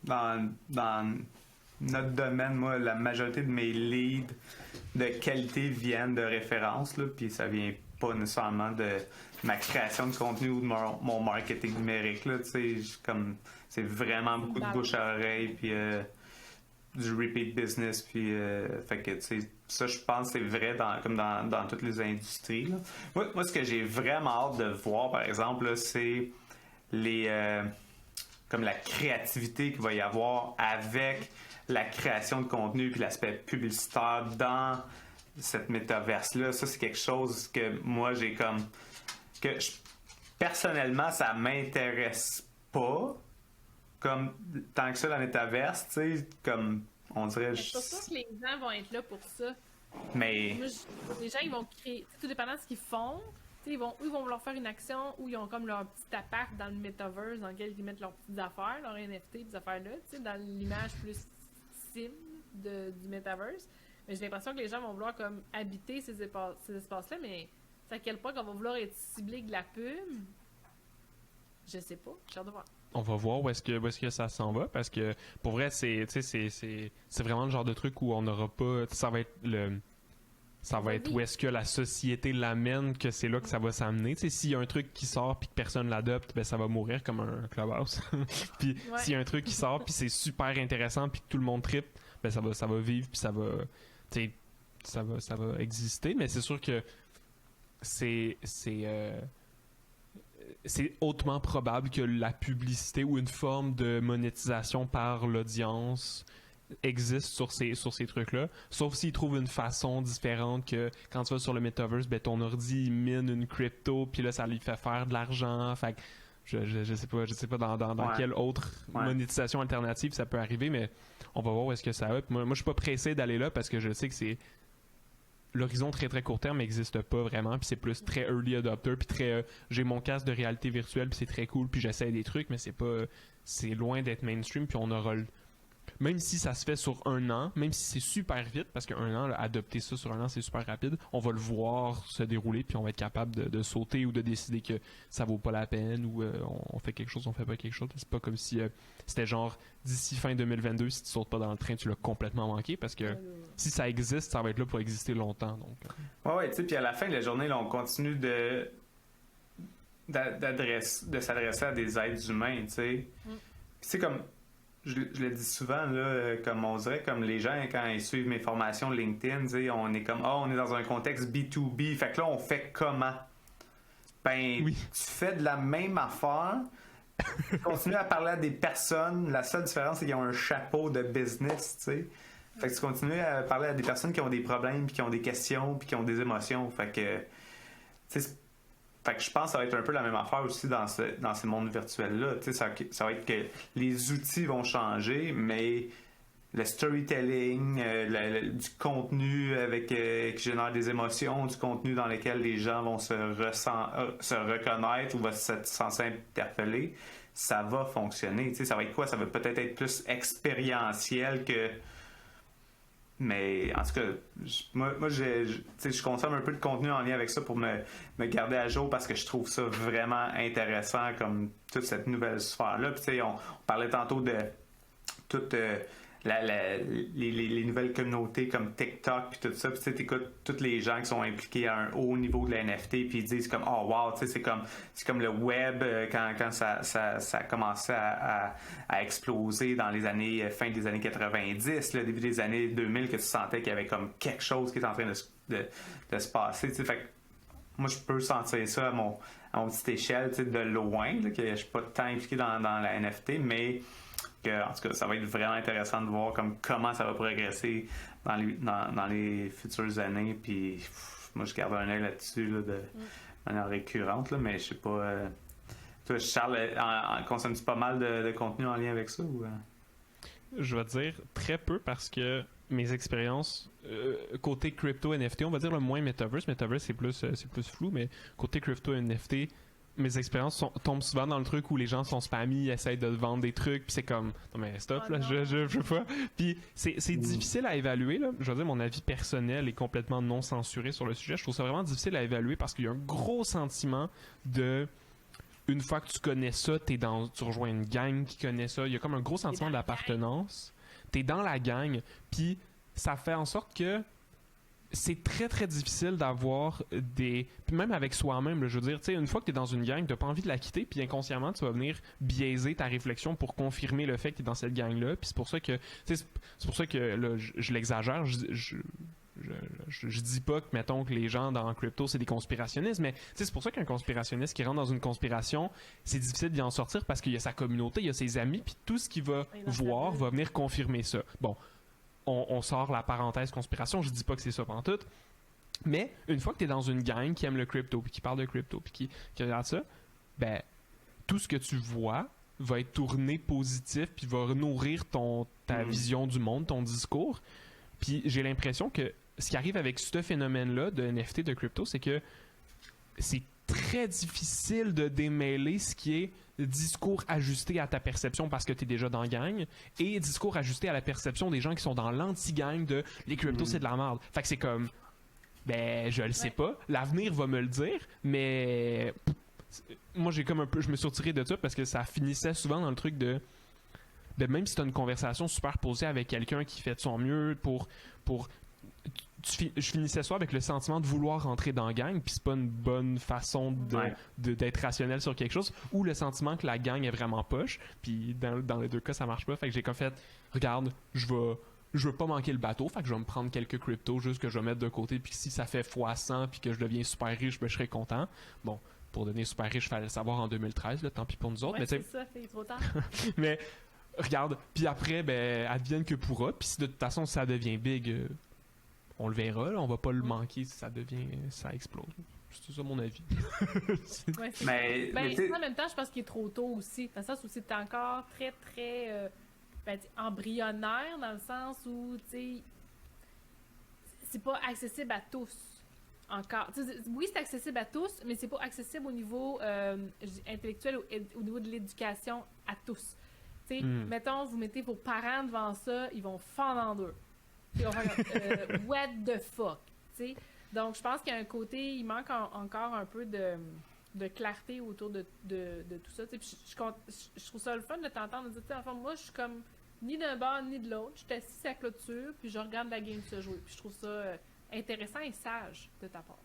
S2: dans notre domaine, moi, la majorité de mes leads de qualité viennent de références, là, puis ça vient pas nécessairement de ma création de contenu ou de mon marketing numérique, là, tu sais, comme, c'est vraiment beaucoup de bouche à oreille, puis du repeat business, puis fait que, tu sais, ça, je pense que c'est vrai comme dans toutes les industries, là. Moi, ce que j'ai vraiment hâte de voir, par exemple, là, c'est comme la créativité qu'il va y avoir avec la création de contenu puis l'aspect publicitaire dans cette métaverse-là. Ça, c'est quelque chose que moi, j'ai comme... personnellement, ça m'intéresse pas comme tant que ça, la métaverse, tu sais, comme on dirait...
S3: Mais je suis pas sûre que les gens vont être là pour ça.
S2: Mais...
S3: Moi, les gens, ils vont créer, tout dépendant de ce qu'ils font, tu sais, ils vont leur faire une action où ils ont comme leur petit appart dans le metaverse dans lequel ils mettent leurs petites affaires, leurs NFT, des affaires-là, tu sais, dans l'image plus sim du metaverse. Mais j'ai l'impression que les gens vont vouloir comme habiter ces espaces-là, mais à quel point qu'on va vouloir être ciblé de la pub, je sais pas, j'ai hâte de voir.
S1: On va voir où est-ce que ça s'en va, parce que pour vrai, c'est vraiment le genre de truc où on n'aura pas... Ça va être où est-ce que la société l'amène, que c'est là que ça va s'amener. Tu sais, s'il y a un truc qui sort puis que personne l'adopte, ben ça va mourir comme un Clubhouse. Puis
S3: Ouais.
S1: s'il y a un truc qui sort puis c'est super intéressant puis que tout le monde trippe, ben ça va vivre puis ça va, tu sais, ça va exister. Mais c'est sûr que c'est hautement probable que la publicité ou une forme de monétisation par l'audience existe sur ces trucs-là, sauf s'ils trouvent une façon différente que quand tu vas sur le metaverse, ben ton ordi il mine une crypto puis là ça lui fait faire de l'argent. Fait que je sais pas dans
S2: Ouais.
S1: quelle autre
S2: Ouais.
S1: monétisation alternative ça peut arriver, mais on va voir où est-ce que ça va. Puis moi je suis pas pressé d'aller là parce que je sais que c'est l'horizon très très court terme n'existe pas vraiment, puis c'est plus très early adopter, puis très j'ai mon casque de réalité virtuelle puis c'est très cool, puis j'essaie des trucs, mais c'est loin d'être mainstream, puis on aura même si ça se fait sur un an, même si c'est super vite, parce qu'un an, là, adopter ça sur un an, c'est super rapide, on va le voir se dérouler, puis on va être capable de sauter ou de décider que ça vaut pas la peine, ou on fait quelque chose, on fait pas quelque chose. C'est pas comme si c'était genre, d'ici fin 2022, si tu sautes pas dans le train, tu l'as complètement manqué, parce que si ça existe, ça va être là pour exister longtemps. Donc,
S2: Ouais, tu sais, puis à la fin de la journée, là, on continue de s'adresser à des êtres humains, tu sais. Puis c'est comme, je le dis souvent, là, comme on dirait, comme les gens, quand ils suivent mes formations LinkedIn, tu sais, on est comme, on est dans un contexte B2B, fait que là, on fait comment? Ben,
S1: Oui.
S2: tu fais de la même affaire, tu continues à parler à des personnes, la seule différence, c'est qu'ils ont un chapeau de business, tu sais. Fait que tu continues à parler à des personnes qui ont des problèmes, puis qui ont des questions, puis qui ont des émotions, fait que, tu sais, fait que je pense que ça va être un peu la même affaire aussi dans ces mondes virtuels-là. Tu sais, ça va être que les outils vont changer, mais le storytelling, du contenu qui génère des émotions, du contenu dans lequel les gens vont se reconnaître ou vont se sentir interpellés, ça va fonctionner. Tu sais, ça va être quoi? Ça va peut-être être plus expérientiel que... Mais en tout cas, moi je consomme un peu de contenu en lien avec ça pour me garder à jour parce que je trouve ça vraiment intéressant comme toute cette nouvelle sphère-là. Puis tu sais, on parlait tantôt de toute les nouvelles communautés comme TikTok puis tout ça, puis tu sais, t'écoutes tous les gens qui sont impliqués à un haut niveau de la NFT puis ils disent comme oh wow, tu sais, c'est comme le web quand ça a commencé à exploser dans les années fin des années 90, le début des années 2000, que tu sentais qu'il y avait comme quelque chose qui était en train de se passer, tu sais. Fait que moi je peux sentir ça à mon petite échelle, tu sais, de loin, là, que je suis pas tant impliqué dans la NFT, mais en tout cas, ça va être vraiment intéressant de voir comment ça va progresser dans les futures années. Puis moi, je garde un œil là-dessus là, de manière récurrente, là, mais je sais pas. Toi, Charles, consommes-tu pas mal de contenu en lien avec ça? Ou,
S1: Je vais dire très peu parce que mes expériences côté crypto NFT, on va dire le moins Metaverse. Metaverse, c'est plus flou, mais côté crypto NFT, mes expériences tombent souvent dans le truc où les gens sont spammy, essayent de vendre des trucs, puis c'est comme non mais stop, là, je veux pas. Puis c'est difficile à évaluer, là. Je veux dire, mon avis personnel est complètement non censuré sur le sujet. Je trouve ça vraiment difficile à évaluer parce qu'il y a un gros sentiment de une fois que tu connais ça, tu rejoins une gang qui connaît ça. Il y a comme un gros sentiment d'appartenance. T'es dans la gang, puis ça fait en sorte que c'est très très difficile d'avoir des... Puis même avec soi-même, là, je veux dire, tu sais, une fois que t'es dans une gang, t'as pas envie de la quitter, puis inconsciemment, tu vas venir biaiser ta réflexion pour confirmer le fait que t'es dans cette gang-là. Puis c'est pour ça que, tu sais, c'est pour ça que là, je l'exagère. Je dis pas que, mettons, que les gens dans crypto, c'est des conspirationnistes, mais c'est pour ça qu'un conspirationniste qui rentre dans une conspiration, c'est difficile d'y en sortir parce qu'il y a sa communauté, il y a ses amis, puis tout ce qu'il va voir va venir confirmer ça. Bon, on sort la parenthèse conspiration, je dis pas que c'est ça pantoute, mais une fois que tu es dans une gang qui aime le crypto, puis qui parle de crypto, puis qui regarde ça, ben, tout ce que tu vois va être tourné positif, puis va nourrir ta vision du monde, ton discours. Puis j'ai l'impression que ce qui arrive avec ce phénomène-là de NFT, de crypto, c'est que c'est très difficile de démêler ce qui est discours ajusté à ta perception parce que tu es déjà dans la gang et discours ajusté à la perception des gens qui sont dans l'anti-gang de les cryptos c'est de la merde. Fait que c'est comme ben je le sais pas, l'avenir va me le dire, mais moi j'ai comme un peu, je me suis retiré de ça parce que ça finissait souvent dans le truc de même si tu as une conversation super posée avec quelqu'un qui fait de son mieux pour je finissais ça avec le sentiment de vouloir rentrer dans la gang, puis c'est pas une bonne façon d'être rationnel sur quelque chose, ou le sentiment que la gang est vraiment poche, puis dans les deux cas ça marche pas. Fait que j'ai comme fait, regarde, je veux pas manquer le bateau, fait que je vais me prendre quelques cryptos juste que je vais mettre de côté, puis si ça fait x100 puis que je deviens super riche, ben je serais content. Bon, pour devenir super riche, fallait le savoir en 2013, là, tant pis pour nous autres.
S3: Ouais,
S1: mais
S3: c'est ça, c'est trop tard.
S1: mais regarde, puis après, ben advienne que pourra, puis si de toute façon ça devient big, on le verra, là, on va pas le manquer si ça explose. C'est ça mon avis.
S3: Ouais,
S2: mais
S3: en même temps, je pense qu'il est trop tôt aussi. Dans le sens où c'est encore très, très embryonnaire, dans le sens où, tu sais, c'est pas accessible à tous. Encore. Oui, c'est accessible à tous, mais c'est pas accessible au niveau intellectuel, au niveau de l'éducation à tous. Tu sais, mettons, vous mettez vos parents devant ça, ils vont fendre en deux. Ils vont faire what the fuck, tu sais. Donc, je pense qu'il y a un côté, il manque encore un peu de clarté autour de tout ça. Puis je trouve ça le fun de t'entendre dire, enfin, moi, je suis comme ni d'un bord ni de l'autre. Je suis assis à la clôture, puis je regarde la game se jouer. Puis je trouve ça intéressant et sage de ta part.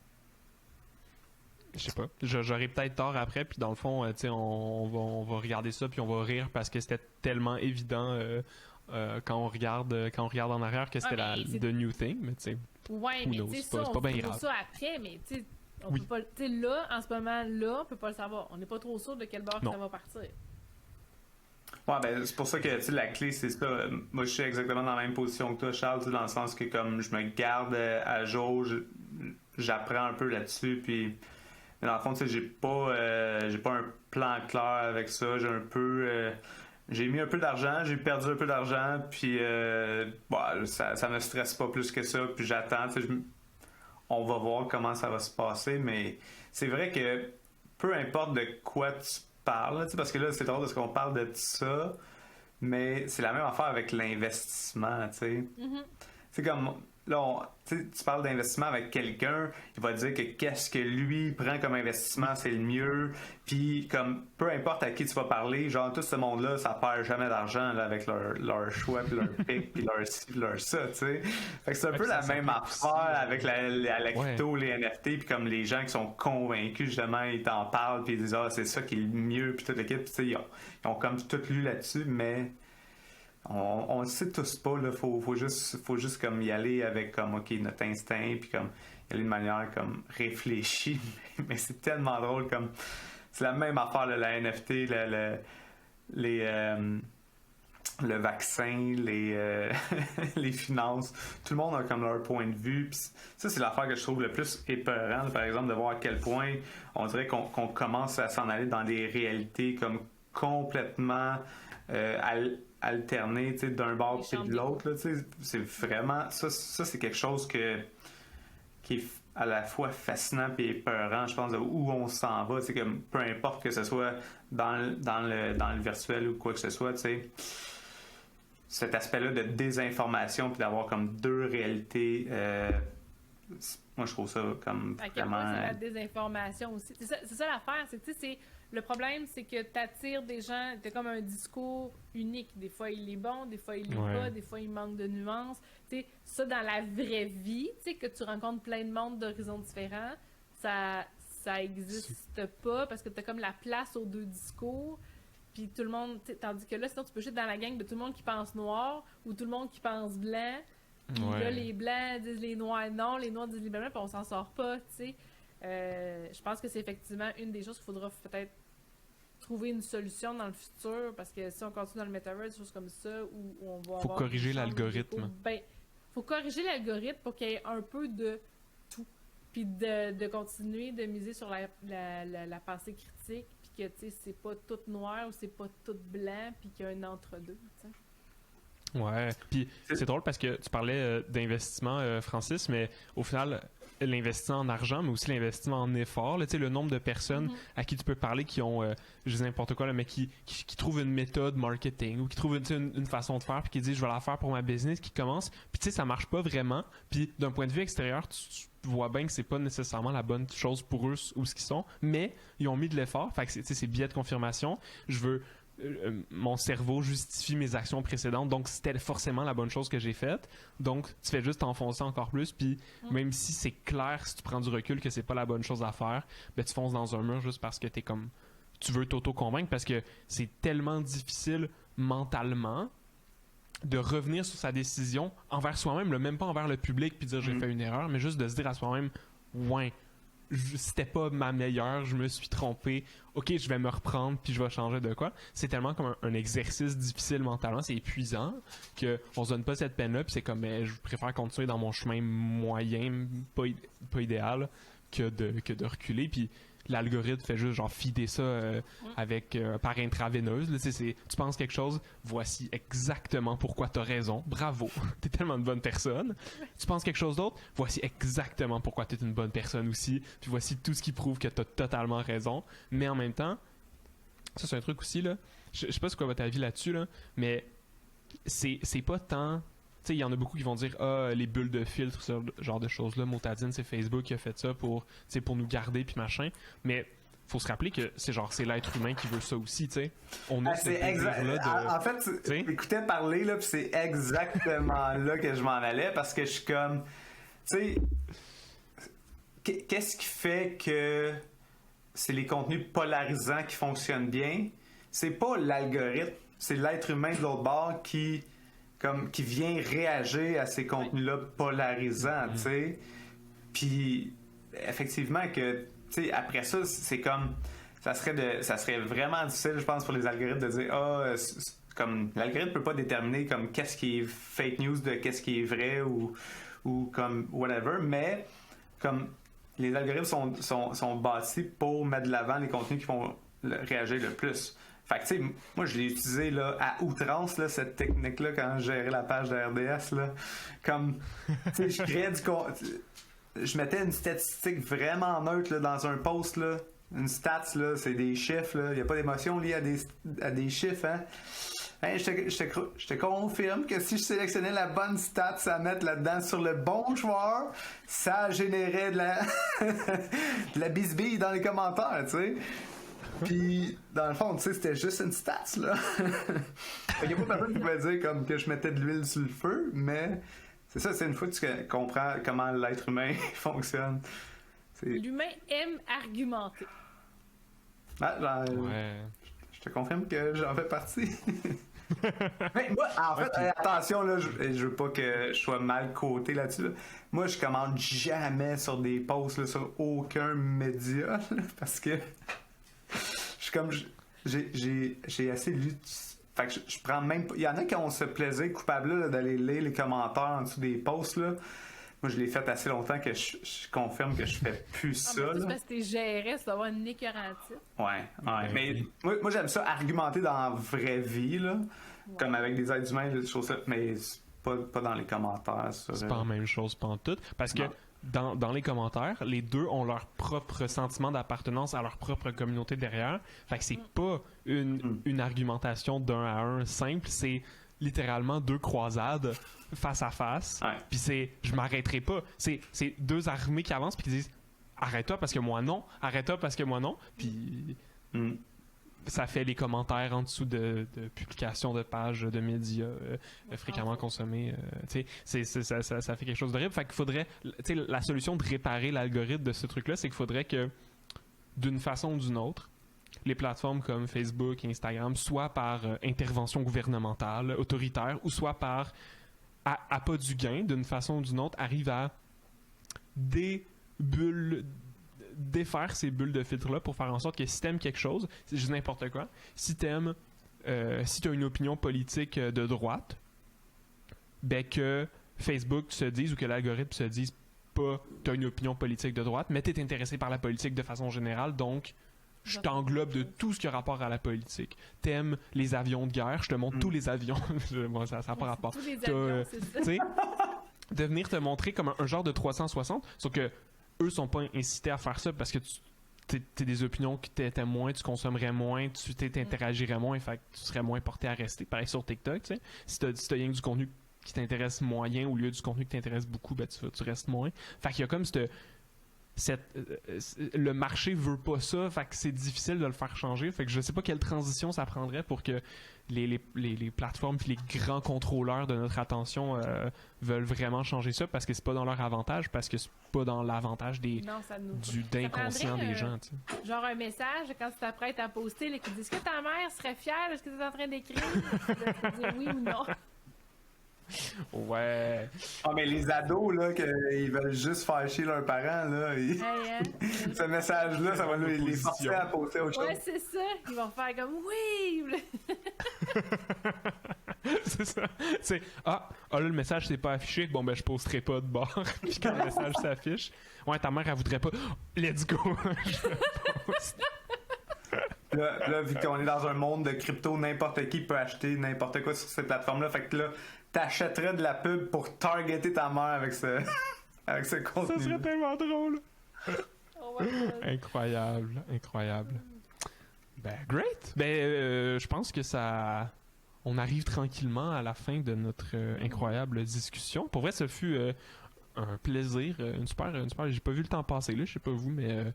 S1: Je sais pas. J'aurai peut-être tort après, puis dans le fond, tu sais, on va regarder ça, puis on va rire parce que c'était tellement évident quand on regarde en arrière que c'était the new thing, mais tu sais.
S3: Ouais, mais tu sais, c'est pas bien grave. Ça après, mais tu sais, on peut pas, tu sais, là, en ce moment-là, on peut pas le savoir. On n'est pas trop sûr de quel bord ça va partir.
S2: Ouais, ben c'est pour ça que, tu sais, la clé, c'est ça. Moi, je suis exactement dans la même position que toi, Charles, dans le sens que comme je me garde à jour, j'apprends un peu là-dessus, puis dans le fond, tu sais, j'ai pas un plan clair avec ça. J'ai mis un peu d'argent, j'ai perdu un peu d'argent, puis ça me stresse pas plus que ça, puis j'attends, tu sais, on va voir comment ça va se passer, mais c'est vrai que peu importe de quoi tu parles, tu sais, parce que là, c'est drôle parce qu'on parle de ça, mais c'est la même affaire avec l'investissement, tu sais. C'est comme, là, tu parles d'investissement avec quelqu'un, il va dire que qu'est-ce que lui prend comme investissement, c'est le mieux. Puis, comme, peu importe à qui tu vas parler, genre, tout ce monde-là, ça perd jamais d'argent là, avec leur choix, puis leur pic, puis leur ci, puis leur ça, tu sais. Fait que c'est un peu la même affaire avec la crypto, les NFT, puis comme les gens qui sont convaincus, justement, ils t'en parlent, puis ils disent, ah, c'est ça qui est le mieux, puis toute l'équipe, tu sais, ils ont comme tout lu là-dessus, mais. On le sait tous pas, là. Faut juste comme y aller avec comme ok notre instinct, puis comme y aller de manière comme réfléchie. Mais c'est tellement drôle comme c'est la même affaire là, la NFT, le vaccin, les finances. Tout le monde a comme leur point de vue. Pis ça, c'est l'affaire que je trouve le plus épeurant, par exemple, de voir à quel point on dirait qu'on commence à s'en aller dans des réalités comme complètement alterner d'un bord et de l'autre. Là, c'est vraiment ça c'est quelque chose qui est à la fois fascinant et épeurant, je pense, de où on s'en va. Comme, peu importe que ce soit dans le virtuel ou quoi que ce soit, cet aspect-là de désinformation puis d'avoir comme deux réalités, moi je trouve ça comme
S3: à quel point c'est la désinformation aussi. C'est ça l'affaire, c'est le problème, c'est que tu attires des gens, t'as comme un discours unique. Des fois, il est bon, des fois, il l'est pas, des fois, il manque de nuances. T'sais, ça, dans la vraie vie, que tu rencontres plein de monde d'horizons différents, ça existe pas parce que t'as comme la place aux deux discours. Puis tout le monde, tandis que là, sinon, tu peux juste dans la gang de tout le monde qui pense noir ou tout le monde qui pense blanc. Puis là, les blancs disent les noirs non, les noirs disent les blancs, puis on s'en sort pas, tu sais. Je pense que c'est effectivement une des choses qu'il faudra peut-être trouver une solution dans le futur, parce que si on continue dans le metaverse, des choses comme ça, où on va
S1: faut corriger l'algorithme.
S3: Faut corriger l'algorithme pour qu'il y ait un peu de tout. Puis de continuer de miser sur la pensée critique, puis que, tu sais, c'est pas tout noir ou c'est pas tout blanc, puis qu'il y a un entre-deux, tu sais.
S1: Ouais, puis c'est drôle parce que tu parlais d'investissement, Francis, mais au final, l'investissement en argent, mais aussi l'investissement en effort, là, le nombre de personnes à qui tu peux parler qui ont, je dis n'importe quoi, là, mais qui trouvent une méthode marketing ou qui trouvent une façon de faire, puis qui disent je vais la faire pour ma business, qui commence, puis tu sais, ça marche pas vraiment, puis d'un point de vue extérieur, tu vois bien que c'est pas nécessairement la bonne chose pour eux où ce qu'ils sont, mais ils ont mis de l'effort, fait que c'est biais de confirmation, mon cerveau justifie mes actions précédentes, donc c'était forcément la bonne chose que j'ai faite. Donc tu fais juste t'enfoncer encore plus, puis même si c'est clair, si tu prends du recul que c'est pas la bonne chose à faire, ben tu fonces dans un mur juste parce que tu veux t'auto-convaincre, parce que c'est tellement difficile mentalement de revenir sur sa décision envers soi-même, même pas envers le public puis dire j'ai fait une erreur, mais juste de se dire à soi-même c'était pas ma meilleure, je me suis trompé, ok, je vais me reprendre puis je vais changer de quoi. C'est tellement comme un exercice difficile mentalement, c'est épuisant qu'on se donne pas cette peine-là, puis c'est comme je préfère continuer dans mon chemin moyen, pas idéal, que de reculer, puis l'algorithme fait juste genre feeder ça avec par intraveineuse. Là, tu penses quelque chose, voici exactement pourquoi t'as raison. Bravo, t'es tellement une bonne personne. Tu penses quelque chose d'autre, voici exactement pourquoi t'es une bonne personne aussi. Puis voici tout ce qui prouve que t'as totalement raison. Mais en même temps, ça c'est un truc aussi là. Je sais pas c'est quoi votre avis là-dessus là, mais c'est pas tant. Tu sais, il y en a beaucoup qui vont dire les bulles de filtre, ce genre de choses-là. Motadine, c'est Facebook qui a fait ça pour nous garder puis machin. Mais faut se rappeler que c'est l'être humain qui veut ça aussi, tu sais. On a ce désir-là de...
S2: En fait, tu m'écoutais parler, là, puis c'est exactement là que je m'en allais, parce que je suis comme... Tu sais, qu'est-ce qui fait que c'est les contenus polarisants qui fonctionnent bien? C'est pas l'algorithme, c'est l'être humain de l'autre bord qui vient réagir à ces contenus-là polarisants, tu sais. Puis, effectivement, que, tu sais, après ça, c'est comme... Ça serait vraiment difficile, je pense, pour les algorithmes de dire, comme, l'algorithme peut pas déterminer, comme, qu'est-ce qui est fake news de qu'est-ce qui est vrai ou comme, whatever, mais, comme, les algorithmes sont bâtis pour mettre de l'avant les contenus qui vont réagir le plus. Fait que, tu sais, moi, je l'ai utilisé là, à outrance, là, cette technique-là, quand je gérais la page de RDS. Là. Comme, tu sais, je créais je mettais une statistique vraiment neutre là, dans un post. Là. Une stats, là, c'est des chiffres. Il n'y a pas d'émotion liée à des chiffres. Hein? Hey, je te confirme que si je sélectionnais la bonne stat à mettre là-dedans sur le bon joueur, ça générait de la de la bisbille dans les commentaires, tu sais. Puis, dans le fond, tu sais, c'était juste une stat, là. Il n'y a pas personne qui pouvait dire comme que je mettais de l'huile sur le feu, mais c'est ça, c'est une fois que tu comprends comment l'être humain fonctionne.
S3: L'humain aime argumenter.
S2: Ah,
S1: Ouais.
S2: je te confirme que j'en fais partie. Mais moi, en fait, attention, là, je veux pas que je sois mal coté là-dessus. Là. Moi, je commande jamais sur des posts, là, sur aucun média, là, parce que je suis comme... J'ai assez lu... Fait que je prends même pas... Il y en a qui ont ce plaisir coupable là, d'aller lire les commentaires en dessous des posts, là. Moi, je l'ai fait assez longtemps que je confirme que je fais plus ça.
S3: Mais
S2: là.
S3: parce que t'es géré, ça doit avoir une écœurantite.
S2: Ouais. Mais moi, j'aime ça argumenter dans la vraie vie, là. Ouais. Comme avec des êtres humains, des choses, mais pas dans les commentaires.
S1: C'est pas la même chose pantoute. Parce que dans les commentaires, les deux ont leur propre sentiment d'appartenance à leur propre communauté derrière. Fait que c'est pas une argumentation d'un à un simple, c'est littéralement deux croisades face à face. Ouais. Puis c'est je m'arrêterai pas. C'est deux armées qui avancent puis qui disent arrête-toi parce que moi non, arrête-toi parce que moi non. Puis ça fait les commentaires en dessous de publications de pages de médias fréquemment consommés. Ça fait quelque chose d'horrible. Fait qu'il faudrait, la solution de réparer l'algorithme de ce truc-là, c'est qu'il faudrait que, d'une façon ou d'une autre, les plateformes comme Facebook et Instagram, soit par intervention gouvernementale, autoritaire, ou soit par à pas du gain, d'une façon ou d'une autre, arrivent à défaire ces bulles de filtre-là pour faire en sorte que si t'aimes quelque chose, c'est juste n'importe quoi, si t'aimes, si t'as une opinion politique de droite, ben que Facebook se dise ou que l'algorithme se dise pas t'as une opinion politique de droite, mais t'es intéressé par la politique de façon générale, donc je t'englobe de tout ce qui a rapport à la politique. T'aimes les avions de guerre, je te montre tous les avions. Bon, ça n'a pas rapport.
S3: Tous les avions, c'est ça.
S1: De venir te montrer comme un genre de 360, sauf que eux sont pas incités à faire ça parce que t'es des opinions qui t'aimes moins, tu consommerais moins, tu t'interagirais moins, fait que tu serais moins porté à rester. Pareil sur TikTok, tu sais. Si t'as rien que du contenu qui t'intéresse moyen au lieu du contenu qui t'intéresse beaucoup, ben tu restes moins. Fait qu'il y a comme le marché veut pas ça, fait que c'est difficile de le faire changer. Fait que je sais pas quelle transition ça prendrait pour que les plateformes puis les grands contrôleurs de notre attention veulent vraiment changer ça parce que c'est pas dans leur avantage, parce que c'est pas dans l'avantage d'inconscient des gens. T'sais.
S3: Genre un message quand tu t'apprêtes à poster là, qui dit est-ce que ta mère serait fière de ce que tu es en train d'écrire? Tu dois te dire oui ou non.
S1: Ouais.
S2: Ah, mais les ados, là, ils veulent juste faire chier leurs parents, là. Ce message-là, ça va les forcer à poster autre chose.
S3: Ouais, c'est ça. Ils vont faire comme oui.
S1: C'est ça. C'est là, le message s'est pas affiché. Bon, ben, je posterai pas de bord. Puis quand le message s'affiche, ouais, ta mère, elle voudrait pas. Let's go.
S2: Là, vu qu'on est dans un monde de crypto, n'importe qui peut acheter n'importe quoi sur ces plateformes-là. Fait que là, t'achèterais de la pub pour targeter ta mère avec ce contenu.
S1: Ça serait tellement drôle.
S3: Oh my God.
S1: Incroyable. Ben, great. Ben, je pense que ça... On arrive tranquillement à la fin de notre incroyable discussion. Pour vrai, ça fut un plaisir, une super... J'ai pas vu le temps passer, là, je sais pas vous, mais...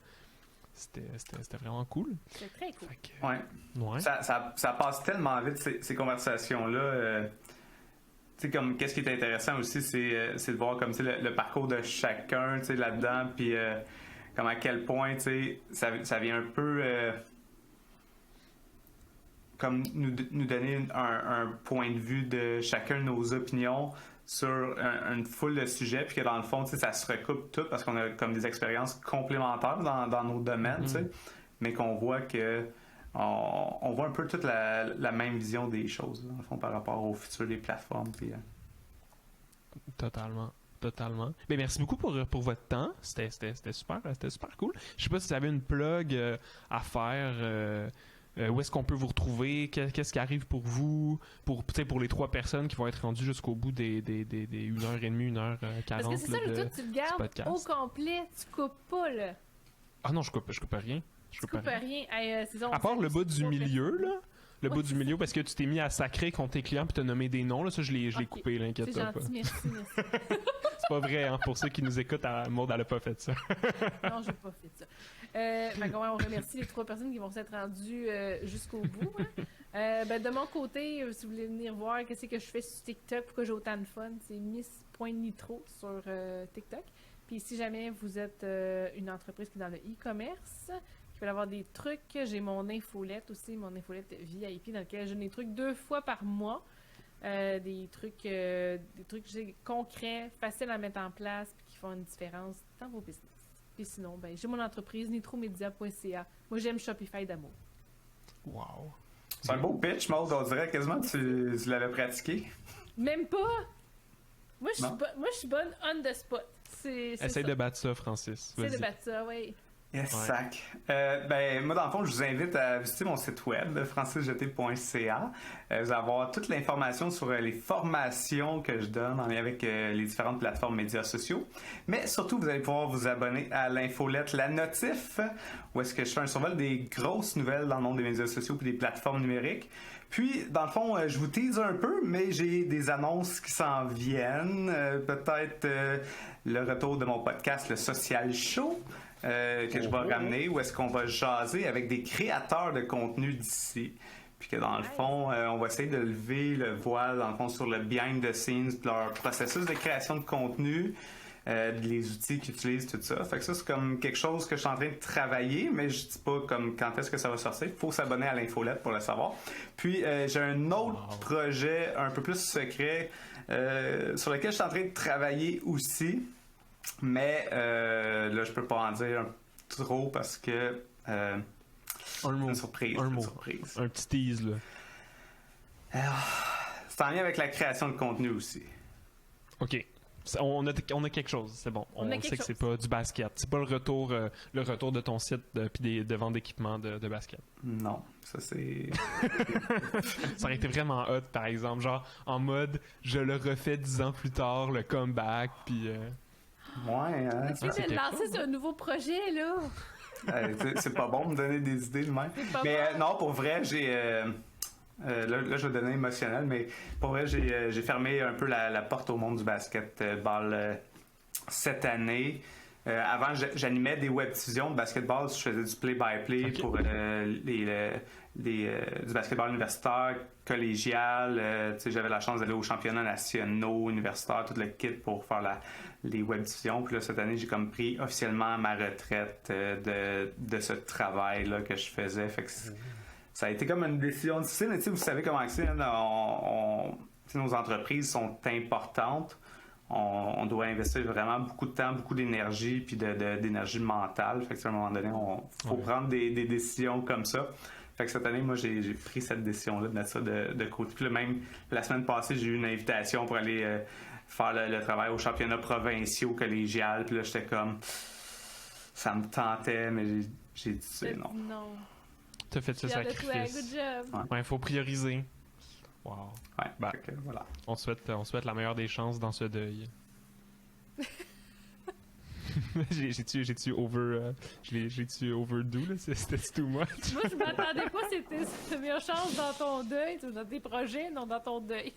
S1: C'était vraiment cool.
S3: C'était très cool.
S2: Ouais. Ça passe tellement vite, ces conversations-là. Tu sais, comme, qu'est-ce qui est intéressant aussi, c'est de voir comme, le parcours de chacun, tu sais, là-dedans, puis comme à quel point, tu sais, ça vient un peu... comme nous donner un point de vue de chacun de nos opinions sur une foule de sujets, puis que dans le fond, ça se recoupe tout parce qu'on a comme des expériences complémentaires dans nos domaines, mais qu'on voit que on voit un peu toute la même vision des choses, dans le fond, par rapport au futur des plateformes. Puis,
S1: Totalement. Ben, merci beaucoup pour votre temps. C'était super cool. Je sais pas si vous avez une plug à faire. Où est-ce qu'on peut vous retrouver? Qu'est-ce qui arrive pour vous? Pour les 3 personnes qui vont être rendues jusqu'au bout des 1h30, 1h40.
S3: Parce que c'est ça, le truc, tu le gardes au complet, tu coupes pas, là.
S1: Ah non, je coupe rien.
S3: Tu coupes rien.
S1: À part le bas du milieu, là. le bout du milieu parce que tu t'es mis à sacrer contre tes clients puis t'as nommé des noms. Là, ça, je l'ai
S3: Ok.
S1: coupé, là,
S3: C'est
S1: inquiète-toi pas.
S3: gentil, merci.
S1: C'est pas vrai, hein, pour ceux qui nous écoutent, Maud, elle a pas fait ça.
S3: Non, j'ai pas fait ça. Fait qu'on on remercie les 3 personnes qui vont s'être rendues jusqu'au bout. Hein. De mon côté, si vous voulez venir voir qu'est-ce que je fais sur TikTok, pourquoi j'ai autant de fun, c'est miss.nitro sur TikTok. Puis si jamais vous êtes une entreprise qui est dans le e-commerce, qui veut avoir des trucs, j'ai mon infolette aussi, mon infolette VIP, dans lequel j'ai des trucs 2 fois par mois. Des trucs concrets, faciles à mettre en place, puis qui font une différence dans vos business. Puis sinon, j'ai mon entreprise, nitromedia.ca. Moi, j'aime Shopify d'amour.
S1: Wow.
S2: C'est un beau pitch, Maud. On dirait quasiment que tu l'avais pratiqué.
S3: Même pas! Moi, je
S2: Non.
S3: suis bonne on the spot.
S1: Essaye
S3: ça.
S1: de battre ça, Francis.
S3: Essaye de
S1: Vas-y.
S3: battre ça, oui.
S2: Yes,
S1: Ouais.
S2: sac. Moi, dans le fond, je vous invite à visiter mon site web, francisjeté.ca. Vous allez avoir toute l'information sur les formations que je donne en lien avec les différentes plateformes médias sociaux. Mais surtout, vous allez pouvoir vous abonner à l'infolette La Notif, où est-ce que je fais un survol des grosses nouvelles dans le monde des médias sociaux et des plateformes numériques. Puis, dans le fond, je vous tease un peu, mais j'ai des annonces qui s'en viennent. Peut-être le retour de mon podcast, le Social Show. Que je vais ramener, où est-ce qu'on va jaser avec des créateurs de contenu d'ici. Puis que dans le fond, on va essayer de lever le voile, dans le fond, sur le behind the scenes, de leur processus de création de contenu, les outils qu'ils utilisent, tout ça. Fait que ça, c'est comme quelque chose que je suis en train de travailler, mais je dis pas comme quand est-ce que ça va sortir. Il faut s'abonner à l'infolette pour le savoir. Puis, j'ai un autre projet un peu plus secret sur lequel je suis en train de travailler aussi. Mais là, je peux pas en dire trop parce que
S1: Un
S2: c'est
S1: mot.
S2: une surprise.
S1: Un
S2: une
S1: mot.
S2: surprise.
S1: Un petit tease, là.
S2: C'est en lien avec la création de contenu aussi.
S1: OK. On a quelque chose, c'est bon.
S3: On a
S1: On
S3: quelque
S1: sait que c'est
S3: chose.
S1: pas du basket. C'est pas le retour de ton site puis de vente d'équipement de basket.
S2: Non, ça c'est.
S1: Ça aurait été vraiment hot, par exemple. Genre, en mode, je le refais 10 ans plus tard, le comeback, puis...
S2: Ouais, hein.
S3: Tu viens
S1: c'est
S3: de
S1: quelque
S3: lancer
S1: chose,
S3: sur un nouveau projet, là.
S2: C'est pas bon de me donner des idées de même.
S3: C'est pas
S2: Mais
S3: bon.
S2: non, pour vrai, j'ai. Là, je vais donner émotionnel, mais pour vrai, j'ai fermé un peu la porte au monde du basketball cette année. Avant, j'animais des webdivisions de basketball. Je faisais du play-by-play
S1: Ok.
S2: pour du basketball universitaire, collégial. Tu sais, j'avais la chance d'aller aux championnats nationaux, universitaires, tout le kit pour faire les webdivisions. Puis là, cette année, j'ai comme pris officiellement ma retraite de ce travail-là que je faisais. Fait que ça a été comme une décision difficile. Mais tu sais, vous savez comment c'est. Hein, tu sais, nos entreprises sont importantes. On doit investir vraiment beaucoup de temps, beaucoup d'énergie, puis d'énergie mentale. Fait que, à un moment donné, faut prendre des décisions comme ça. Fait que cette année, moi, j'ai pris cette décision-là de mettre ça de côté. Puis là, même la semaine passée, j'ai eu une invitation pour aller faire le travail au championnat provincial collégial. Puis là, j'étais comme... Ça me tentait, mais j'ai dit
S3: T'as
S2: non.
S3: dit non.
S1: T'as fait ce
S3: Fière de toi,
S1: sacrifice.
S3: good job.
S1: Ouais, faut prioriser. Wow.
S2: Ouais,
S1: Ben.
S2: fait que, voilà.
S1: On te souhaite la meilleure des chances dans ce deuil. J'ai-tu overdo, là? C'était too much?
S3: Moi, je m'attendais pas c'était ta meilleure chance dans ton deuil, dans tes projets, non dans ton deuil.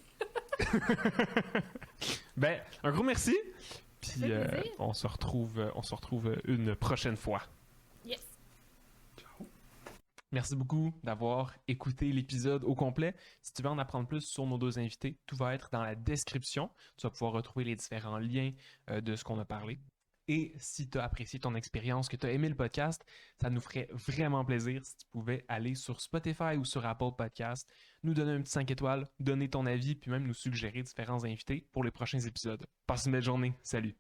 S1: Ben, un gros merci. Puis
S3: Ça fait plaisir.
S1: on se retrouve une prochaine fois.
S3: Yes.
S1: Merci beaucoup d'avoir écouté l'épisode au complet. Si tu veux en apprendre plus sur nos 2 invités, tout va être dans la description. Tu vas pouvoir retrouver les différents liens de ce qu'on a parlé. Et si tu as apprécié ton expérience, que tu as aimé le podcast, ça nous ferait vraiment plaisir si tu pouvais aller sur Spotify ou sur Apple Podcast, nous donner un petit 5 étoiles, donner ton avis, puis même nous suggérer différents invités pour les prochains épisodes. Passe une belle journée. Salut!